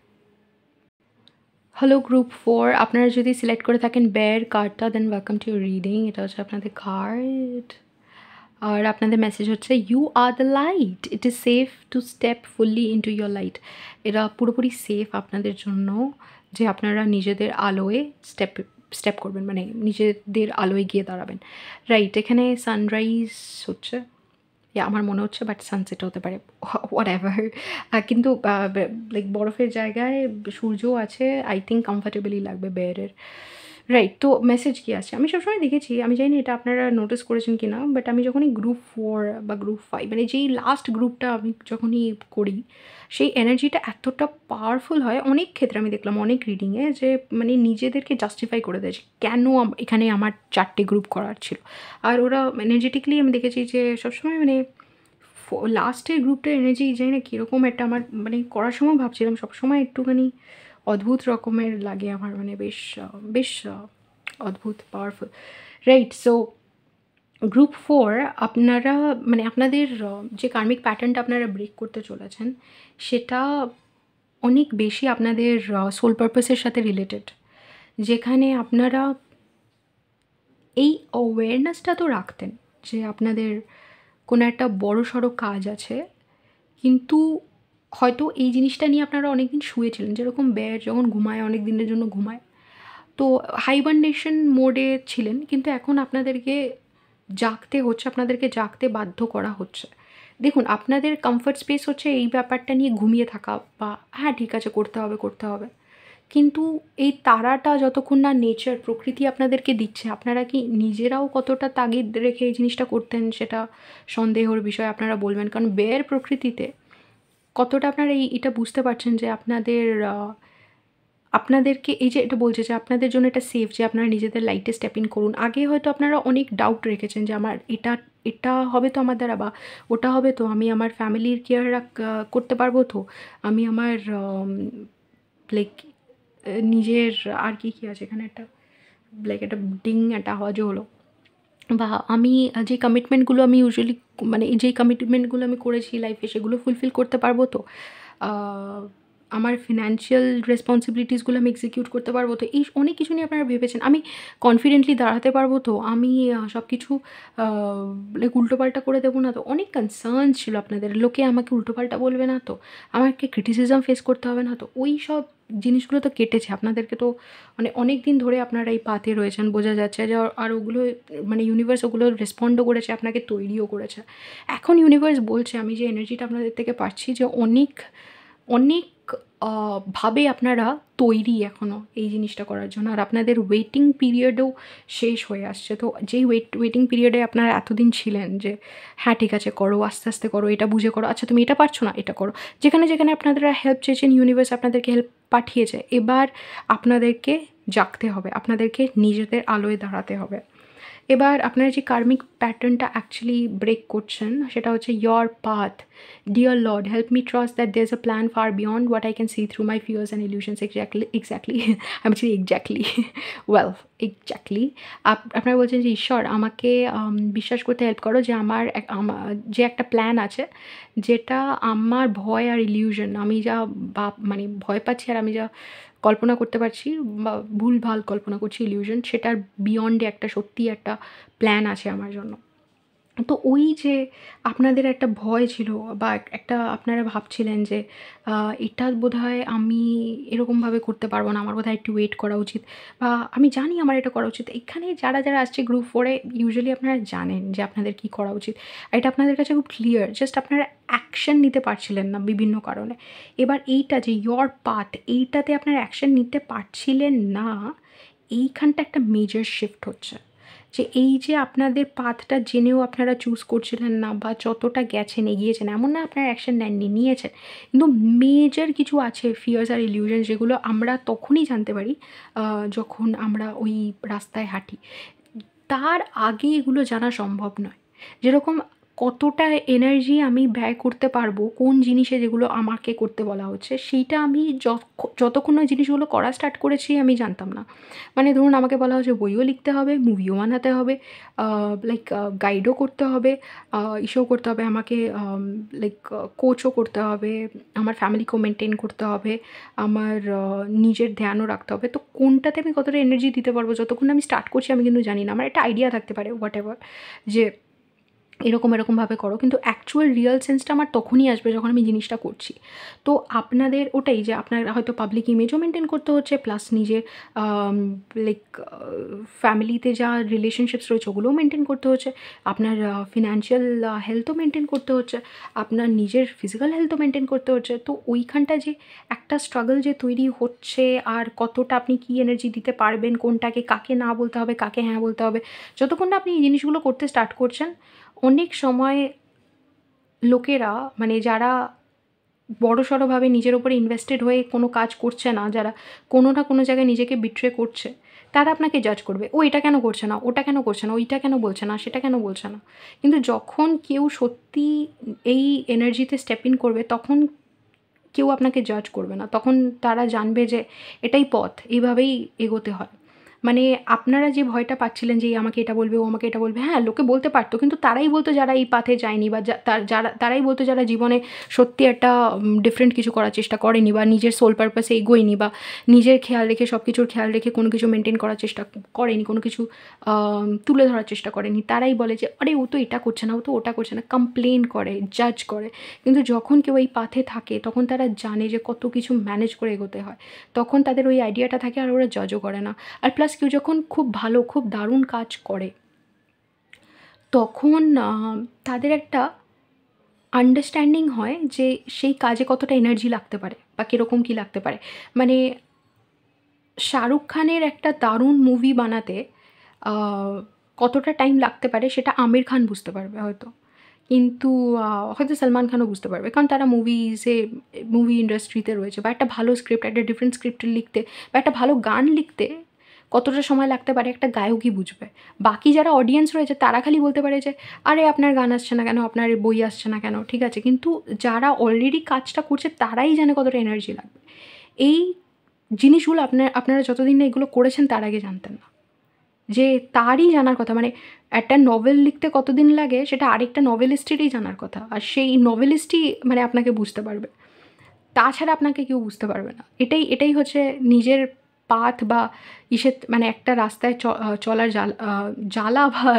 Hello group 4, আপনারা যদি সিলেক্ট করে থাকেন বেয়ার কার্ডটা, then welcome to your reading. এটা হচ্ছে আপনাদের কার্ড। আর আপনাদের মেসেজ হচ্ছে you are the light, it is safe to step fully into your light. এটা পুরোপুরি সেফ আপনাদের জন্য যে আপনারা নিজেদের আলোয় স্টেপ করবেন, মানে নিজেদের আলোয় গিয়ে দাঁড়াবেন, রাইট? এখানে সানরাইজ হচ্ছে, আমার মনে হচ্ছে, বাট সানসেট হতে পারে, হোয়াট এভার। কিন্তু লাইক বরফের জায়গায় সূর্যও আছে, আই থিঙ্ক কমফর্টেবলি লাগবে বেয়ারের, রাইট? তো মেসেজ কী আছে আমি সবসময় দেখেছি, আমি জানি না এটা আপনারা নোটিস করেছেন কি না, বাট আমি যখনই গ্রুপ 4 বা গ্রুপ 5, মানে যেই লাস্ট গ্রুপটা আমি যখনই করি, সেই এনার্জিটা এতটা পাওয়ারফুল হয় অনেক ক্ষেত্রে। আমি দেখলাম অনেক রিডিংয়ে যে মানে নিজেদেরকে জাস্টিফাই করে দেয় যে কেন এখানে আমার 4টে গ্রুপ করার ছিল। আর ওরা এনার্জেটিকলি আমি দেখেছি যে সবসময় মানে লাস্টের গ্রুপটার এনার্জি জানি না কীরকম একটা, আমার মানে করার সময় ভাবছিলাম সবসময় একটুখানি অদ্ভুত রকমের লাগে আমার, মানে বেশ অদ্ভুত পাওয়ারফুল, রাইট? সো গ্রুপ 4 আপনারা, মানে আপনাদের যে কার্মিক প্যাটার্নটা আপনারা ব্রেক করতে চলেছেন, সেটা অনেক বেশি আপনাদের সোল পারপাসের সাথে রিলেটেড, যেখানে আপনারা এই অ্যাওয়ারনেসটা তো রাখতেন যে আপনাদের কোনো একটা বড়সড় কাজ আছে, কিন্তু হয়তো এই জিনিসটা নিয়ে আপনারা অনেকদিন শুয়েছিলেন। যেরকম বেয়ার যখন ঘুমায়, অনেক দিনের জন্য ঘুমায়, তো হাইবারনেশন মোডে ছিলেন, কিন্তু এখন আপনাদেরকে জাগতে হচ্ছে, আপনাদেরকে জাগতে বাধ্য করা হচ্ছে। দেখুন, আপনাদের কমফর্ট স্পেস হচ্ছে এই ব্যাপারটা নিয়ে ঘুমিয়ে থাকা, বা হ্যাঁ ঠিক আছে করতে হবে, কিন্তু এই তাড়াটা যতক্ষণ না নেচার, প্রকৃতি আপনাদেরকে দিচ্ছে, আপনারা কি নিজেরাও কতটা তাগিদ রেখে এই জিনিসটা করতেন সেটা সন্দেহের বিষয়। আপনারা বলবেন, কারণ বেয়ার প্রকৃতিতে কতটা আপনারা এটা বুঝতে পারছেন যে আপনাদেরকে এই যে এটা বলছে যে আপনাদের জন্য এটা সেফ, যে আপনারা নিজেদের লাইটে স্টেপ ইন করুন। আগে হয়তো আপনারা অনেক ডাউট রেখেছেন যে আমার এটা হবে তো আমার দ্বারা, বা ওটা হবে তো, আমি আমার ফ্যামিলির কেয়ার করতে পারবো তো, আমি আমার লাইক নিজের, আর কি আছে এখানে, একটা লাইক একটা ডিং একটা আওয়াজও হলো, বা আমি যে কমিটমেন্টগুলো আমি ইউজুয়ালি, মানে যেই কমিটমেন্টগুলো আমি করেছি লাইফে, সেগুলো ফুলফিল করতে পারবো তো, আমার ফিনান্সিয়াল রেসপন্সিবিলিটিসগুলো আমি এক্সিকিউট করতে পারবো তো, এই অনেক কিছু নিয়ে আপনারা ভেবেছেন। আমি কনফিডেন্টলি দাঁড়াতে পারবো তো, আমি সব কিছু লাইক উল্টোপাল্টা করে দেবো না তো, অনেক কনসার্ন ছিল আপনাদের। লোকে আমাকে উল্টোপাল্টা বলবে না তো, আমাকে ক্রিটিসিজম ফেস করতে হবে না তো, ওই সব জিনিসগুলো তো কেটেছে আপনাদেরকে। তো মানে অনেক দিন ধরে আপনারা এই পাতে রয়েছেন, বোঝা যাচ্ছে যে, আর ওগুলো মানে ইউনিভার্স ওগুলো রেসপন্ডও করেছে, আপনাকে তৈরিও করেছে। এখন ইউনিভার্স বলছে, আমি যে এনার্জিটা আপনাদের থেকে পাচ্ছি, যে অনেক অনেক ভাবে আপনারা তৈরি এখনও এই জিনিসটা করার জন্য। আর আপনাদের ওয়েটিং পিরিয়ডও শেষ হয়ে আসছে। তো যেই ওয়েটিং পিরিয়ডে আপনারা এতদিন ছিলেন যে হ্যাঁ ঠিক আছে করো, আস্তে আস্তে করো, এটা বুঝে করো, আচ্ছা তুমি এটা পারছো না, এটা করো, যেখানে যেখানে আপনারা হেল্প চেয়েছেন, ইউনিভার্স আপনাদেরকে হেল্প পাঠিয়েছে। এবার আপনাদেরকে জাগতে হবে, আপনাদেরকে নিজেদের আলোয় দাঁড়াতে হবে। এবার আপনারা যে কার্মিক প্যাটার্নটা অ্যাকচুয়ালি ব্রেক করছেন সেটা হচ্ছে your path, dear lord help me trust that there is a plan far beyond what I can see through my fears and illusions. Exactly আমি বলছি এক্স্যাক্টলি ওয়েল এক্স্যাক্টলি আপনারা বলছেন যে ঈশ্বর আমাকে বিশ্বাস করতে হেল্প করো যে আমার যে একটা প্ল্যান আছে, যেটা আমার ভয় আর ইলিউশন, আমি যা মানে ভয় পাচ্ছি আর আমি যা কল্পনা করতে পারছি বা ভুলভাল কল্পনা করছি ইলিউশন, সেটার বিয়ন্ডে একটা সত্যি একটা প্ল্যান আছে আমার জন্য। তো ওই যে আপনাদের একটা ভয় ছিল বা একটা আপনারা ভাবছিলেন যে এটা বোধহয় আমি এরকমভাবে করতে পারবো না, আমার বোধহয় একটু ওয়েট করা উচিত, বা আমি জানি আমার এটা করা উচিত। এখানে যারা যারা আসছে গ্রুপ 4-এ ইউজুয়ালি আপনারা জানেন যে আপনাদের কী করা উচিত, এটা আপনাদের কাছে খুব ক্লিয়ার, জাস্ট আপনারা অ্যাকশন নিতে পারছিলেন না বিভিন্ন কারণে। এবার এইটা যে ইয়োর পাথ, এইটাতে আপনারা অ্যাকশন নিতে পারছিলেন না, এইখানটা একটা মেজর শিফট হচ্ছে। যে এই যে আপনাদের পাথটা জেনেও আপনারা চুজ করছিলেন না বা যতটা গেছেন এগিয়েছেন, এমন না আপনারা অ্যাকশন নেননি, নিয়েছেন, কিন্তু মেজর কিছু আছে ফিয়ার্স আর ইলিউশন, যেগুলো আমরা তখনই জানতে পারি যখন আমরা ওই রাস্তায় হাঁটি। তার আগে এগুলো জানা সম্ভব নয়। যেরকম কতটা এনার্জি আমি ব্যয় করতে পারবো কোন জিনিসে, যেগুলো আমাকে করতে বলা হচ্ছে, সেইটা আমি যতক্ষণ ওই জিনিসগুলো করা স্টার্ট করেছি আমি জানতাম না। মানে ধরুন আমাকে বলা হচ্ছে বইও লিখতে হবে, মুভিও বানাতে হবে, লাইক গাইডও করতে হবে, ইসেও করতে হবে আমাকে, লাইক কোচও করতে হবে, আমার ফ্যামিলিকেও মেনটেন করতে হবে, আমার নিজের ধ্যানও রাখতে হবে। তো কোনটাতে আমি কতটা এনার্জি দিতে পারবো যতক্ষণ আমি স্টার্ট করছি আমি কিন্তু জানি না। আমার একটা আইডিয়া থাকতে পারে হোয়াট এভার, যে এরকমভাবে করো, কিন্তু অ্যাকচুয়াল রিয়েল সেন্সটা আমার তখনই আসবে যখন আমি জিনিসটা করছি। তো আপনাদের ওটাই যে আপনার হয়তো পাবলিক ইমেজও মেনটেন করতে হচ্ছে, প্লাস নিজের লাইক ফ্যামিলিতে যা রিলেশনশিপস রয়েছে ওগুলোও মেনটেন করতে হচ্ছে, আপনার ফিনান্সিয়াল হেলথও মেনটেন করতে হচ্ছে, আপনার নিজের ফিজিক্যাল হেলথও মেনটেন করতে হচ্ছে। তো ওইখানটা যে একটা স্ট্রাগল যে তৈরি হচ্ছে, আর কতটা আপনি কী এনার্জি দিতে পারবেন, কোনটাকে কাকে না বলতে হবে, কাকে হ্যাঁ বলতে হবে, যতক্ষণ না আপনি এই জিনিসগুলো করতে স্টার্ট করছেন, অনেক সময় লোকেরা, মানে যারা বড়সড়ভাবে নিজের ওপরে ইনভেস্টেড হয়ে কোনো কাজ করছে না, যারা কোনো না কোনো জায়গায় নিজেকে বিট্রে করছে, তারা আপনাকে জাজ করবে, ও এটা কেন করছে না, ওটা কেন করছে না, ওইটা কেন বলছে না, সেটা কেন বলছে না। কিন্তু যখন কেউ সত্যি এই এনার্জিতে স্টেপ ইন করবে, তখন কেউ আপনাকে জাজ করবে না, তখন তারা জানবে যে এটাই পথ, এইভাবেই এগোতে হয়। মানে আপনারা যে ভয়টা পাচ্ছিলেন যে আমাকে এটা বলবে, ও আমাকে এটা বলবে, হ্যাঁ লোকে বলতে পারতো, কিন্তু তারাই বলতো যারা এই পাথে যায়নি, বা যারা তারাই বলতো যারা জীবনে সত্যি একটা ডিফারেন্ট কিছু করার চেষ্টা করেনি, বা নিজের সোল পারপাসে এগোয়নি, বা নিজের খেয়াল রেখে সব কিছুর খেয়াল রেখে কোনো কিছু মেনটেন করার চেষ্টা করেনি, কোনো কিছু তুলে ধরার চেষ্টা করেনি। তারাই বলে যে আরে ও তো এটা করছে না, ও তো ওটা করছে না, কমপ্লেন করে, জাজ করে। কিন্তু যখন কেউ এই পাথে থাকে তখন তারা জানে যে কত কিছু ম্যানেজ করে এগোতে হয়, তখন তাদের ওই আইডিয়াটা থাকে, আর ওরা জাজও করে না। আর প্লাস কেউ যখন খুব ভালো, খুব দারুণ কাজ করে, তখন তাদের একটা আন্ডারস্ট্যান্ডিং হয় যে সেই কাজে কতটা এনার্জি লাগতে পারে বা কীরকম কী লাগতে পারে। মানে শাহরুখ খানের একটা দারুণ মুভি বানাতে কতটা টাইম লাগতে পারে সেটা আমির খান বুঝতে পারবে হয়তো, কিন্তু হয়তো সলমান খানও বুঝতে পারবে, কারণ তারা মুভি ইন্ডাস্ট্রিতে রয়েছে। বা একটা ভালো স্ক্রিপ্ট, একটা ডিফারেন্ট স্ক্রিপ্ট লিখতে বা একটা ভালো গান লিখতে কতটা সময় লাগতে পারে একটা গায়কই বুঝবে। বাকি যারা অডিয়েন্স রয়েছে তারা খালি বলতে পারে যে আরে আপনার গান আসছে না কেন, আপনার বই আসছে না কেন, ঠিক আছে, কিন্তু যারা অলরেডি কাজটা করছে তারাই জানে কতটা এনার্জি লাগবে। এই জিনিসগুলো আপনারা যতদিন না এগুলো করেছেন তার আগে জানতেন না, যে তারই জানার কথা। মানে একটা নভেল লিখতে কতদিন লাগে সেটা আরেকটা নভেলিস্টেরই জানার কথা, আর সেই নভেলিস্টই মানে আপনাকে বুঝতে পারবে, তাছাড়া আপনাকে কেউ বুঝতে পারবে না। এটাই হচ্ছে নিজের পাথ বা মানে একটা রাস্তায় চলার জ্বালা বা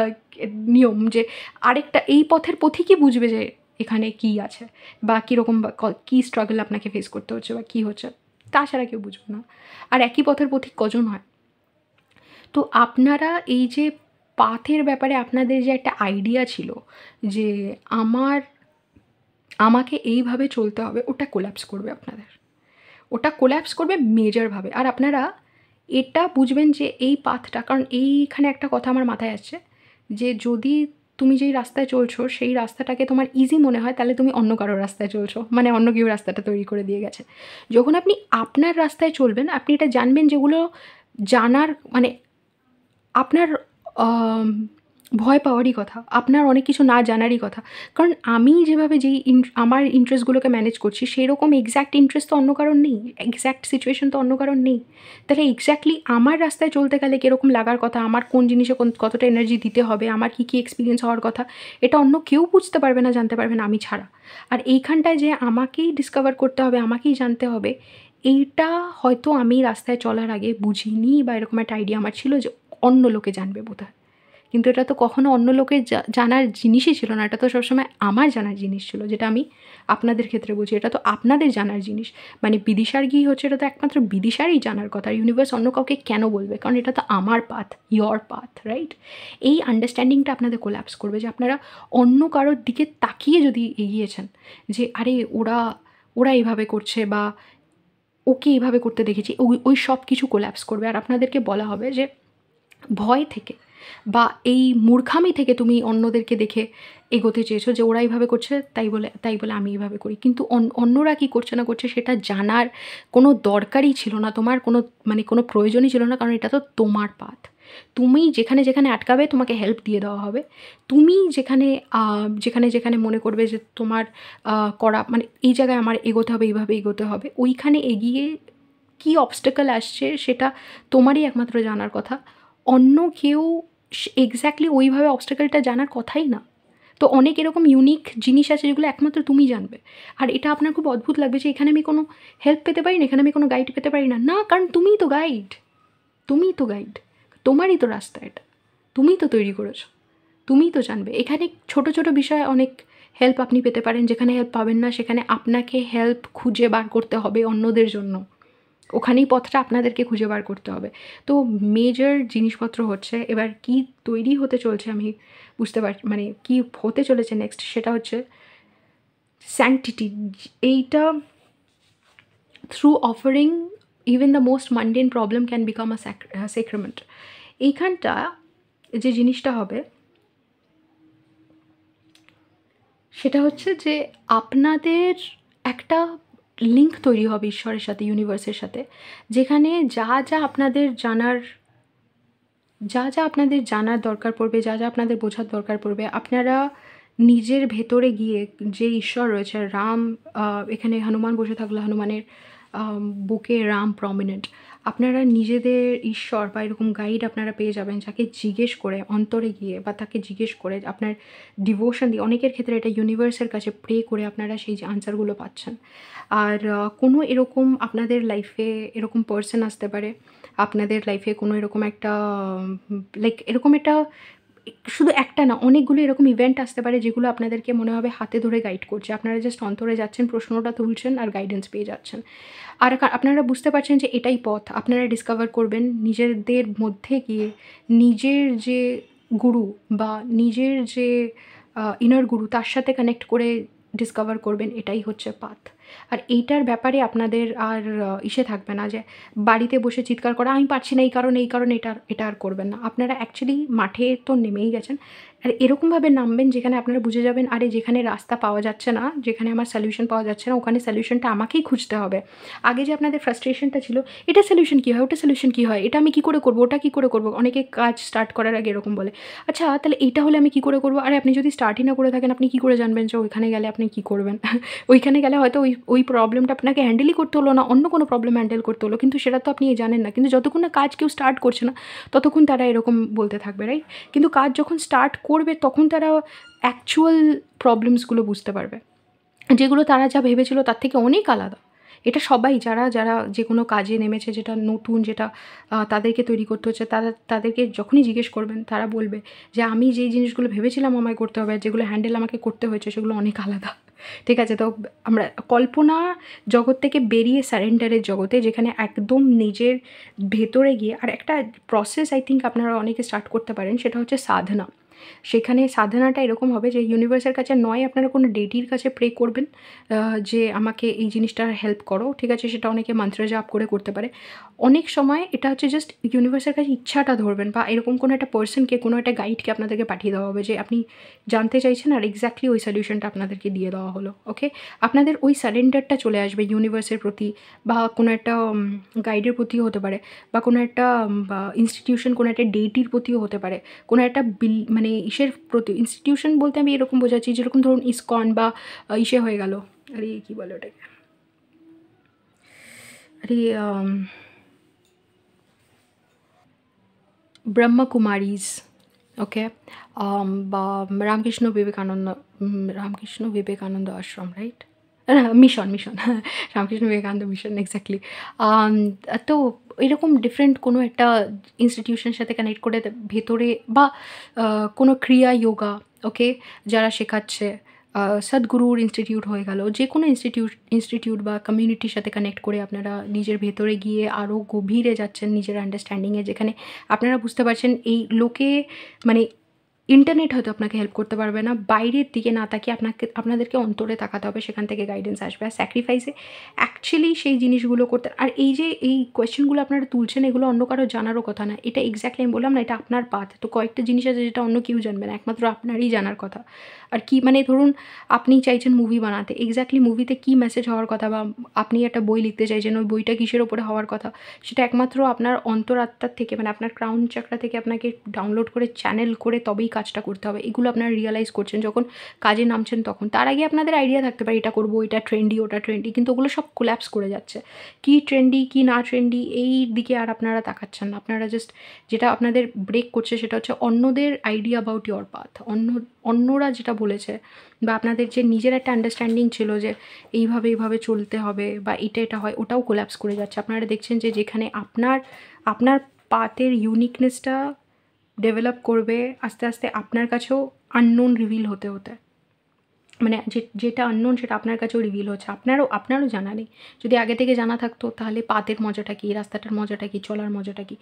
নিয়ম, যে আরেকটা এই পথের পথিকই বুঝবে যে এখানে কী আছে বা কীরকম, বা কী স্ট্রাগল আপনাকে ফেস করতে হচ্ছে বা কী হচ্ছে, তাছাড়া কেউ বুঝবে না। আর একই পথের পথিক কজন হয়? তো আপনারা এই যে পাথের ব্যাপারে আপনাদের যে একটা আইডিয়া ছিল যে আমাকে এইভাবে চলতে হবে, ওটা কোল্যাপস করবে আপনাদের, ওটা কোল্যাপস করবে মেজরভাবে। আর আপনারা এটা বুঝবেন যে এই পাথটা, কারণ এইখানে একটা কথা আমার মাথায় আসছে, যে যদি তুমি যেই রাস্তায় চলছো সেই রাস্তাটাকে তোমার ইজি মনে হয়, তাহলে তুমি অন্য কারোর রাস্তায় চলছো, মানে অন্য কেউ রাস্তাটা তৈরি করে দিয়ে গেছে। যখন আপনি আপনার রাস্তায় চলবেন, আপনি এটা জানবেন যেগুলো জানার, মানে আপনার ভয় পাওয়ারই কথা। আপনার অনেক কিছু না জানারই কথা। কারণ আমি যেভাবে আমার ইন্টারেস্টগুলোকে ম্যানেজ করছি, সেরকম এক্স্যাক্ট ইন্টারেস্ট তো অন্য কারোর নেই। এক্স্যাক্ট সিচুয়েশন তো অন্য কারোর নেই। তাহলে এক্স্যাক্টলি আমার রাস্তায় চলতে গেলে কিরকম লাগার কথা, আমার কোন জিনিসে কতটা এনার্জি দিতে হবে, আমার কী এক্সপেরিয়েন্স হওয়ার কথা, এটা অন্য কেউ বুঝতে পারবে না, জানতে পারবে না, আমি ছাড়া। আর এইখানটায় যে আমাকেই ডিসকভার করতে হবে, আমাকেই জানতে হবে, এইটা হয়তো আমি রাস্তায় চলার আগে বুঝিনি, বা এরকম একটা আইডিয়া আমার ছিল যে অন্য লোকে জানবে বোধহয়। কিন্তু এটা তো কখনো অন্য লোকের জানার জিনিসই ছিল না। এটা তো সবসময় আমার জানার জিনিস ছিল, যেটা আমি আপনাদের ক্ষেত্রে বুঝি। এটা তো আপনাদের জানার জিনিস। মানে বিদিশার কী হচ্ছে, এটা তো একমাত্র বিদিশারই জানার কথা। ইউনিভার্স অন্য কাউকে কেন বলবে? কারণ এটা তো আমার পাথ, ইয়োর পাথ, রাইট? এই আন্ডারস্ট্যান্ডিংটা আপনাদের কোল্যাপস করবে, যে আপনারা অন্য কারোর দিকে তাকিয়ে যদি এগিয়েছেন, যে আরে ওরা এইভাবে করছে, বা ওকে এইভাবে করতে দেখেছি, ওই সব কিছু কোল্যাপস করবে। আর আপনাদেরকে বলা হবে যে ভয় থেকে বা এই মূর্খামি থেকে তুমি অন্যদেরকে দেখে এগোতে চেয়েছো, যে ওরা এইভাবে করছে তাই বলে আমি এইভাবে করি। কিন্তু অন্যরা কী করছে না করছে সেটা জানার কোনো দরকারই ছিল না, তোমার কোনো প্রয়োজনই ছিল না। কারণ এটা তো তোমার পাথ। তুমি যেখানে আটকাবে তোমাকে হেল্প দিয়ে দেওয়া হবে। তুমি যেখানে মনে করবে যে তোমার করা এই জায়গায় আমার এগোতে হবে, এইভাবে এগোতে হবে, ওইখানে এগিয়ে কী অবস্টাকল আসছে সেটা তোমারই একমাত্র জানার কথা। অন্য কেউ এক্স্যাক্টলি ওইভাবে অবস্টাকলটা জানার কথাই না। তো অনেক এরকম ইউনিক জিনিস আছে যেগুলো একমাত্র তুমি জানবে। আর এটা আপনার খুব অদ্ভুত লাগবে যে এখানে আমি কোনো হেল্প পেতে পারি না, এখানে আমি কোনো গাইড পেতে পারি না। না, কারণ তুমিই তো গাইড। তোমারই তো রাস্তা এটা। তুমিই তো তৈরি করেছো। তুমিই তো জানবে। এখানে ছোটো ছোটো বিষয়ে অনেক হেল্প আপনি পেতে পারেন, যেখানে হেল্প পাবেন না সেখানে আপনাকে হেল্প খুঁজে বার করতে হবে অন্যদের জন্য। ওখানেই পথটা আপনাদেরকে খুঁজে বার করতে হবে। তো মেজর জিনিসপত্র হচ্ছে, এবার কি তৈরি হতে চলছে আমি বুঝতে পারছি, কি হতে চলেছে নেক্সট, সেটা হচ্ছে স্যাংটিটি। এইটা through offering even the most mundane problem can become a sacrament. এইখানটা যে জিনিসটা হবে সেটা হচ্ছে যে আপনাদের একটা লিঙ্ক তৈরি হবে ঈশ্বরের সাথে, ইউনিভার্সের সাথে, যেখানে আপনাদের জানার দরকার পড়বে, যা আপনাদের বোঝার দরকার পড়বে, আপনারা নিজের ভেতরে গিয়ে, যে ঈশ্বর রয়েছে রাম, এখানে হনুমান বসে থাকলে হনুমানের বুকে রাম প্রমিনেন্ট। আপনারা নিজেদের ঈশ্বর বা এরকম গাইড আপনারা পেয়ে যাবেন, যাকে জিজ্ঞেস করে অন্তরে গিয়ে, বা তাকে জিজ্ঞেস করে আপনার ডিভোশন দিয়ে, অনেকের ক্ষেত্রে এটা ইউনিভার্সের কাছে প্রে করে আপনারা সেই যে আনসারগুলো পাচ্ছেন। আর কোনো এরকম আপনাদের লাইফে এরকম পার্সন আসতে পারে, আপনাদের লাইফে কোনো এরকম একটা এরকম একটা, শুধু একটা না, অনেকগুলো এরকম ইভেন্ট আসতে পারে যেগুলো আপনাদেরকে মনে হবে হাতে ধরে গাইড করছে। আপনারা জাস্ট অন্তরে যাচ্ছেন, প্রশ্নটা তুলছেন আর গাইডেন্স পেয়ে যাচ্ছেন। আর আপনারা বুঝতে পারছেন যে এটাই পথ। আপনারা ডিসকভার করবেন নিজেদের মধ্যে গিয়ে, নিজের যে গুরু বা নিজের যে ইনার গুরু, তার সাথে কানেক্ট করে ডিসকভার করবেন এটাই হচ্ছে পাথ। আর এইটার ব্যাপারে আপনাদের আর ইসে থাকবে না যে বাড়িতে বসে চিৎকার করা, আমি পারছি না এই কারণে এটা আর করবেন না। আপনারা অ্যাকচুয়ালি মাঠে তো নেমেই গেছেন। আর এরকমভাবে নামবেন যেখানে আপনারা বুঝে যাবেন, আরে যেখানে রাস্তা পাওয়া যাচ্ছে না, যেখানে আমার সলিউশন পাওয়া যাচ্ছে না, ওখানে সলিউশনটা আমাকেই খুঁজতে হবে। আগে যে আপনাদের ফ্রাস্ট্রেশনটা ছিল, এটা সলিউশন কী হয়, ওটা সলিউশন কী হয়, এটা আমি কী করে করবো, ওটা কী করে করবো, অনেকে কাজ স্টার্ট করার আগে এরকম বলে। আচ্ছা তাহলে এইটা হলে আমি কী করে করবো? আরে আপনি যদি স্টার্টই না করে থাকেন, আপনি কী করে জানবেন যে ওইখানে গেলে আপনি কী করবেন? ওইখানে গেলে হয়তো ওই প্রবলেমটা আপনাকে হ্যান্ডেলই করতে হলো না, অন্য কোনো প্রবলেম হ্যান্ডেল করতে হলো, কিন্তু সেটা তো আপনি জানেন না। কিন্তু যতক্ষণ না কাজ কেউ স্টার্ট করছে না, ততক্ষণ তারা এরকম বলতে থাকবে, রাইট? কিন্তু কাজ যখন স্টার্ট করবে তখন তারা অ্যাকচুয়াল প্রবলেমসগুলো বুঝতে পারবে, যেগুলো তারা যা ভেবেছিল তার থেকে অনেক আলাদা। এটা সবাই যারা যে কোনো কাজে নেমেছে, যেটা নতুন, যেটা তাদেরকে তৈরি করতে হচ্ছে, তাদেরকে যখনই জিজ্ঞেস করবেন, তারা বলবে যে আমি যেই জিনিসগুলো ভেবেছিলাম আমায় করতে হবে, আর যেগুলো হ্যান্ডেল আমাকে করতে হয়েছে, সেগুলো অনেক আলাদা। ঠিক আছে? তো আমরা কল্পনা জগৎ থেকে বেরিয়ে সারেন্ডারের জগতে, যেখানে একদম নিজের ভেতরে গিয়ে, আর একটা প্রসেস আই থিঙ্ক আপনারা অনেকে স্টার্ট করতে পারেন, সেটা হচ্ছে সাধনা। সেখানে সাধনাটা এরকম হবে যে ইউনিভার্সের কাছে নয় আপনারা কোনো ডেটির কাছে প্রে করবেন যে আমাকে এই জিনিসটার হেল্প করো, ঠিক আছে? সেটা অনেকে মন্ত্র জাপ করে করতে পারে। অনেক সময় এটা হচ্ছে জাস্ট ইউনিভার্সের কাছে ইচ্ছাটা ধরবেন, বা এরকম কোনো একটা পার্সনকে, কোনো একটা গাইডকে আপনাদেরকে পাঠিয়ে দেওয়া হবে, যে আপনি জানতে চাইছেন আর এক্স্যাক্টলি ওই সলিউশনটা আপনাদেরকে দিয়ে দেওয়া হলো। ওকে? আপনাদের ওই সারেন্ডারটা চলে আসবে ইউনিভার্সের প্রতি, বা কোনো একটা গাইডের প্রতিও হতে পারে, বা কোনো একটা ইনস্টিটিউশন, কোনো একটা ডেইটির প্রতিও হতে পারে, কোনো একটা মানে ইসের প্রতি, ইনস্টিটিউশন বলতে আমি এরকম বোঝাচ্ছি যেরকম ধরুন ইসকন বা ইসে হয়ে গেল, আরে কী বলে ওটাকে, আরে ব্রহ্মকুমারিজ, ওকে, বা Ramakrishna Vivekananda ashram, right, mission mission Ramakrishna Vivekananda mission, exactly. তো এরকম ডিফারেন্ট কোনো একটা ইনস্টিটিউশনের সাথে কানেক্ট করে ভেতরে, বা কোনো ক্রিয়া যোগা, ওকে, যারা শেখাচ্ছে, সদ্গুরুর ইনস্টিটিউট হয়ে গেল, যে কোনো ইনস্টিটিউট বা কমিউনিটির সাথে কানেক্ট করে আপনারা নিজের ভেতরে গিয়ে আরও গভীরে যাচ্ছেন নিজের আন্ডারস্ট্যান্ডিংয়ে, যেখানে আপনারা বুঝতে পারছেন এই লোকে, মানে ইন্টারনেট হয়তো আপনাকে হেল্প করতে পারবে না, বাইরের দিকে না তাকিয়ে আপনাদেরকে অন্তরে তাকাতে হবে, সেখান থেকে গাইডেন্স আসবে। আর স্যাক্রিফাইসে অ্যাকচুয়ালি সেই জিনিসগুলো করতে, আর এই যে এই কোয়েশ্চেনগুলো আপনারা তুলছেন, এগুলো অন্য কারো জানারও কথা না, এটা এক্স্যাক্টলি আমি বললাম না, এটা আপনার পাথ। তো কয়েকটা জিনিস আছে যেটা অন্য কেউ জানবে না, একমাত্র আপনারই জানার কথা। আর কি, মানে ধরুন আপনি চাইছেন মুভি বানাতে, এক্স্যাক্টলি মুভিতে কী মেসেজ হওয়ার কথা, বা আপনি একটা বই লিখতে চাইছেন, ওই বইটা কিসের ওপরে হওয়ার কথা, সেটা একমাত্র আপনার অন্তরাত্মার থেকে, মানে আপনার ক্রাউন চাকরা থেকে আপনাকে ডাউনলোড করে চ্যানেল করে তবেই কাজটা করতে হবে। এগুলো আপনারা রিয়ালাইজ করছেন যখন কাজে নামছেন তখন। তার আগে আপনাদের আইডিয়া থাকতে পারে এটা করবো, এটা ট্রেন্ডি, ওটা ট্রেন্ডি, কিন্তু ওগুলো সব কোল্যাপস করে যাচ্ছে। কী ট্রেন্ডি কী না ট্রেন্ডি এই দিকে আর আপনারা তাকাচ্ছেন না, আপনারা জাস্ট যেটা আপনাদের ব্রেক করছে সেটা হচ্ছে অন্যদের আইডিয়া অ্যাবাউট ইয়োর পাথ, অন্যরা যেটা বলেছে, বা আপনাদের যে নিজের একটা আন্ডারস্ট্যান্ডিং ছিল যে এইভাবে এইভাবে চলতে হবে বা এটা হয়, ওটাও কোল্যাপস করে যাচ্ছে। আপনারা দেখছেন যে যেখানে আপনার পাথের ইউনিকনেসটা ডেভেলপ করবে আস্তে আস্তে, আপনার কাছেও আননোন রিভিল হতে হতে, মানে যেটা আননোন সেটা আপনার কাছেও রিভিল হচ্ছে, আপনারও জানা নেই। যদি আগে থেকে জানা থাকতো তাহলে পাথের মজাটা কী, রাস্তাটার মজাটা কী, চলার মজাটা কী।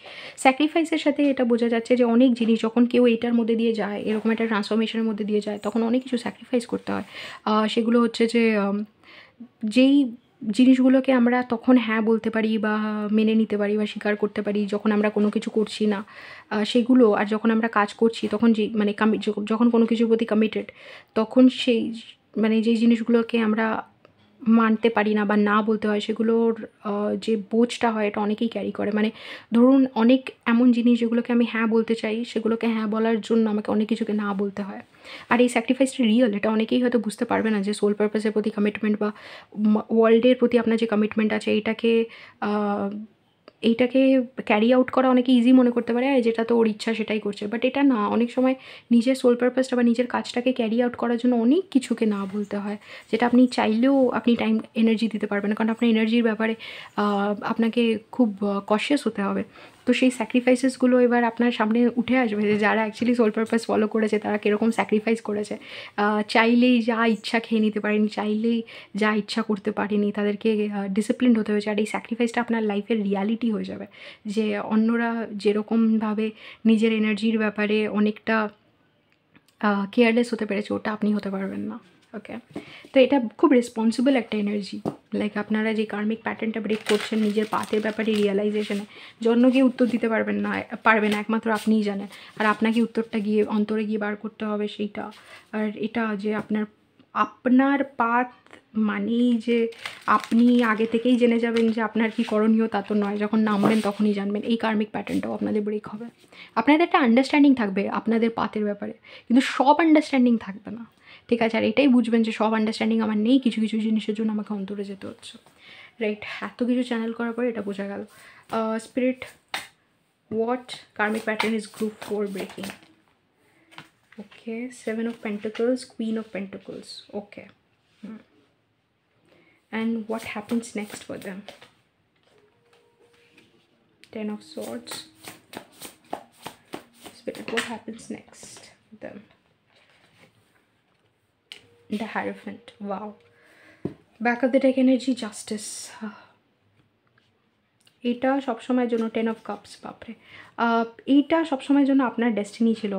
স্যাক্রিফাইসের সাথে এটা বোঝা যাচ্ছে যে অনেক জিনিস যখন কেউ এইটার মধ্যে দিয়ে যায়, এরকম একটা ট্রান্সফরমেশনের মধ্যে দিয়ে যায়, তখন অনেক কিছু স্যাক্রিফাইস করতে হয়। সেগুলো হচ্ছে যে যেই জিনিসগুলোকে আমরা তখন হ্যাঁ বলতে পারি বা মেনে নিতে পারি বা স্বীকার করতে পারি যখন আমরা কোনো কিছু করছি না, সেগুলো, আর যখন আমরা কাজ করছি তখন যে মানে যখন কোনো কিছুর প্রতি কমিটেড, তখন সেই মানে যেই জিনিসগুলোকে আমরা মানতে পারি না বা না বলতে হয়, সেগুলোর যে বোঝটা হয় এটা অনেকেই ক্যারি করে। মানে ধরুন অনেক এমন জিনিস যেগুলোকে আমি হ্যাঁ বলতে চাই, সেগুলোকে হ্যাঁ বলার জন্য আমাকে অনেক কিছুকে না বলতে হয়। আর এই স্যাক্রিফাইসটা রিয়েল, এটা অনেকেই হয়তো বুঝতে পারবে না যে সোল পারপাসের প্রতি কমিটমেন্ট বা ওয়ার্ল্ডের প্রতি আপনার যে কমিটমেন্ট আছে, এইটাকে ক্যারি আউট করা অনেকে ইজি মনে করতে পারে, আর যেটা তো ওর ইচ্ছা সেটাই করছে, বাট এটা না। অনেক সময় নিজের সোল পারপাসটা বা নিজের কাজটাকে ক্যারি আউট করার জন্য অনেক কিছুকে না বলতে হয়, যেটা আপনি চাইলেও আপনি টাইম এনার্জি দিতে পারবেন না, কারণ আপনার এনার্জির ব্যাপারে আপনাকে খুব কশিয়াস হতে হবে। তো সেই স্যাক্রিফাইসেসগুলো এবার আপনার সামনে উঠে আসবে যে যারা অ্যাকচুয়ালি সোল পারপাস ফলো করেছে তারা কীরকম স্যাক্রিফাইস করেছে। চাইলেই যা ইচ্ছা খেয়ে নিতে পারেনি, চাইলেই যা ইচ্ছা করতে পারেনি, তাদেরকে ডিসিপ্লিনড হতে হয়েছে। আর এই স্যাক্রিফাইসটা আপনার লাইফের রিয়ালিটি হয়ে যাবে, যে অন্যরা যেরকমভাবে নিজের এনার্জির ব্যাপারে অনেকটা কেয়ারলেস হতে পেরেছে, ওটা আপনি হতে পারবেন না। ওকে, তো এটা খুব রেসপন্সিবল একটা এনার্জি। লাইক আপনারা যে কার্মিক প্যাটার্নটা ব্রেক করছেন নিজের পাথের ব্যাপারে রিয়েলাইজেশনে, জন্য গিয়ে উত্তর দিতে পারবে না, একমাত্র আপনিই জানেন। আর আপনাকে উত্তরটা গিয়ে অন্তরে গিয়ে বার করতে হবে সেইটা। আর এটা যে আপনার পাথ মানেই যে আপনি আগে থেকেই জেনে যাবেন যে আপনার কী করণীয়, তা তো নয়। যখন নামবেন তখনই জানবেন। এই কার্মিক প্যাটার্নটাও আপনাদের ব্রেক হবে। আপনাদের একটা আন্ডারস্ট্যান্ডিং থাকবে আপনাদের পাথের ব্যাপারে, কিন্তু সব আন্ডারস্ট্যান্ডিং থাকবে না, ঠিক আছে? আর এটাই বুঝবেন যে সব আন্ডারস্ট্যান্ডিং আমার নেই, কিছু কিছু জিনিসের জন্য আমাকে অন্তরে যেতে হচ্ছে, রাইট? এত কিছু চ্যানেল করার পরে এটা বোঝা গেল। Spirit, what karmic pattern is group 4 breaking? Okay, 7 of Pentacles, Queen of Pentacles. Okay. And what happens next for them? 10 of Swords. Spirit, what happens next with them? The Hierophant. Wow. Back of the deck energy, Justice. এটা সবসময়ের জন্য 10 of Cups, বাপরে। এইটা সবসময়ের জন্য আপনার destiny ছিল,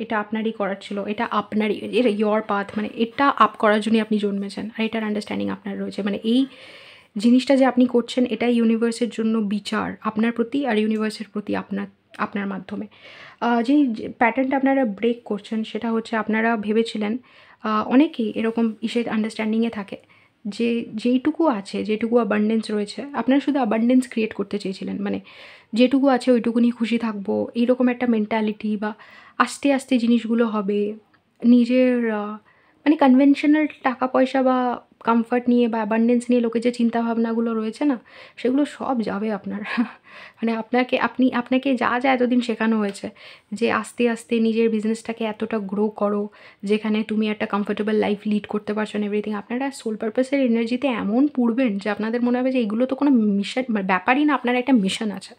এটা আপনারই করার ছিল, এটা আপনারই, এটা ইয়োর পাথ, মানে এটা আপ করার জন্যই আপনি জন্মেছেন, আর এটার আন্ডারস্ট্যান্ডিং আপনার রয়েছে। মানে এই জিনিসটা যে আপনি করছেন, এটাই ইউনিভার্সের জন্য বিচার আপনার প্রতি আর ইউনিভার্সের প্রতি আপনার মাধ্যমে। যেই প্যাটার্নটা আপনারা ব্রেক করছেন সেটা হচ্ছে আপনারা ভেবেছিলেন, অনেকেই এরকম ইসের আন্ডারস্ট্যান্ডিংয়ে থাকে যে যেইটুকু আছে, যেটুকু অ্যাবান্ডেন্স রয়েছে, আপনারা শুধু অ্যাবান্ডেন্স ক্রিয়েট করতে চেয়েছিলেন, মানে যেটুকু আছে ওইটুকু নিয়ে খুশি থাকবো, এইরকম একটা মেন্টালিটি, বা আস্তে আস্তে জিনিসগুলো হবে। নিজের মানে কনভেনশনাল টাকা পয়সা বা কমফর্ট নিয়ে বা অ্যাবান্ডেন্স নিয়ে লোকের যে চিন্তাভাবনাগুলো রয়েছে না, সেগুলো সব যাবে আপনার। মানে আপনাকে যা যা এতদিন শেখানো হয়েছে যে আস্তে আস্তে নিজের বিজনেসটাকে এতটা গ্রো করো, যেখানে তুমি একটা কমফোর্টেবল লাইফ লিড করতে পারছো না এভরিথিং, আপনারা সোল পারপাসের এনার্জিতে এমন পুড়বেন যে আপনাদের মনে হবে যে এগুলো তো কোনো মিশন ব্যাপারই না, আপনার একটা মিশন আছে।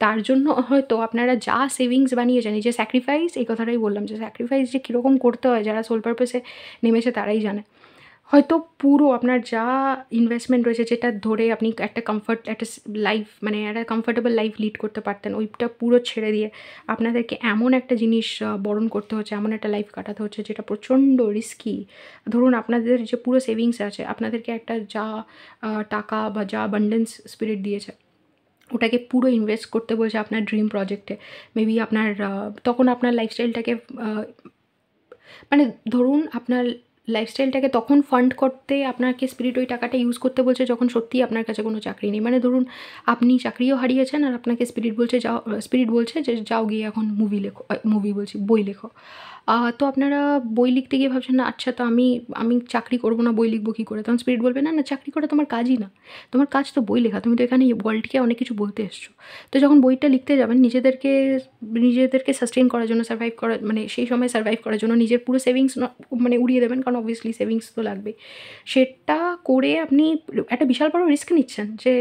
তার জন্য হয়তো আপনারা যা সেভিংস বানিয়েছেন, এই যে স্যাক্রিফাইস, এই কথাটাই বললাম যে স্যাক্রিফাইস যে কীরকম করতে হয় যারা সোল পারপাসে নেমেছে তারাই জানে। হয়তো পুরো আপনার যা ইনভেস্টমেন্ট রয়েছে, যেটা ধরে আপনি একটা কমফর্ট, একটা লাইফ, মানে একটা কমফর্টেবল লাইফ লিড করতে পারতেন, ওইটা পুরো ছেড়ে দিয়ে আপনাদেরকে এমন একটা জিনিস বরণ করতে হচ্ছে, এমন একটা লাইফ কাটাতে হচ্ছে যেটা প্রচণ্ড রিস্কি। ধরুন আপনাদের যে পুরো সেভিংস আছে, আপনাদেরকে একটা যা টাকা বা যা অ্যাবান্ডেন্স স্পিরিট দিয়েছে, ওটাকে পুরো ইনভেস্ট করতে বলছে আপনার ড্রিম প্রজেক্টে। মেবি আপনার তখন আপনার লাইফস্টাইলটাকে মানে ধরুন আপনার লাইফস্টাইলটাকে তখন ফান্ড করতে আপনাকে স্পিরিট ওই টাকাটা ইউজ করতে বলছে যখন সত্যিই আপনার কাছে কোনো চাকরি নেই। মানে ধরুন আপনি চাকরিও হারিয়েছেন আর আপনাকে স্পিরিট বলছে যে যাও গিয়ে এখন মুভি লেখো, মুভি বলছি, বই লেখো। তো আপনারা বই লিখতে গিয়ে ভাবছেন না, আচ্ছা তো আমি আমি চাকরি করব না, বই লিখব কী করে? তখন স্পিরিট বলবে, না, না, চাকরি করা তোমার কাজই না। তোমার কাজ তো বই লেখা। তুমি তো এখানে ওয়ার্ল্ডকে অনেক কিছু বলতে এসছো। তো যখন বইটা লিখতে যাবেন, নিজেদেরকে সাস্টেইন করার জন্য, সারভাইভ করার, মানে সেই সময় সারভাইভ করার জন্য নিজের পুরো সেভিংস মানে উড়িয়ে দেবেন, কারণ অবভিয়াসলি সেভিংস তো লাগবেই। সেটা করে আপনি একটা বিশাল বড় রিস্ক নিচ্ছেন যে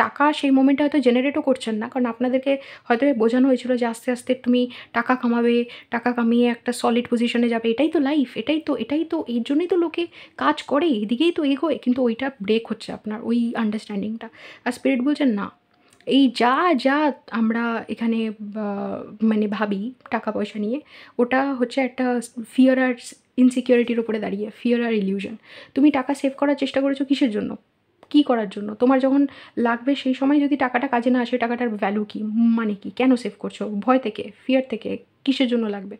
টাকা সেই মোমেন্টে হয়তো জেনারেটও করছেন না, কারণ আপনাদেরকে হয়তো বোঝানো হয়েছিল যে আস্তে আস্তে তুমি টাকা কামাবে, টাকা কামিয়ে একটা সলিড পজিশনে যাবে, এটাই তো লাইফ, এটাই তো এর জন্যই তো লোকে কাজ করে, এদিকেই তো এগোয়। কিন্তু ওইটা ব্রেক হচ্ছে আপনার ওই আন্ডারস্ট্যান্ডিংটা। আর স্পিরিট বলছেন না, এই যা আমরা এখানে বা মানে ভাবি টাকা পয়সা নিয়ে, ওটা হচ্ছে একটা ফিয়ার আর ইনসিকিউরিটির উপরে দাঁড়িয়ে, ফিয়ার আর ইলিউশন। তুমি টাকা সেভ করার চেষ্টা করেছো কিসের জন্য? কী করার জন্য? তোমার যখন লাগবে সেই সময় যদি টাকাটা কাজে না আসে, টাকাটার ভ্যালু কী? মানে কী? কেন সেভ করছো? ভয় থেকে? ফিয়ার থেকে? কিসের জন্য লাগবে?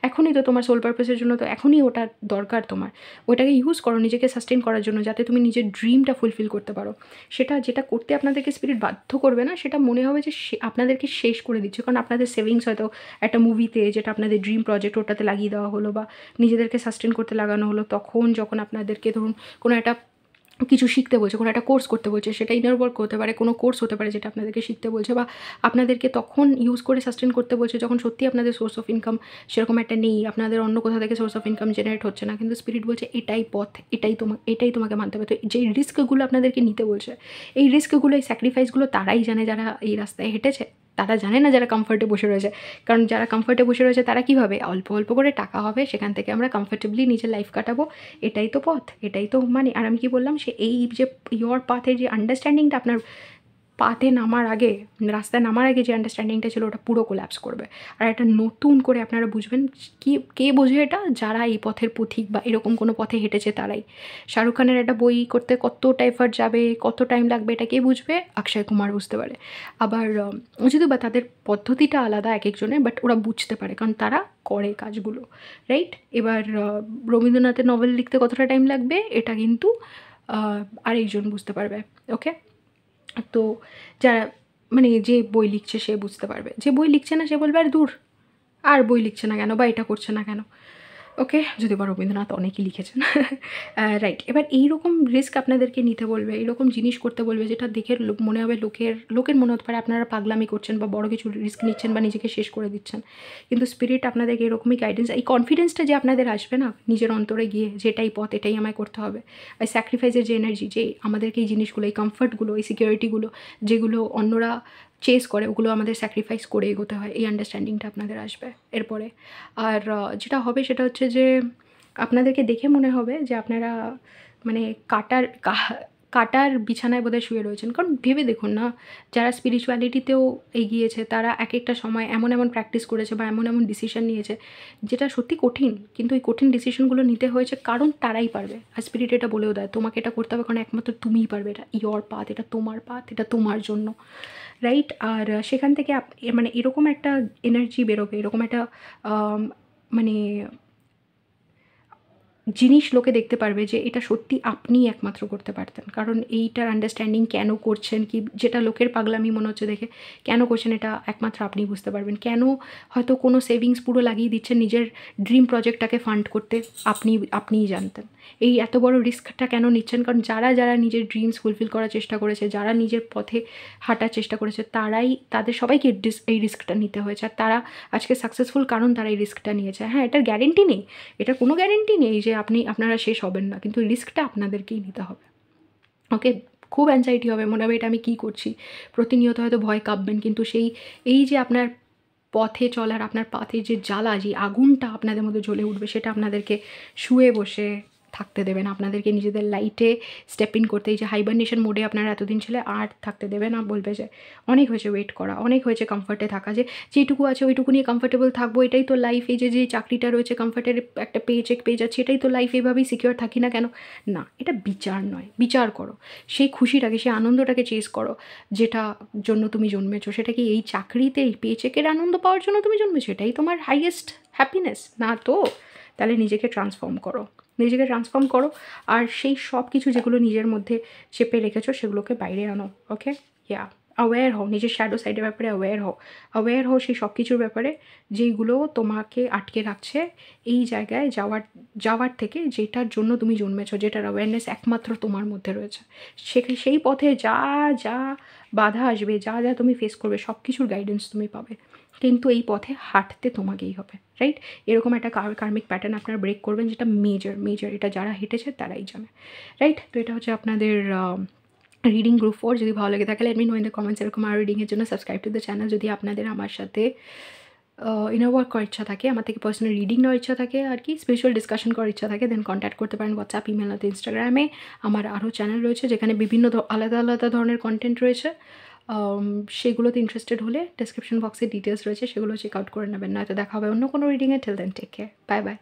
এখনই তো তোমার সোল পারপাসের জন্য তো এখনই ওটা দরকার তোমার। ওটাকে ইউজ করো নিজেকে সাস্টেইন করার জন্য, যাতে তুমি নিজের ড্রিমটা ফুলফিল করতে পারো। সেটা যেটা করতে আপনাদেরকে স্পিরিট বাধ্য করবে না, সেটা মনে হবে যে আপনাদেরকে শেষ করে দিচ্ছে। কারণ আপনাদের সেভিংস হয়তো একটা মুভিতে, যেটা আপনাদের ড্রিম প্রজেক্ট, ওটাতে লাগিয়ে দেওয়া হলো, বা নিজেদেরকে সাস্টেইন করতে লাগানো হলো। তখন যখন আপনাদেরকে ধরুন কোনো একটা কিছু শিখতে বলছে, কোনো একটা কোর্স করতে বলছে, সেটা ইনার ওয়ার্ক হতে পারে, কোনো কোর্স হতে পারে যেটা আপনাদেরকে শিখতে বলছে, বা আপনাদেরকে তখন ইউজ করে সাস্টেইন করতে বলছে যখন সত্যিই আপনাদের সোর্স অফ ইনকাম সেরকম একটা নেই, আপনাদের অন্য কোথাও থেকে সোর্স অফ ইনকাম জেনারেট হচ্ছে না। কিন্তু স্পিরিট বলছে এটাই পথ, এটাই তোমাকে মানতে হবে। তো যেই রিস্কগুলো আপনাদেরকে নিতে বলছে, এই রিস্কগুলো, এই স্যাক্রিফাইসগুলো তারাই জানে যারা এই রাস্তায় হেঁটেছে। তারা জানে না যারা কমফর্টে বসে রয়েছে। কারণ যারা কমফর্টে বসে রয়েছে তারা কী ভাবে? অল্প অল্প করে টাকা হবে, সেখান থেকে আমরা কমফর্টেবলি নিজের লাইফ কাটাবো, এটাই তো পথ, এটাই তো মানে। আর আমি কি বললাম, সে এই যে ইয়োর পাথের যে আন্ডারস্ট্যান্ডিংটা, আপনার পাথে নামার আগে, রাস্তায় নামার আগে যে আন্ডারস্ট্যান্ডিংটা ছিল, ওটা পুরো কোল্যাপস করবে। আর একটা নতুন করে আপনারা বুঝবেন, কে বোঝে এটা? যারা এই পথের পথিক বা এরকম কোনো পথে হেঁটেছে তারাই। শাহরুখ খানের একটা বই করতে কতটা এফার্ট যাবে, কত টাইম লাগবে, এটা কে বুঝবে? অক্ষয় কুমার বুঝতে পারে। আবার যদিও বা তাদের পদ্ধতিটা আলাদা একেকজনের, বাট ওরা বুঝতে পারে, কারণ তারা করে কাজগুলো, রাইট? এবার রবীন্দ্রনাথের নভেল লিখতে কতটা টাইম লাগবে, এটা কিন্তু আরেকজন বুঝতে পারবে। ওকে? তো যারা মানে যে বই লিখছে সে বুঝতে পারবে, যে বই লিখছে না সে বলবে আর দূর, আর বই লিখছে না কেন, বা এটা করছে না কেন। ওকে? যদিও বা রবীন্দ্রনাথ অনেকই লিখেছেন। রাইট। এবার এইরকম রিস্ক আপনাদেরকে নিতে বলবে, এইরকম জিনিস করতে বলবে যেটা দেখে মনে হবে, লোকের মনে হতে পারে আপনারা পাগলামি করছেন বা বড় কিছু রিস্ক নিচ্ছেন বা নিজেকে শেষ করে দিচ্ছেন। কিন্তু স্পিরিট আপনাদেরকে এরকমই গাইডেন্স, এই কনফিডেন্সটা যে আপনাদের আসবে না নিজের অন্তরে গিয়ে, যে এটাই পথ, এটাই আমায় করতে হবে। এই স্যাক্রিফাইসের যে এনার্জি, যে আমাদেরকে এই জিনিসগুলো, এই কমফর্টগুলো, এই সিকিউরিটিগুলো যেগুলো অন্যরা চেস করে, ওগুলো আমাদের স্যাক্রিফাইস করে এগোতে হয়, এই আন্ডারস্ট্যান্ডিংটা আপনাদের আসবে এরপরে। আর যেটা হবে সেটা হচ্ছে যে আপনাদেরকে দেখে মনে হবে যে আপনারা মানে কাটার বিছানায় বোধহয় শুয়ে রয়েছেন। কারণ ভেবে দেখুন না, যারা স্পিরিচুয়ালিটিতেও এগিয়েছে, তারা একেকটা সময় এমন প্র্যাকটিস করেছে বা এমন ডিসিশন নিয়েছে যেটা সত্যি কঠিন। কিন্তু এই কঠিন ডিসিশনগুলো নিতে হয়েছে কারণ তারাই পারবে। আর স্পিরিট এটা বলেও দেয়, তোমাকে এটা করতে হবে কারণ একমাত্র তুমিই পারবে, এটা ইয়োর পাথ, এটা তোমার পাথ, এটা তোমার জন্য, রাইট? আর সেখান থেকে মানে এরকম একটা এনার্জি বেরোবে, এরকম একটা মানে জিনিস লোকে দেখতে পারবে যে এটা সত্যি আপনিই একমাত্র করতে পারতেন। কারণ এইটার আন্ডারস্ট্যান্ডিং কেন করছেন, কি যেটা লোকের পাগলামি মনে হচ্ছে দেখে কেন করছেন, এটা একমাত্র আপনিই বুঝতে পারবেন। কেন হয়তো কোনো সেভিংস পুরো লাগিয়ে দিচ্ছেন নিজের ড্রিম প্রজেক্টটাকে ফান্ড করতে, আপনিই জানতেন। এই এত বড় রিস্কটা কেন নিচ্ছেন? কারণ যারা নিজের ড্রিমস ফুলফিল করার চেষ্টা করেছে, যারা নিজের পথে হাঁটার চেষ্টা করেছে, তাদের সবাইকে এই রিস্কটা নিতে হয়েছে। আর তারা আজকে সাকসেসফুল কারণ তারা এই রিস্কটা নিয়েছে। হ্যাঁ, এটার গ্যারেন্টি নেই, এটার কোনো গ্যারেন্টি নেই যে আপনারা শেষ হবেন না, কিন্তু রিস্কটা আপনাদেরকেই নিতে হবে। ওকে, খুব অ্যাংজাইটি হবে, মনে হবে এটা আমি কী করছি, প্রতিনিয়ত হয়তো ভয় কাঁপবেন, কিন্তু এই যে আপনার পথে চলার, আপনার পথে যে জ্বালা, যে আগুনটা আপনাদের মধ্যে জ্বলে উঠবে, সেটা আপনাদেরকে শুয়ে বসে থাকতে দেবে না। আপনাদেরকে নিজেদের লাইটে স্টেপ ইন করতে, এই যে হাইবারনেশন মোডে আপনারা এতদিন ছিল, আর থাকতে দেবে না। বলবে যে অনেক হয়েছে ওয়েট করা, অনেক হয়েছে কমফর্টে থাকা, যে যেটুকু আছে ওইটুকু নিয়ে কমফর্টেবল থাকবো, এটাই তো লাইফ। এই যে চাকরিটা রয়েছে, কমফর্টের একটা পেচেক পেয়ে যাচ্ছে, এটাই তো লাইফ, এভাবেই সিকিউর থাকি না কেন? না, এটা বিচার নয়। বিচার করো, সেই খুশিটাকে, সেই আনন্দটাকে চেস করো, যেটা জন্য তুমি জন্মেছো। সেটা কি এই চাকরিতে, এই পেচেকের আনন্দ পাওয়ার জন্য তুমি জন্মেছো? এটাই তোমার হাইয়েস্ট হ্যাপিনেস না তো? তাহলে নিজেকে ট্রান্সফর্ম করো, আর সেই সব কিছু যেগুলো নিজের মধ্যে চেপে রেখেছো সেগুলোকে বাইরে আনো। ওকে, অ্যাওয়্যার হও, নিজের শ্যাডো সাইডের ব্যাপারে অ্যাওয়্যার হও সেই সব কিছুর ব্যাপারে যেইগুলো তোমাকে আটকে রাখছে এই জায়গায় যাওয়ার থেকে, যেটার জন্য তুমি জন্মেছো, যেটার অ্যাওয়ারনেস একমাত্র তোমার মধ্যে রয়েছে। সেই পথে যা বাধা আসবে, যা তুমি ফেস করবে, সব কিছুর গাইডেন্স তুমি পাবে, কিন্তু এই পথে হাঁটতে তোমাকেই হবে। রাইট? এরকম একটা কার্মিক প্যাটার্ন আপনারা ব্রেক করবেন, যেটা মেজর, এটা যারা হেঁটেছে তারাই জানে। রাইট? তো এটা হচ্ছে আপনাদের রিডিং গ্রুপ 4। যদি ভালো লেগে থাকে let me no in the comments. এরকম আর রিডিংয়ের জন্য সাবস্ক্রাইব টু দ্য চ্যানেল। যদি আপনাদের আমার সাথে ইনার ওয়ার্ক করার ইচ্ছা থাকে, আমার থেকে পার্সোনাল রিডিং নেওয়ার ইচ্ছা থাকে, আর কি স্পিরিচুয়াল ডিসকাশন করার ইচ্ছা থাকে, দেন কন্ট্যাক্ট করতে পারেন হোয়াটসঅ্যাপ, ইমেল, নয়তো ইনস্টাগ্রামে। আমার আরও চ্যানেল রয়েছে যেখানে বিভিন্ন আলাদা ধরনের কন্টেন্ট রয়েছে। সেগুলোতে ইন্টারেস্টেড হলে ডেসক্রিপশন বক্সে ডিটেলস রয়েছে, সেগুলো চেক আউট করে নেবেন। নয়তো দেখা হবে অন্য কোনো রিডিংয়ে। Till then take care, bye by.